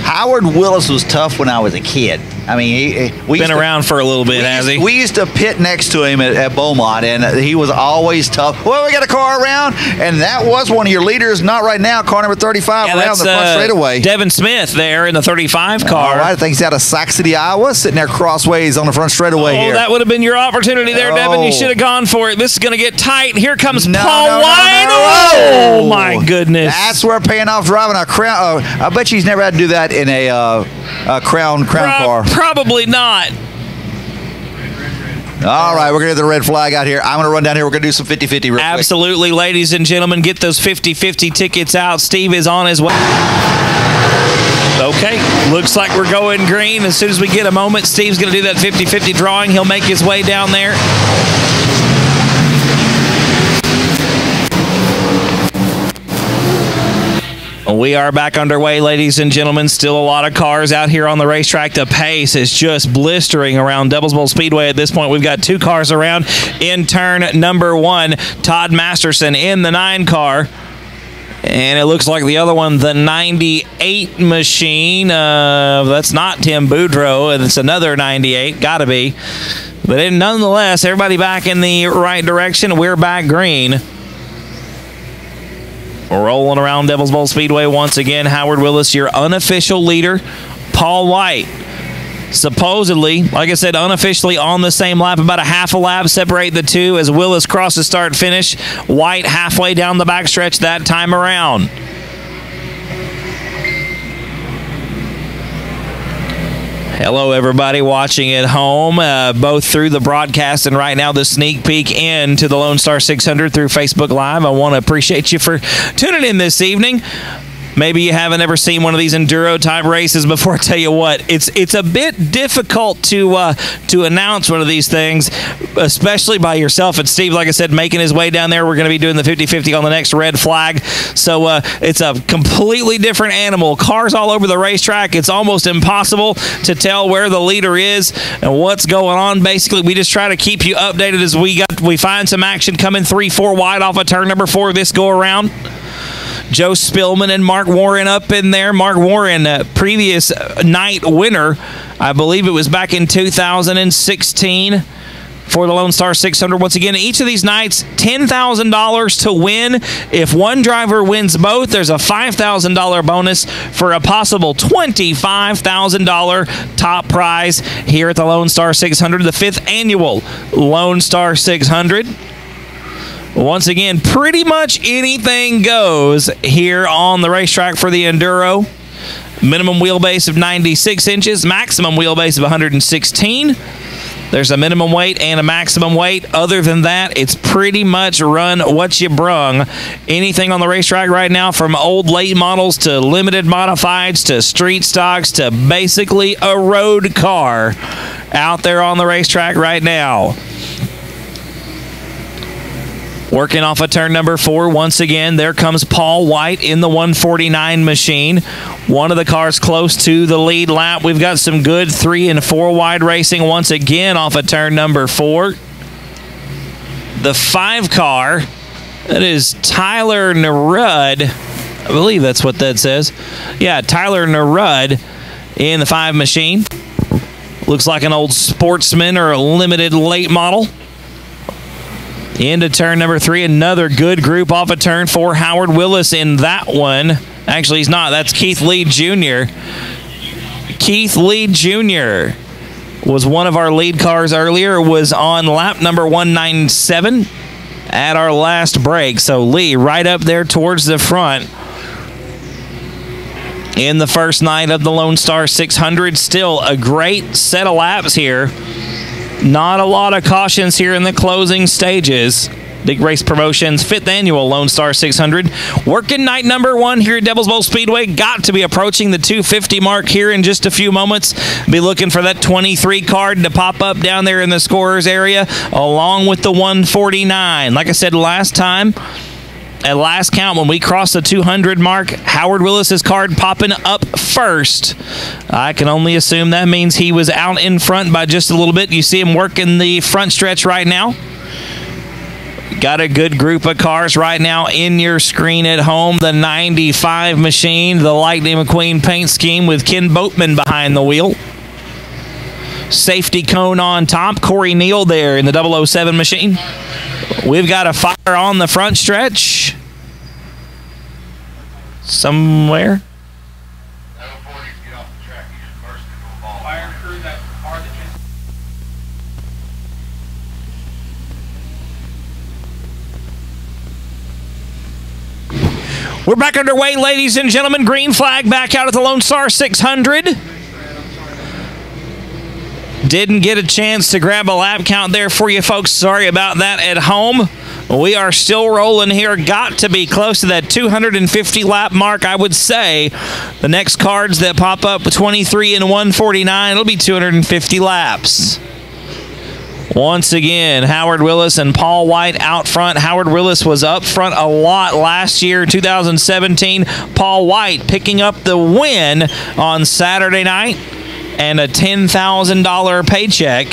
Howard Willis was tough when I was a kid. I mean, we been around for a little bit, has he? We used to pit next to him at Beaumont, and he was always tough. Well, we got a car around, and that was one of your leaders. Not right now, car number 35 around the front straightaway. Devin Smith there in the 35 car. All right, I think he's out of Sac City, Iowa, sitting there crossways on the front straightaway here. Oh, that would have been your opportunity there, Devin. You should have gone for it. This is going to get tight. Here comes Paul White. Oh, my goodness. That's where paying off driving a Crown. I bet you he's never had to do that in a Crown car. Probably not. All right, we're going to get the red flag out here. I'm going to run down here. We're going to do some 50-50 real quick. Absolutely, ladies and gentlemen. Get those 50-50 tickets out. Steve is on his way. Okay, looks like we're going green. As soon as we get a moment, Steve's going to do that 50-50 drawing. He'll make his way down there. We are back underway, ladies and gentlemen. Still a lot of cars out here on the racetrack. The pace is just blistering around Devil's Bowl Speedway at this point. We've got 2 cars around in turn number 1. Todd Masterson in the 9 car. And it looks like the other one, the 98 machine. That's not Tim Boudreau. It's another 98. Got to be. But nonetheless, everybody back in the right direction. We're back green. Rolling around Devil's Bowl Speedway once again. Howard Willis, your unofficial leader. Paul White, supposedly, like I said, unofficially on the same lap. About a half a lap separate the two as Willis crosses start finish. White halfway down the backstretch that time around. Hello, everybody watching at home, both through the broadcast and right now the sneak peek into the Lone Star 600 through Facebook Live. I want to appreciate you for tuning in this evening. Maybe you haven't ever seen one of these enduro type races before. I tell you what, it's a bit difficult to announce one of these things, especially by yourself. And Steve, like I said, making his way down there. We're going to be doing the 50-50 on the next red flag. So it's a completely different animal. Cars all over the racetrack. It's almost impossible to tell where the leader is and what's going on. Basically, we just try to keep you updated as we find some action coming 3-4 wide off of turn number 4 this go around. Joe Spillman and Mark Warren up in there. Mark Warren, previous night winner. I believe it was back in 2016 for the Lone Star 600. Once again, each of these nights, $10,000 to win. If one driver wins both, there's a $5,000 bonus for a possible $25,000 top prize here at the Lone Star 600, the 5th annual Lone Star 600. Once again, pretty much anything goes here on the racetrack for the Enduro. Minimum wheelbase of 96 inches, maximum wheelbase of 116. There's a minimum weight and a maximum weight. Other than that, it's pretty much run what you brung. Anything on the racetrack right now, from old late models to limited modifieds to street stocks to basically a road car out there on the racetrack right now. Working off of turn number 4, once again, there comes Paul White in the 149 machine. One of the cars close to the lead lap. We've got some good 3 and 4 wide racing once again off of turn number 4. The 5 car, that is Tyler Nerud. I believe that's what that says. Yeah, Tyler Nerud in the 5 machine. Looks like an old Sportsman or a limited late model. Into turn number 3, another good group off of turn 4. Howard Willis in that one. Actually, he's not. That's Keith Lee Jr. Keith Lee Jr. was one of our lead cars earlier. Was on lap number 197 at our last break. So Lee right up there towards the front in the first night of the Lone Star 600. Still a great set of laps here. Not a lot of cautions here in the closing stages. Big Race Promotions, 5th Annual Lone Star 600. Working night number 1 here at Devil's Bowl Speedway. Got to be approaching the 250 mark here in just a few moments. Be looking for that 23 card to pop up down there in the scorers area, along with the 149. Like I said last time, at last count, when we crossed the 200 mark, Howard Willis's card popping up first. I can only assume that means he was out in front by just a little bit. You see him working the front stretch right now. Got a good group of cars right now in your screen at home. The 95 machine, the Lightning McQueen paint scheme with Ken Boatman behind the wheel. Safety cone on top. Corey Neal there in the 007 machine. We've got a fire on the front stretch. Somewhere. We're back underway, ladies and gentlemen. Green flag back out at the Lone Star 600. Didn't get a chance to grab a lap count there for you folks. Sorry about that at home. We are still rolling here. Got to be close to that 250 lap mark, I would say. The next cards that pop up, 23 and 149, it'll be 250 laps. Once again, Howard Willis and Paul White out front. Howard Willis was up front a lot last year, 2017. Paul White picking up the win on Saturday night and a $10,000 paycheck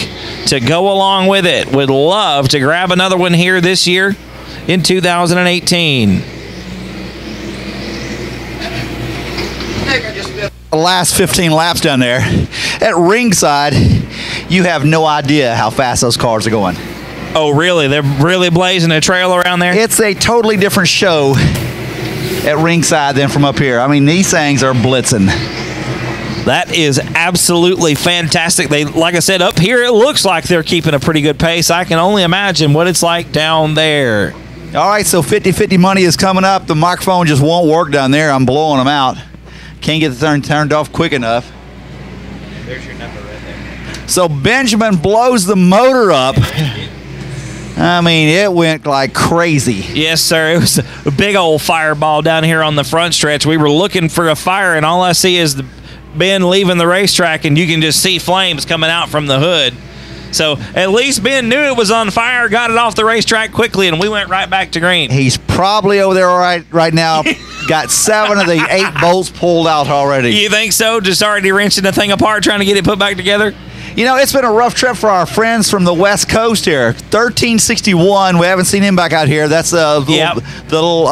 to go along with it. Would love to grab another one here this year in 2018. The last 15 laps down there at ringside, you have no idea how fast those cars are going. Oh, really? They're really blazing a trail around there? It's a totally different show at ringside than from up here. I mean, these things are blitzing. That is absolutely fantastic. They, like I said, up here it looks like they're keeping a pretty good pace. I can only imagine what it's like down there. All right, so 50-50 money is coming up. The microphone just won't work down there. I'm blowing them out. Can't get the thing turned off quick enough. There's your number right there. So Benjamin blows the motor up. I mean, it went like crazy. Yes, sir. It was a big old fireball down here on the front stretch. We were looking for a fire, and all I see is Ben leaving the racetrack, and you can just see flames coming out from the hood. So at least Ben knew it was on fire, got it off the racetrack quickly, and we went right back to green. He's probably over there right now. Got 7 of the 8 bolts pulled out already. You think so? Just already wrenching the thing apart, trying to get it put back together? You know, it's been a rough trip for our friends from the West Coast here. 1361, we haven't seen him back out here. That's the little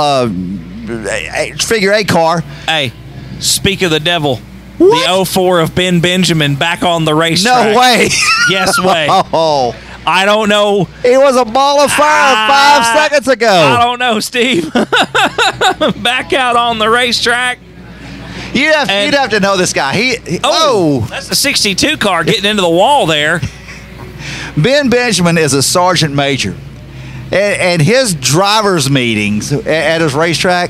figure 8 car. Hey, speak of the devil. What? The 04 of Ben Benjamin back on the racetrack. No way. Yes way. Oh. I don't know. It was a ball of fire 5 seconds ago. I don't know, Steve. Back out on the racetrack. You'd have to know this guy. That's a 62 car getting into the wall there. Ben Benjamin is a sergeant major. And his driver's meetings at his racetrack,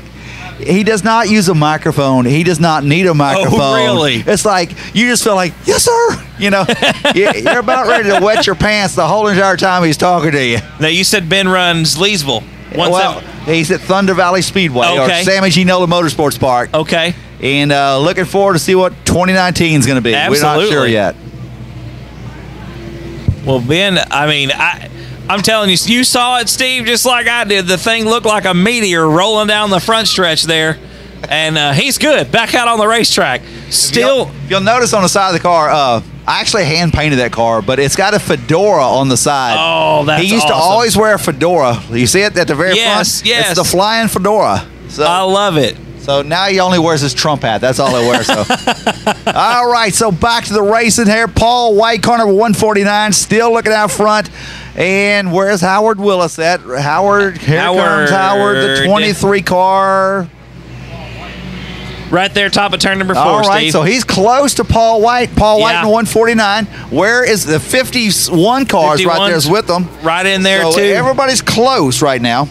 he does not use a microphone. He does not need a microphone. Oh, really? It's like you just feel like, yes, sir. You know, you're about ready to wet your pants the whole entire time he's talking to you. Now, you said Ben runs Leesville. He's at Thunder Valley Speedway or Sammy G. Nolan Motorsports Park. Okay. And looking forward to see what 2019 is going to be. Absolutely. We're not sure yet. Well, Ben, I mean, I'm telling you, you saw it, Steve, just like I did. The thing looked like a meteor rolling down the front stretch there. And he's good. Back out on the racetrack. Still. You'll notice on the side of the car, I actually hand painted that car, but it's got a fedora on the side. Oh, that's He used to always wear a fedora. You see it at the very front? Yes. It's the flying fedora. So, I love it. So now he only wears his Trump hat. That's all he wears. So. All right, so back to the racing here. Paul White, car number 149, still looking out front. And where's Howard Willis at? Here comes Howard, the 23 car. Right there, top of turn number 4, All right, Steve. so he's close to Paul White. Paul White in the 149. Where is the 51 cars right there is with them? Right in there, so too. Everybody's close right now.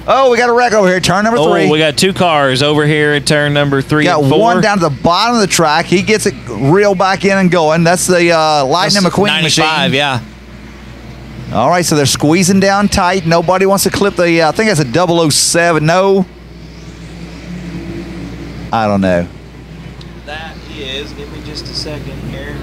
Oh, we got a wreck over here. Turn number 3. Oh, we got 2 cars over here at turn number 3 and 4. Got one down to the bottom of the track. He gets it reeled back in and going. That's the Lightning McQueen 95, machine. yeah. All right, so they're squeezing down tight. Nobody wants to clip the, I think that's a 007. No. I don't know. That is, give me just a second here.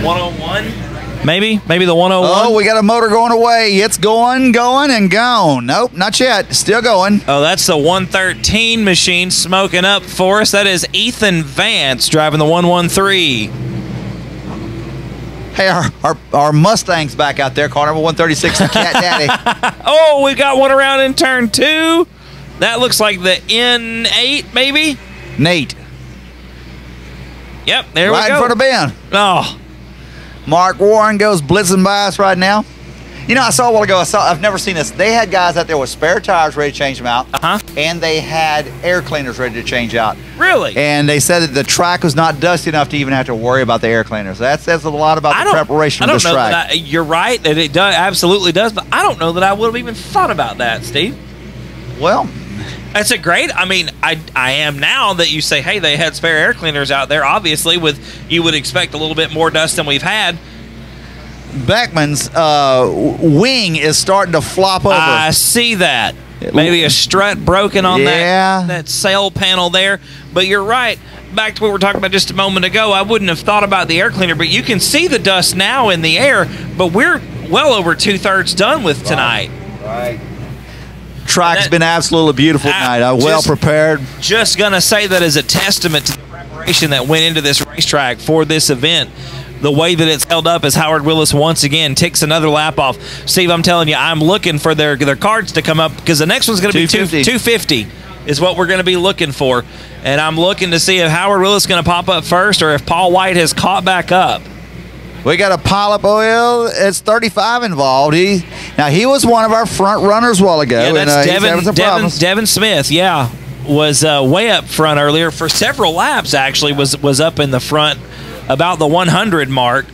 $101? Maybe the 101. Oh, we got a motor going away. It's going, and gone. Nope, not yet. Still going. Oh, that's the 113 machine smoking up for us. That is Ethan Vance driving the 113. Hey, our Mustang's back out there. Car number 136, the Cat Daddy. Oh, we got one around in turn 2. That looks like the N8, maybe? Nate. Yep, there we go. Right in front of Ben. Oh. Mark Warren goes blitzing by us right now. You know, I saw a while ago, I've never seen this. They had guys out there with spare tires ready to change them out. And they had air cleaners ready to change out. Really? And they said that the track was not dusty enough to even have to worry about the air cleaners. That says a lot about the preparation of this track. You're right that it does, absolutely does, but I don't know that I would have even thought about that, Steve. Well, that's a great. I mean, I am now that you say, hey, they had spare air cleaners out there. Obviously, you would expect a little bit more dust than we've had. Beckman's wing is starting to flop over. I see that. Maybe a strut broken on that sail panel there. But you're right. Back to what we were talking about just a moment ago, I wouldn't have thought about the air cleaner, but you can see the dust now in the air. But we're well over 2/3 done with tonight. Right. Track's been absolutely beautiful tonight. Well prepared. Just going to say that as a testament to the preparation that went into this racetrack for this event. The way that it's held up as Howard Willis once again takes another lap off. Steve, I'm telling you, I'm looking for their cards to come up because the next one's going to be 250 is what we're going to be looking for. And I'm looking to see if Howard Willis is going to pop up first or if Paul White has caught back up. We got a pileup oil. It's 35 involved. He was one of our front runners a while ago. Yeah, that's Devin Smith, was way up front earlier for several laps, actually, was up in the front about the 100 mark.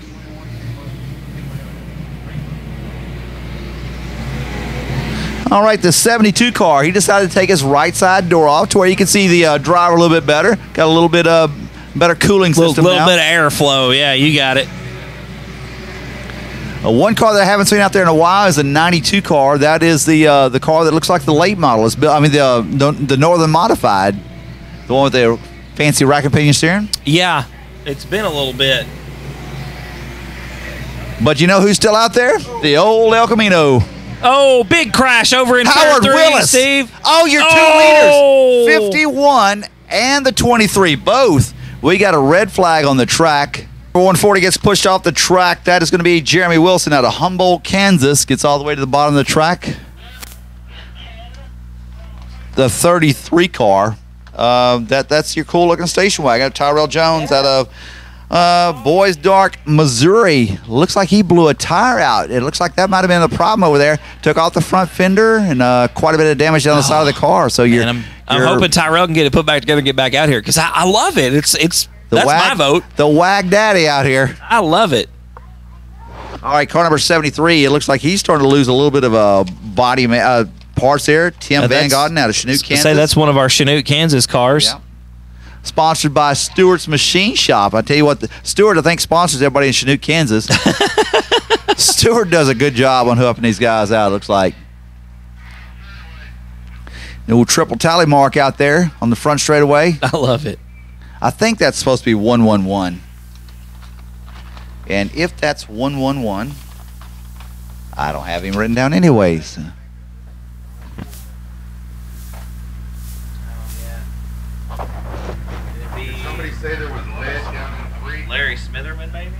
All right, the 72 car, he decided to take his right side door off to where you can see the driver a little bit better. Got a little bit better cooling system now. A little bit of airflow. Yeah, you got it. One car that I haven't seen out there in a while is a 92 car. That is the car that looks like the late model. It's built, I mean, the Northern Modified, the one with the fancy rack and pinion steering. Yeah, it's been a little bit. But you know who's still out there? The old El Camino. Oh, big crash over in Howard turn 3, Willis. Steve. Oh, your 2 leaders, 51 and the 23, both. We got a red flag on the track. 140 gets pushed off the track. That is going to be Jeremy Wilson out of Humboldt, Kansas. Gets all the way to the bottom of the track. The 33 car. That's your cool-looking station wagon. Tyrell Jones out of Boys Dark, Missouri. Looks like he blew a tire out. It looks like that might have been the problem over there. Took off the front fender and quite a bit of damage down the side of the car. So I'm hoping Tyrell can get it put back together and get back out here because I love it. That's my vote. The Wag Daddy out here. I love it. All right, car number 73. It looks like he's starting to lose a little bit of body parts there. Tim Van Gotten out of Chanute, Kansas. Say that's one of our Chanute, Kansas cars. Yeah. Sponsored by Stewart's Machine Shop. I tell you what, Stewart, I think, sponsors everybody in Chanute, Kansas. Stewart does a good job on helping these guys out, it looks like. The little triple tally mark out there on the front straightaway. I love it. I think that's supposed to be 111. And if that's 111, I don't have him written down anyways. Somebody say there was lead down in 3. Larry Smitherman, maybe?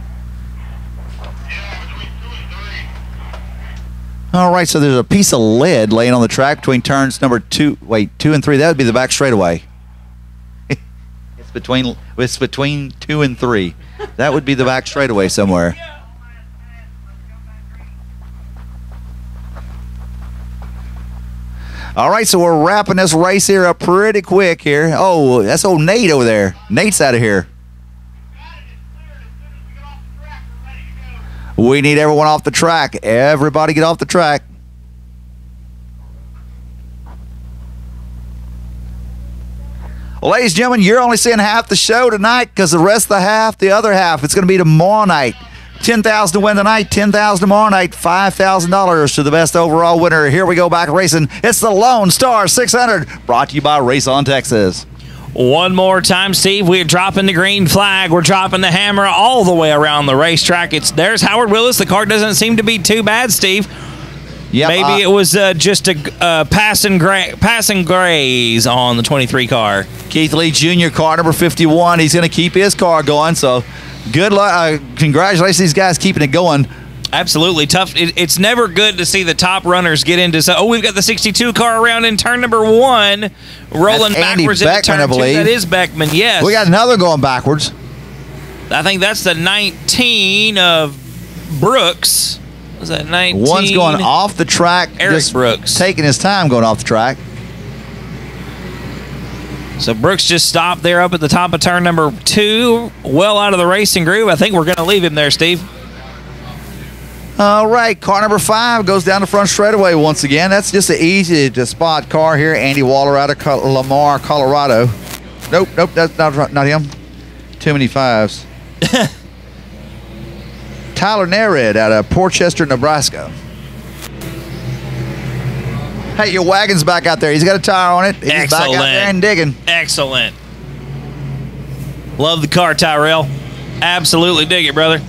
All right, so there's a piece of lead laying on the track between turns number 2 and 3. That would be the back straightaway. It's between 2 and 3. That would be the back straightaway somewhere. All right, so we're wrapping this race here up pretty quick here. Oh, that's old Nate over there. Nate's out of here. We need everyone off the track. Everybody get off the track. Well, ladies and gentlemen, you're only seeing half the show tonight because the rest of the other half, it's going to be tomorrow night. $10,000 to win tonight, $10,000 tomorrow night, $5,000 to the best overall winner. Here we go back racing. It's the Lone Star 600, brought to you by Race on Texas. One more time, Steve. We're dropping the green flag. We're dropping the hammer all the way around the racetrack. There's Howard Willis. The car doesn't seem to be too bad, Steve. Yep, Maybe it was just a passing graze on the 23 car. Keith Lee Jr., car number 51. He's going to keep his car going, so good luck. Congratulations to these guys keeping it going. Absolutely tough. It's never good to see the top runners get into. We've got the 62 car around in turn number 1, rolling backwards into turn 2. That is Beckman, yes. We got another going backwards. I think that's the 19 of Brooks. Was that 19? One's going off the track. Eric Brooks. Taking his time going off the track. So Brooks just stopped there up at the top of turn number 2, well out of the racing groove. I think we're going to leave him there, Steve. All right, car number 5 goes down the front straightaway once again. That's just an easy to spot car here. Andy Waller out of Lamar, Colorado. Nope, that's not him. Too many 5s. Tyler Nered out of Portchester, Nebraska. Hey, your wagon's back out there. He's got a tire on it. He's back out there and digging. Excellent. Love the car, Tyrell. Absolutely dig it, brother.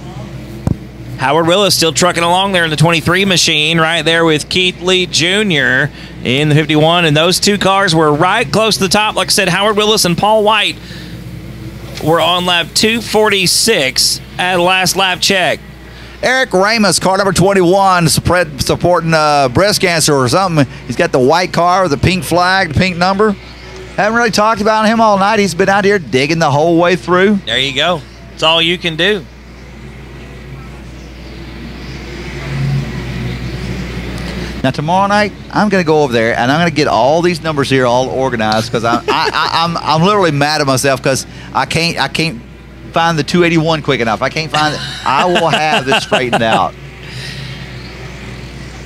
Howard Willis still trucking along there in the 23 machine, right there with Keith Lee Jr. in the 51. And those two cars were right close to the top. Like I said, Howard Willis and Paul White were on lap 246 at last lap check. Eric Ramos, car number 21, supporting breast cancer or something. He's got the white car with the pink flag, the pink number. Haven't really talked about him all night. He's been out here digging the whole way through. There you go. That's all you can do. Now tomorrow night, I'm going to go over there and I'm going to get all these numbers here all organized because I'm literally mad at myself because I can't find the 281 quick enough. I can't find it. I will have this straightened out.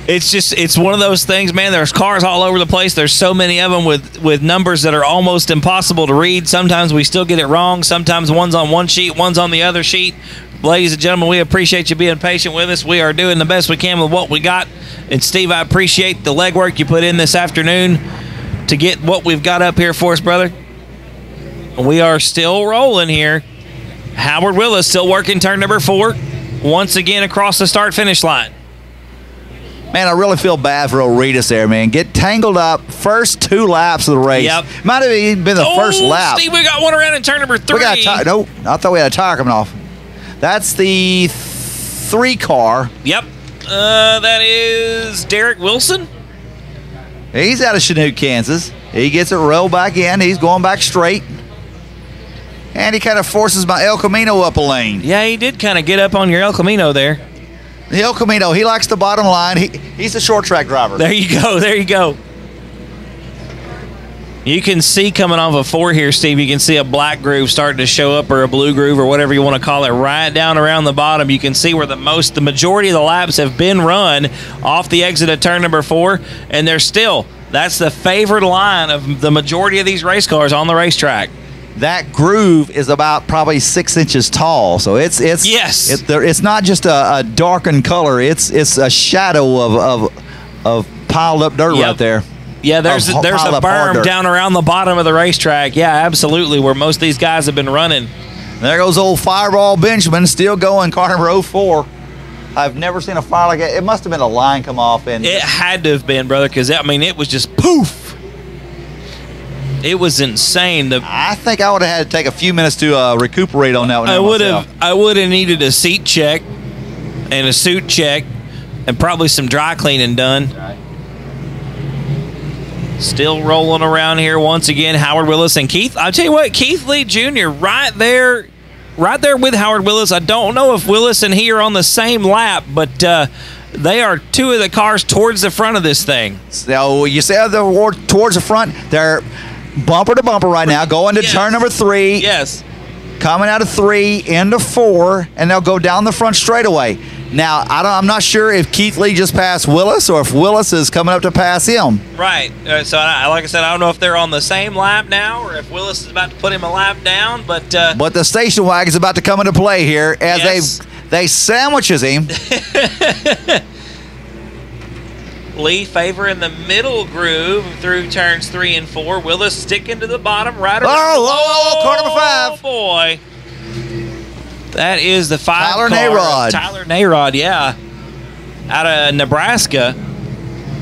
It's one of those things, man. There's cars all over the place. There's so many of them with numbers that are almost impossible to read. Sometimes we still get it wrong. Sometimes one's on one sheet, one's on the other sheet. Ladies and gentlemen, we appreciate you being patient with us. We are doing the best we can with what we got. And Steve, I appreciate the legwork you put in this afternoon to get what we've got up here for us, brother. We are still rolling here. Howard Willis still working turn number 4. Once again across the start-finish line. Man, I really feel bad for O'Reedus there, man. Get tangled up first 2 laps of the race. Yep. Might have even been the first lap. Steve, we got one around in turn number 3. We got a tire. Nope, I thought we had a tire coming off. That's the 3 car. Yep. That is Derek Wilson. He's out of Chinook, Kansas. He gets it rolled back in. He's going back straight. And he kind of forces my El Camino up a lane. Yeah, he did kind of get up on your El Camino there. The El Camino, he likes the bottom line. He's a short track driver. There you go. There you go. You can see coming off of 4 here, Steve, you can see a black groove starting to show up, or a blue groove, or whatever you want to call it, right down around the bottom. You can see where the majority of the laps have been run off the exit of turn number 4, and they're still, that's the favored line of the majority of these race cars on the racetrack. That groove is about probably 6 inches tall, so it's yes, it's not just a darkened color. It's a shadow of piled up dirt right there. Yeah, there's a berm down around the bottom of the racetrack. Yeah, absolutely, where most of these guys have been running. There goes old Fireball Benjamin, still going, car number 04. I've never seen a fire like that. It must have been a line come off. It had to have been, brother, because, I mean, it was just poof. It was insane. I think I would have had to take a few minutes to recuperate on that one. I would have needed a seat check and a suit check and probably some dry cleaning done. Right. Still rolling around here once again, Howard Willis and Keith. I'll tell you what, Keith Lee Jr. right there with Howard Willis. I don't know if Willis and he are on the same lap, but they are 2 of the cars towards the front of this thing. So you say they're towards the front. They're bumper to bumper right now, going to turn number 3. Yes. Coming out of 3 into 4, and they'll go down the front straightaway. Now, I'm not sure if Keith Lee just passed Willis or if Willis is coming up to pass him. Right. So, like I said, I don't know if they're on the same lap now or if Willis is about to put him a lap down. But the station wagon is about to come into play here as yes. they sandwiches him. Lee favoring the middle groove through turns 3 and 4. Willis sticking to the bottom right around. Oh, car number 5. Oh, boy. That is the 5 Tyler car. Nayrod. Tyler Nayrod, yeah. Out of Nebraska.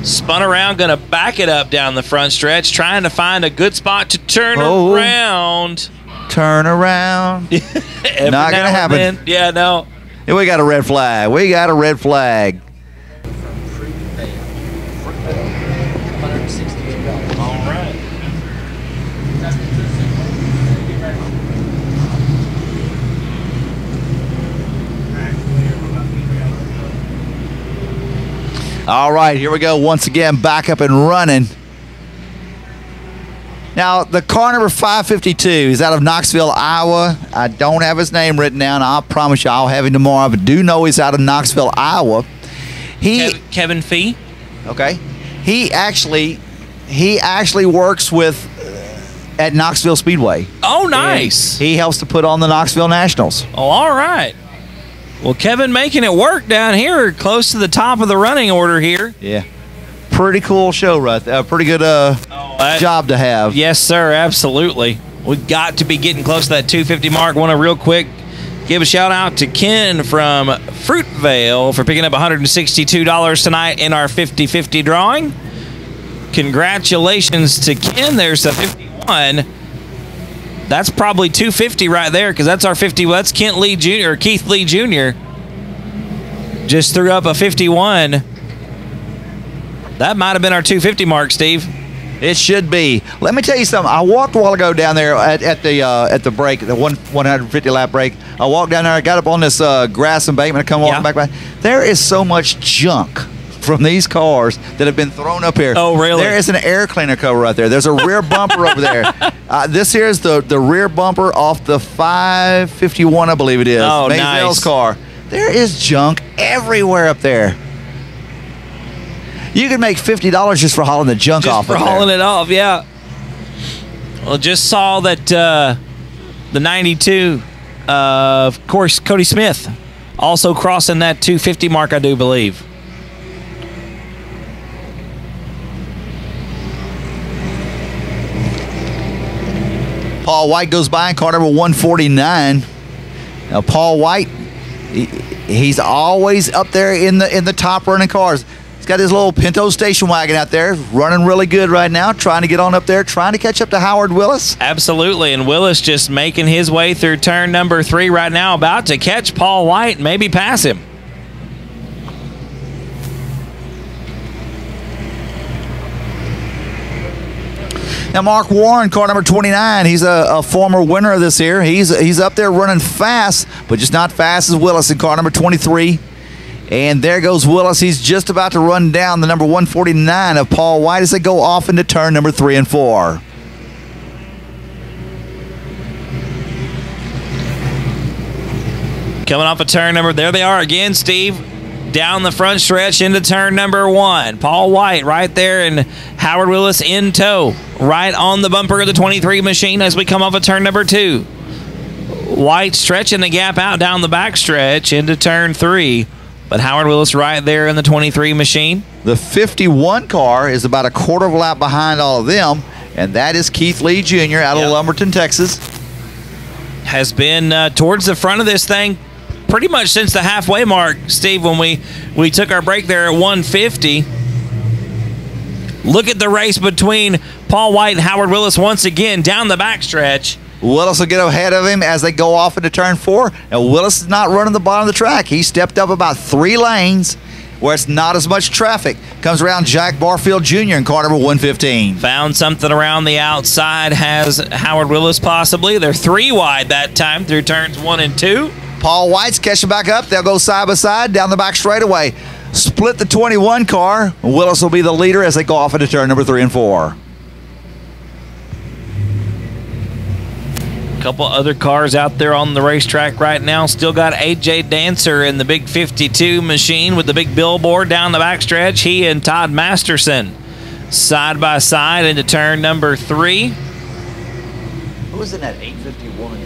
Spun around, going to back it up down the front stretch, trying to find a good spot to turn around. Turn around. Not going to happen. Yeah, no. Here we got a red flag. We got a red flag. All right. All right, here we go once again, back up and running. Now, the car number 552 is out of Knoxville, Iowa. I don't have his name written down. I promise you I'll have him tomorrow. But do know he's out of Knoxville, Iowa. Kevin Fee. Okay. He actually works with at Knoxville Speedway. Oh, nice. And he helps to put on the Knoxville Nationals. Oh, all right. Well, Kevin making it work down here, close to the top of the running order here. Yeah. Pretty cool show right there. Pretty good job to have. Yes, sir. Absolutely. We've got to be getting close to that 250 mark. Want to real quick give a shout out to Ken from Fruitvale for picking up $162 tonight in our 50-50 drawing. Congratulations to Ken. There's a 51. That's probably 250 right there because that's our 50. Well, that's Keith Lee Jr. Just threw up a 51. That might have been our 250 mark, Steve. It should be. Let me tell you something. I walked a while ago down there at the break, the 150 lap break. I walked down there. I got up on this grass embankment. I come walking back by. There is so much junk from these cars that have been thrown up here. Oh, really? There is an air cleaner cover right there. There's a rear bumper over there. This here is the rear bumper off the 551, I believe it is. Oh, Maysville's nice. car. There is junk everywhere up there. You could make $50 just for hauling the junk off. Just for hauling it off, yeah. Well, just saw that the 92, of course, Cody Smith also crossing that 250 mark, I do believe. Paul White goes by in car number 149. Now, Paul White, he's always up there in the top running cars. He's got his little Pinto station wagon out there, running really good right now, trying to get on up there, trying to catch up to Howard Willis. Absolutely, and Willis just making his way through turn number 3 right now, about to catch Paul White and maybe pass him. Now, Mark Warren, car number 29, he's a former winner of this here. He's up there running fast, but just not fast as Willis in car number 23. And there goes Willis. He's just about to run down the number 149 of Paul White as they go off into turn number 3 and 4. Coming off a turn number, there they are again, Steve. Down the front stretch into turn number 1. Paul White right there and Howard Willis in tow. Right on the bumper of the 23 machine as we come off of turn number 2. White stretching the gap out down the back stretch into turn 3. But Howard Willis right there in the 23 machine. The 51 car is about a quarter of a lap behind all of them, and that is Keith Lee Jr. out of Lumberton, Texas. Has been towards the front of this thing pretty much since the halfway mark, Steve, when we took our break there at 150. Look at the race between Paul White and Howard Willis once again down the backstretch. Willis will get ahead of him as they go off into turn 4. And Willis is not running the bottom of the track. He stepped up about 3 lanes where it's not as much traffic. Comes around Jack Barfield Jr. in car number 115. Found something around the outside, has Howard Willis possibly. They're 3 wide that time through turns 1 and 2. Paul White's catching back up. They'll go side by side down the back straightaway. Split the 21 car. Willis will be the leader as they go off into turn number 3 and 4. couple other cars out there on the racetrack right now. Still got AJ Dancer in the big 52 machine with the big billboard down the backstretch. He and Todd Masterson side by side into turn number 3. Who was in that 851?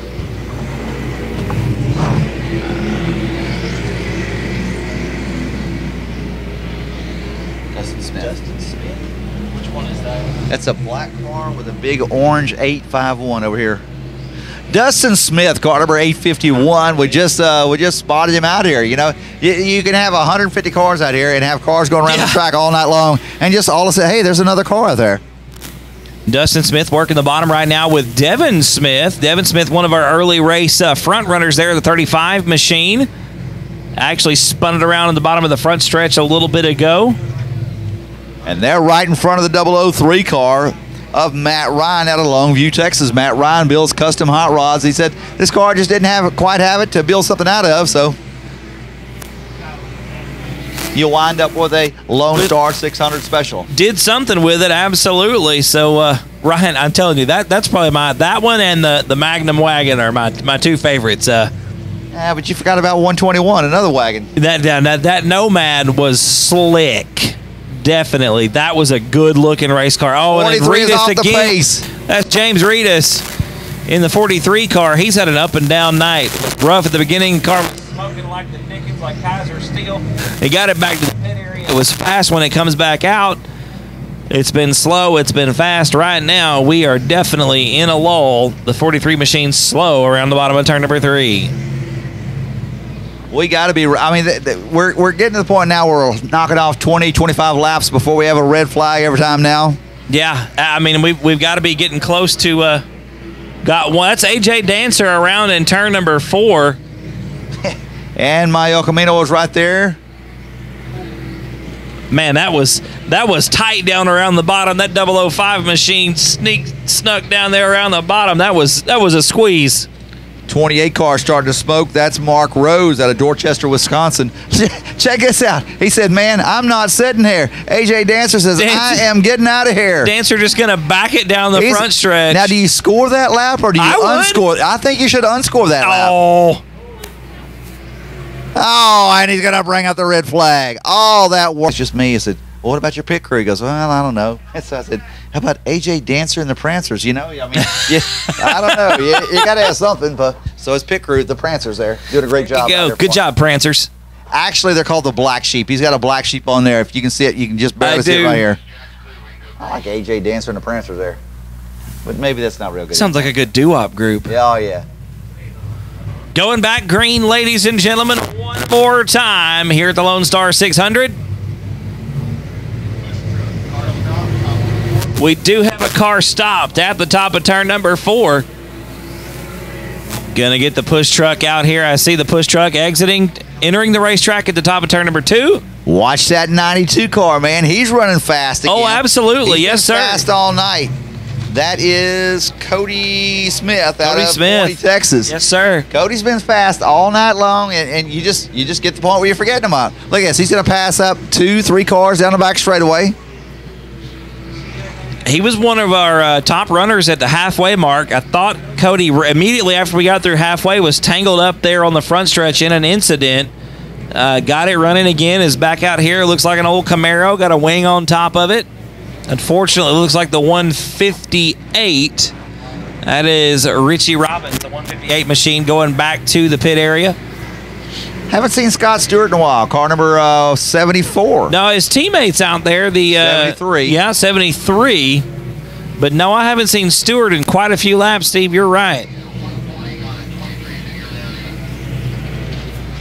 Dustin Smith. Which one is that? That's a black car with a big orange 851 over here. Dustin Smith, car number 851. We just spotted him out here. You know, you can have 150 cars out here and have cars going around the track all night long, and just all of a sudden, hey, there's another car out there. Dustin Smith working the bottom right now with Devin Smith. Devin Smith, one of our early race front runners there, the 35 machine. Actually spun it around in the bottom of the front stretch a little bit ago. And they're right in front of the 003 car of Matt Ryan out of Longview, Texas. Matt Ryan builds custom hot rods. He said this car just didn't quite have it to build something out of, so you'll wind up with a Lone Star 600 special. Did something with it, absolutely. So, Ryan, I'm telling you, that's probably that one and the Magnum wagon are my two favorites. Yeah, but you forgot about 121, another wagon. That Nomad was slick. Definitely. That was a good-looking race car. Oh, and Reedus off the again. pace. That's James Reedus in the 43 car. He's had an up-and-down night. It was rough at the beginning. Car was smoking like the Dickens, like Kaiser Steel. He got it back to the pit area. It was fast when it comes back out. It's been slow. It's been fast. Right now, we are definitely in a lull. The 43 machine's slow around the bottom of turn number 3. We got to be, I mean, we're getting to the point now where we're knocking off 20, 25 laps before we have a red flag every time now. Yeah, I mean, we've got to be getting close to, got one. That's AJ Dancer around in turn number 4. And my El Camino was right there. Man, that was tight down around the bottom. That 005 machine snuck down there around the bottom. That was a squeeze. 28 car starting to smoke. That's Mark Rose out of Dorchester, Wisconsin. Check this out. He said, man, I'm not sitting here. AJ Dancer says, I am getting out of here. Dancer just going to back it down the front stretch. Now, do you score that lap or do you unscore? I think you should unscore that lap. Oh, and he's going to bring up the red flag. Oh, that was just me. I said, well, what about your pit crew? He goes, well, I don't know. So I said, how about AJ Dancer and the Prancers? You know, I mean, I don't know. You got to have something. But so his pit crew, the Prancers there, doing a great job. Good job, Prancers. Actually, they're called the Black Sheep. He's got a black sheep on there. If you can see it, you can just barely see it right here. I like AJ Dancer and the Prancers there. But maybe that's not real good. Sounds like a good doo-wop group. Yeah, oh, yeah. Going back green, ladies and gentlemen, one more time here at the Lone Star 600. We do have a car stopped at the top of turn number 4. Gonna get the push truck out here. I see the push truck entering the racetrack at the top of turn number 2. Watch that 92 car, man. He's running fast again. Oh, absolutely. Yes, sir. Fast all night. That is Cody Smith out of Forney, Texas. Yes, sir. Cody's been fast all night long, and you just get to the point where you're forgetting him out. Look at this. He's going to pass up 2-3 cars down the back straightaway. He was one of our top runners at the halfway mark. I thought Cody, immediately after we got through halfway, was tangled up there on the front stretch in an incident. Got it running again, is back out here. Looks like an old Camaro, got a wing on top of it. Unfortunately, it looks like the 158. That is Richie Robbins, the 158 machine, going back to the pit area. Haven't seen Scott Stewart in a while. Car number 74. No, his teammates out there. The 73. Yeah, 73. But no, I haven't seen Stewart in quite a few laps, Steve. You're right.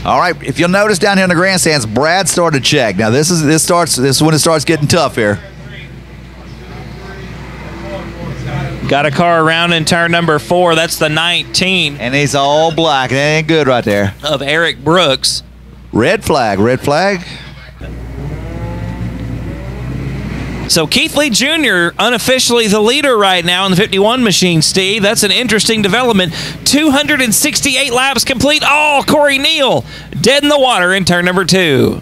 All right, if you'll notice down here in the grandstands, Brad started to check. Now this is when it starts getting tough here. Got a car around in turn number 4. That's the 19. And he's all black. That ain't good right there. Of Eric Brooks. Red flag, red flag. So Keith Lee Jr. unofficially the leader right now in the 51 machine, Steve. That's an interesting development. 268 laps complete. Oh, Corey Neal dead in the water in turn number 2.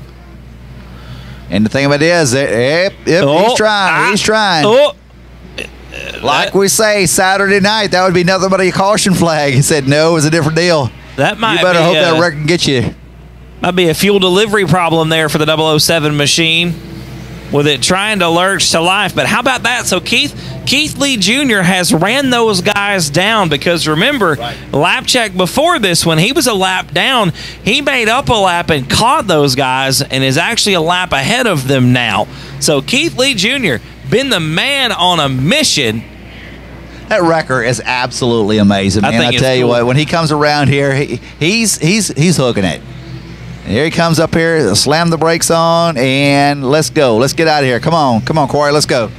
And the thing about it is, he's trying. He's trying. Oh. Like we say, Saturday night, that would be nothing but a caution flag. He said, no, it was a different deal. That might You better be, hope that record can get you. Might be a fuel delivery problem there for the 007 machine with it trying to lurch to life. But how about that? So Keith Lee Jr. has ran those guys down because remember, lap check before this, when he was a lap down, he made up a lap and caught those guys and is actually a lap ahead of them now. So Keith Lee Jr. been the man on a mission. That wrecker is absolutely amazing, man. I tell you what, when he comes around here, he's hooking it. Here he comes up here, slam the brakes on, and let's go. Let's get out of here. Come on, Corey, let's go.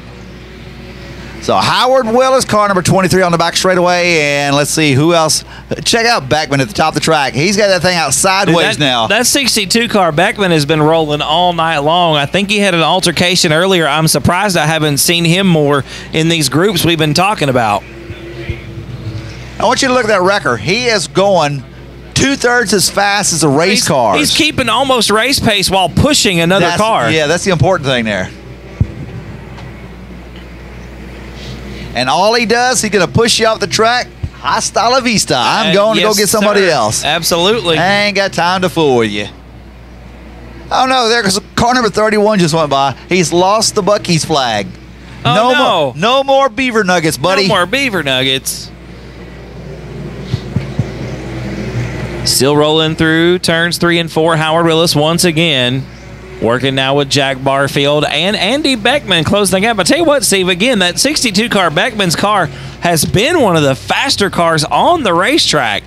So Howard Willis, car number 23 on the back straightaway, and let's see who else. Check out Beckman at the top of the track. He's got that thing out sideways now. That 62 car, Beckman has been rolling all night long. I think he had an altercation earlier. I'm surprised I haven't seen him more in these groups we've been talking about. I want you to look at that wrecker. He is going 2/3 as fast as a race car. He's keeping almost race pace while pushing another car. Yeah, that's the important thing there. And all he does, he's going to push you off the track. Hasta la vista. I'm going to go get somebody else. Absolutely. I ain't got time to fool with you. Oh, no, there's car number 31 just went by. He's lost the Buc-ee's flag. Oh, no more beaver nuggets, buddy. No more beaver nuggets. Still rolling through turns 3 and 4. Howard Willis once again working now with Jack Barfield and Andy Beckman closing the gap. I tell you what, Steve, again, that 62 car, Beckman's car, has been one of the faster cars on the racetrack.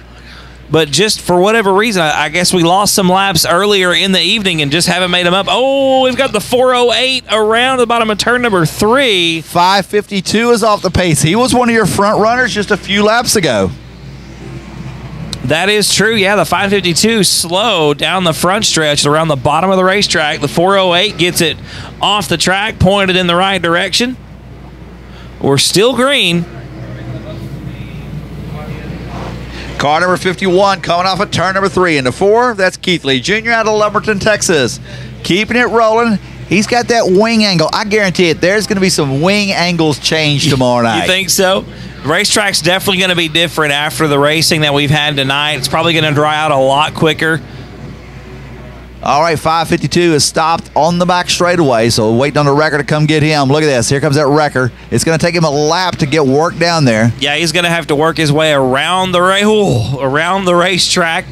But just for whatever reason, I guess we lost some laps earlier in the evening and just haven't made them up. Oh, we've got the 408 around the bottom of turn number 3. 552 is off the pace. He was one of your front runners just a few laps ago. That is true. Yeah, the 552 slow down the front stretch around the bottom of the racetrack. The 408 gets it off the track, pointed in the right direction. We're still green. Car number 51 coming off of turn number 3 into 4. That's Keith Lee Jr. out of Lumberton, Texas. Keeping it rolling. He's got that wing angle. I guarantee it. There's going to be some wing angles changed tomorrow night. You think so? The racetrack's definitely going to be different after the racing that we've had tonight. It's probably going to dry out a lot quicker. All right, 552 is stopped on the back straightaway, so waiting on the wrecker to come get him. Look at this. Here comes that wrecker. It's going to take him a lap to get work down there. Yeah, he's going to have to work his way around the racetrack.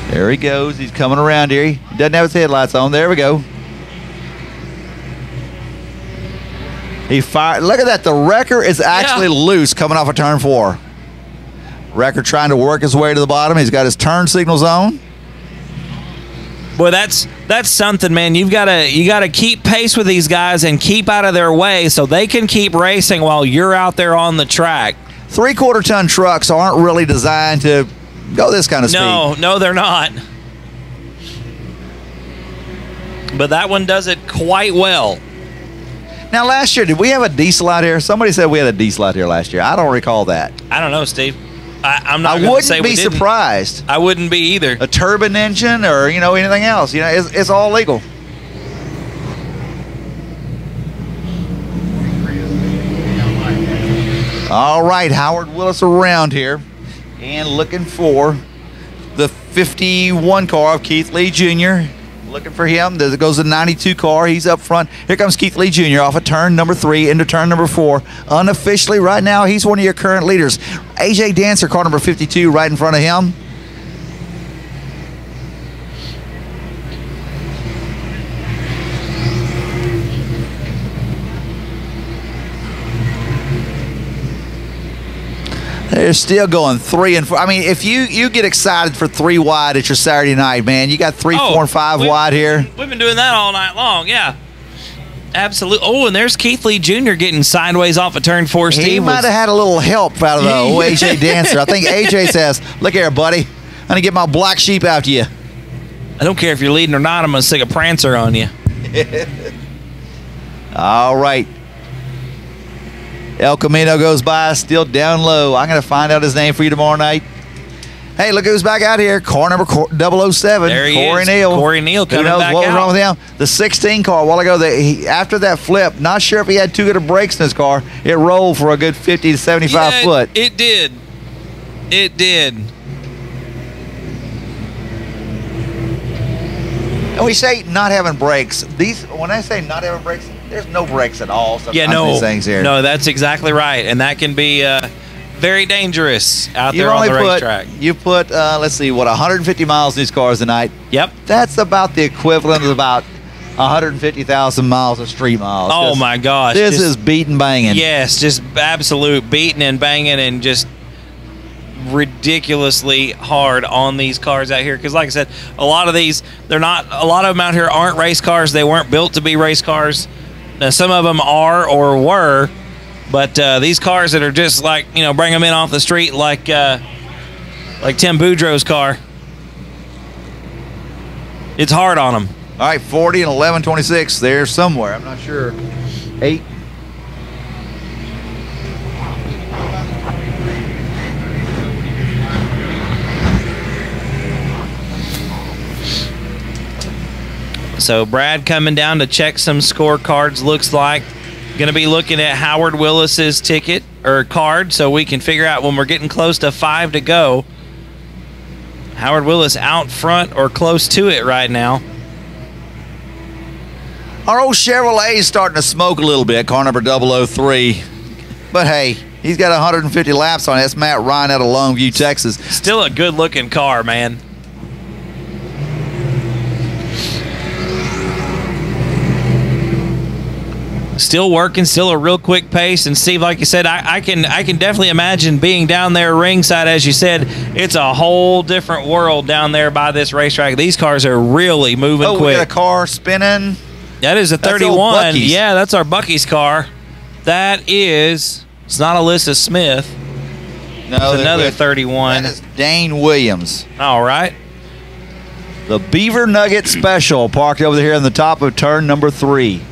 There he goes. He's coming around here. He doesn't have his headlights on. There we go. He fired. Look at that. The wrecker is actually loose coming off of turn 4. Wrecker trying to work his way to the bottom. He's got his turn signals on. Boy, that's something, man. You gotta keep pace with these guys and keep out of their way so they can keep racing while you're out there on the track. 3/4 ton trucks aren't really designed to go this kind of speed. No, they're not. But that one does it quite well. Now, last year, did we have a diesel out here? Somebody said we had a diesel out here last year. I don't recall that. I don't know, Steve. I'm not. I wouldn't be surprised. I wouldn't be either. A turbine engine or anything else. It's all legal. All right, Howard Willis around here and looking for the 51 car of Keith Lee Jr. Looking for him. There goes the 92 car. He's up front. Here comes Keith Lee Jr. off of turn number 3 into turn number 4. Unofficially, right now, he's one of your current leaders. AJ Dancer, car number 52, right in front of him. They're still going 3 and 4. I mean, if you get excited for 3 wide at your Saturday night, man, you got 3, 4, and 5 wide here. We've been doing that all night long, yeah. Absolutely. Oh, and there's Keith Lee Jr. getting sideways off of turn 4, Steve. He might have had a little help out of the old AJ Dancer. I think AJ says, look here, buddy. I'm going to get my black sheep after you. I don't care if you're leading or not. I'm going to stick a prancer on you. All right. El Camino goes by, still down low. I'm going to find out his name for you tomorrow night. Hey, look who's back out here. Car number 007. There he Corey is. Neal. Corey Neal coming Who knows back what was out. wrong with him? The 16 car a while ago, after that flip, not sure if he had too good of brakes in his car. It rolled for a good 50 to 75 foot. It did. It did. And we say not having brakes. When I say not having brakes, there's no brakes at all. Yeah, no. These things here. No, that's exactly right. And that can be very dangerous out there on the racetrack. You put, let's see, 150 miles in these cars tonight. Yep. That's about the equivalent of about 150,000 miles of street miles. Oh, my gosh. This is beating banging. Yes, just absolute beating and banging and just ridiculously hard on these cars out here. Because like I said, a lot of them out here aren't race cars. They weren't built to be race cars. Now, some of them are or were. But these cars that are just like, bring them in off the street like Tim Boudreau's car, it's hard on them. All right, 40 and 11:26 there somewhere. I'm not sure. 8. So Brad coming down to check some scorecards, looks like. Going to be looking at Howard Willis's ticket or card so we can figure out when we're getting close to 5 to go. Howard Willis out front or close to it right now. Our old Chevrolet is starting to smoke a little bit, car number 003. But hey, he's got 150 laps on it. That's Matt Ryan out of Longview, Texas. Still a good-looking car, man. Still working, still a real quick pace. And Steve, like you said, I can definitely imagine being down there ringside. As you said, it's a whole different world down there by this racetrack. These cars are really moving quick. We got a car spinning. That is a 31. Yeah, that's our Bucky's car. That is, it's not Alyssa Smith. No, it's another 31. That is Dane Williams. All right. The Beaver Nugget Special parked over here on the top of turn number 3.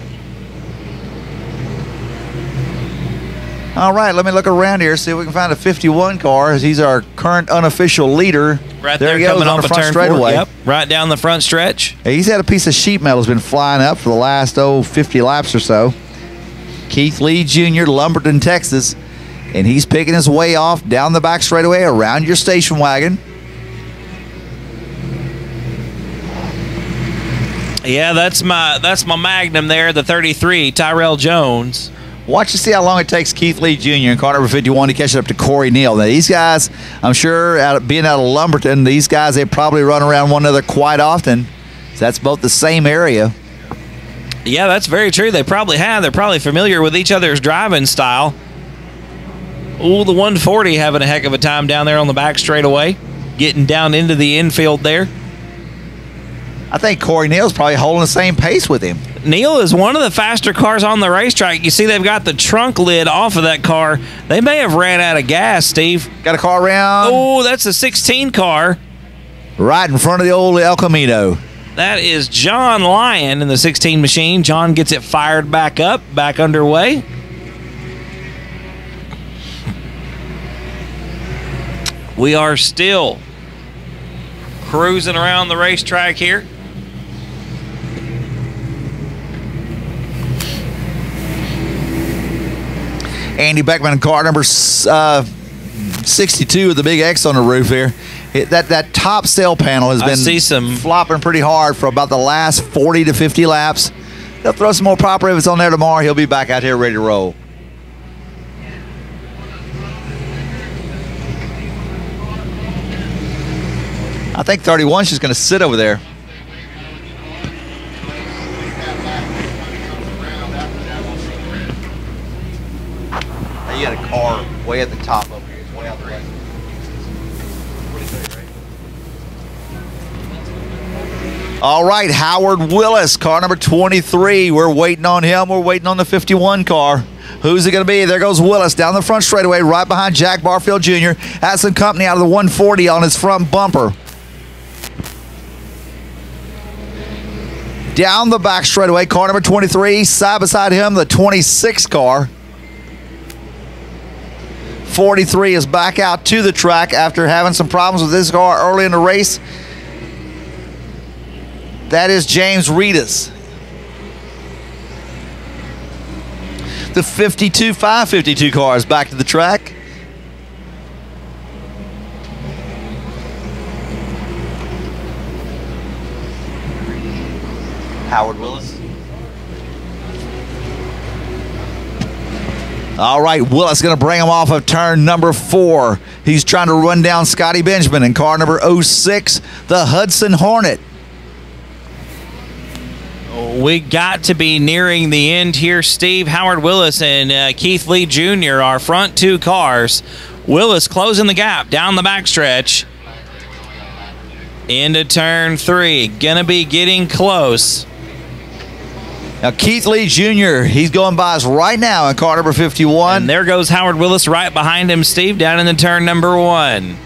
All right, let me look around here, see if we can find a 51 car, as he's our current unofficial leader. Right there he goes coming on off the of front turn straightaway. 4. Yep, right down the front stretch. Hey, he's had a piece of sheet metal that's been flying up for the last 50 laps or so. Keith Lee Jr., Lumberton, Texas, and he's picking his way off down the back straightaway around your station wagon. Yeah, that's my Magnum there, the 33, Tyrell Jones. Watch to see how long it takes Keith Lee Jr. and car number 51 to catch up to Corey Neal. Now, these guys, I'm sure, being out of Lumberton, these guys, they probably run around one another quite often. So that's both the same area. Yeah, that's very true. They probably have. They're probably familiar with each other's driving style. Ooh, the 140 having a heck of a time down there on the back straightaway, getting down into the infield there. I think Corey Neal's probably holding the same pace with him. Neal is one of the faster cars on the racetrack. You see they've got the trunk lid off of that car. They may have ran out of gas, Steve. Got a car around. Oh, that's a 16 car. Right in front of the old El Camino. That is John Lyon in the 16 machine. John gets it fired back up, back underway. We are still cruising around the racetrack here. Andy Beckman, car number 62 with the big X on the roof here. That top sail panel has been flopping pretty hard for about the last 40 to 50 laps. They'll throw some more prop rivets on there tomorrow. He'll be back out here ready to roll. I think 31's just going to sit over there. You got a car way at the top up here. It's way out the way. All right, Howard Willis, car number 23. We're waiting on him. We're waiting on the 51 car. Who's it going to be? There goes Willis down the front straightaway, right behind Jack Barfield Jr. Has some company out of the 140 on his front bumper. Down the back straightaway, car number 23. Side beside him, the 26 car. 43 is back out to the track after having some problems with this car early in the race. That is James Reedus. The 52 552 car is back to the track. Howard Willis. All right, Willis going to bring him off of turn number 4. He's trying to run down Scotty Benjamin in car number 06, the Hudson Hornet. We got to be nearing the end here, Steve. Howard Willis and Keith Lee Jr., our front 2 cars. Willis closing the gap down the backstretch into turn 3. Gonna be getting close. Now, Keith Lee Jr., he's going by us right now in car number 51. And there goes Howard Willis right behind him, Steve, down in the turn number 1.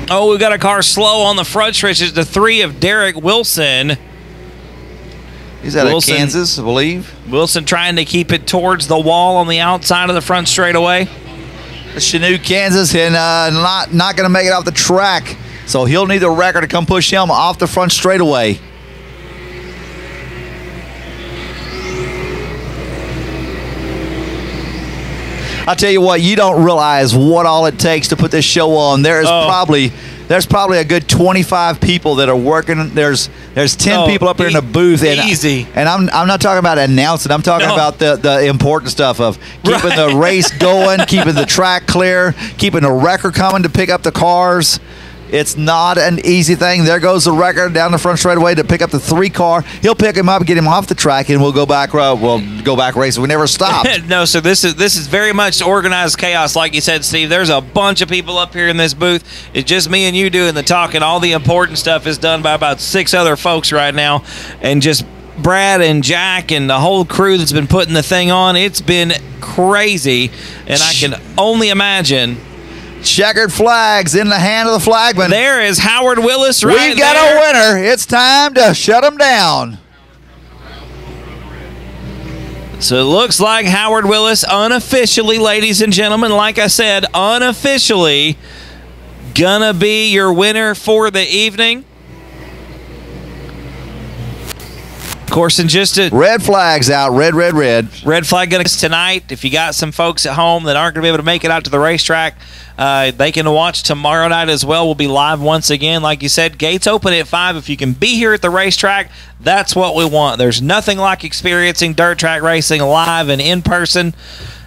Oh, we've got a car slow on the front stretch. It's the 3 of Derek Wilson. He's out of Kansas, I believe. Wilson trying to keep it towards the wall on the outside of the front straightaway. Chanute, Kansas, and not going to make it off the track. So he'll need the wrecker to come push him off the front straightaway. I'll tell you what, you don't realize what all it takes to put this show on. There's probably a good 25 people that are working. There's 10 people up here in the booth. Easy. And I'm not talking about announcing. I'm talking about the important stuff of keeping the race going, keeping the track clear, keeping the wrecker coming to pick up the cars. It's not an easy thing. There goes the wrecker down the front straightaway to pick up the 3 car. He'll pick him up, get him off the track, and we'll go back. Go back racing. We never stop. No, so this is very much organized chaos, like you said, Steve. There's a bunch of people up here in this booth. It's just me and you doing the talking. All the important stuff is done by about 6 other folks right now, and just Brad and Jack and the whole crew that's been putting the thing on. It's been crazy, and I can only imagine. Checkered flags in the hand of the flagman. There is Howard Willis right there. We've got a winner. It's time to shut him down. So it looks like Howard Willis unofficially, ladies and gentlemen, like I said, unofficially gonna be your winner for the evening. Of course, in just a red flags out, red. Red flag gonna tonight. If you got some folks at home that aren't gonna be able to make it out to the racetrack, they can watch tomorrow night as well. We'll be live once again. Like you said, gates open at 5. If you can be here at the racetrack, that's what we want. There's nothing like experiencing dirt track racing live and in person.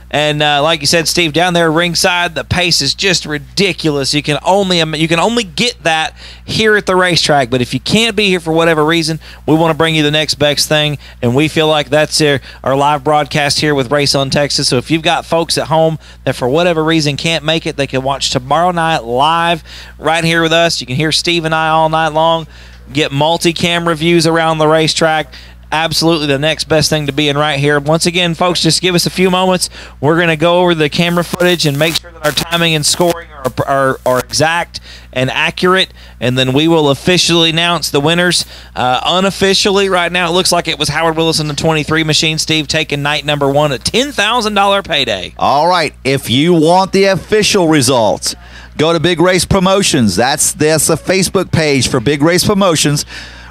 And like you said, Steve, down there ringside, the pace is just ridiculous. You can only get that here at the racetrack. But if you can't be here for whatever reason, we want to bring you the next best thing. And we feel like that's our live broadcast here with Race on Texas. So if you've got folks at home that for whatever reason can't make it, they can watch tomorrow night live right here with us. You can hear Steve and I all night long, get multi-camera views around the racetrack. Absolutely the next best thing to be in right here. Once again, folks, just give us a few moments. We're going to go over the camera footage and make sure that our timing and scoring are exact and accurate, and then we will officially announce the winners. Unofficially, right now, it looks like it was Howard Willis in the 23 machine, Steve, taking night number 1, a $10,000 payday. All right, if you want the official results, go to Big Race Promotions. That's a Facebook page for Big Race Promotions.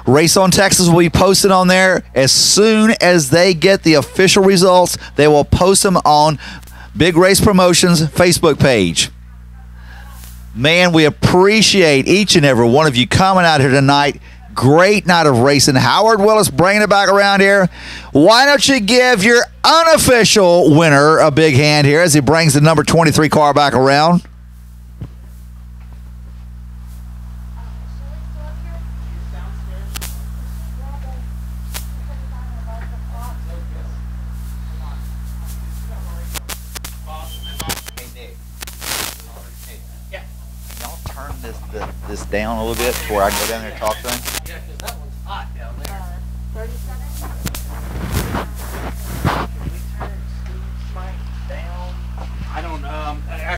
Race on Texas will be posted on there. As soon as they get the official results, they will post them on Big Race Promotions Facebook page. Man, we appreciate each and every one of you coming out here tonight. Great night of racing. Howard Willis bringing it back around here. Why don't you give your unofficial winner a big hand here as he brings the number 23 car back around? This down a little bit before I can go down there and talk to him?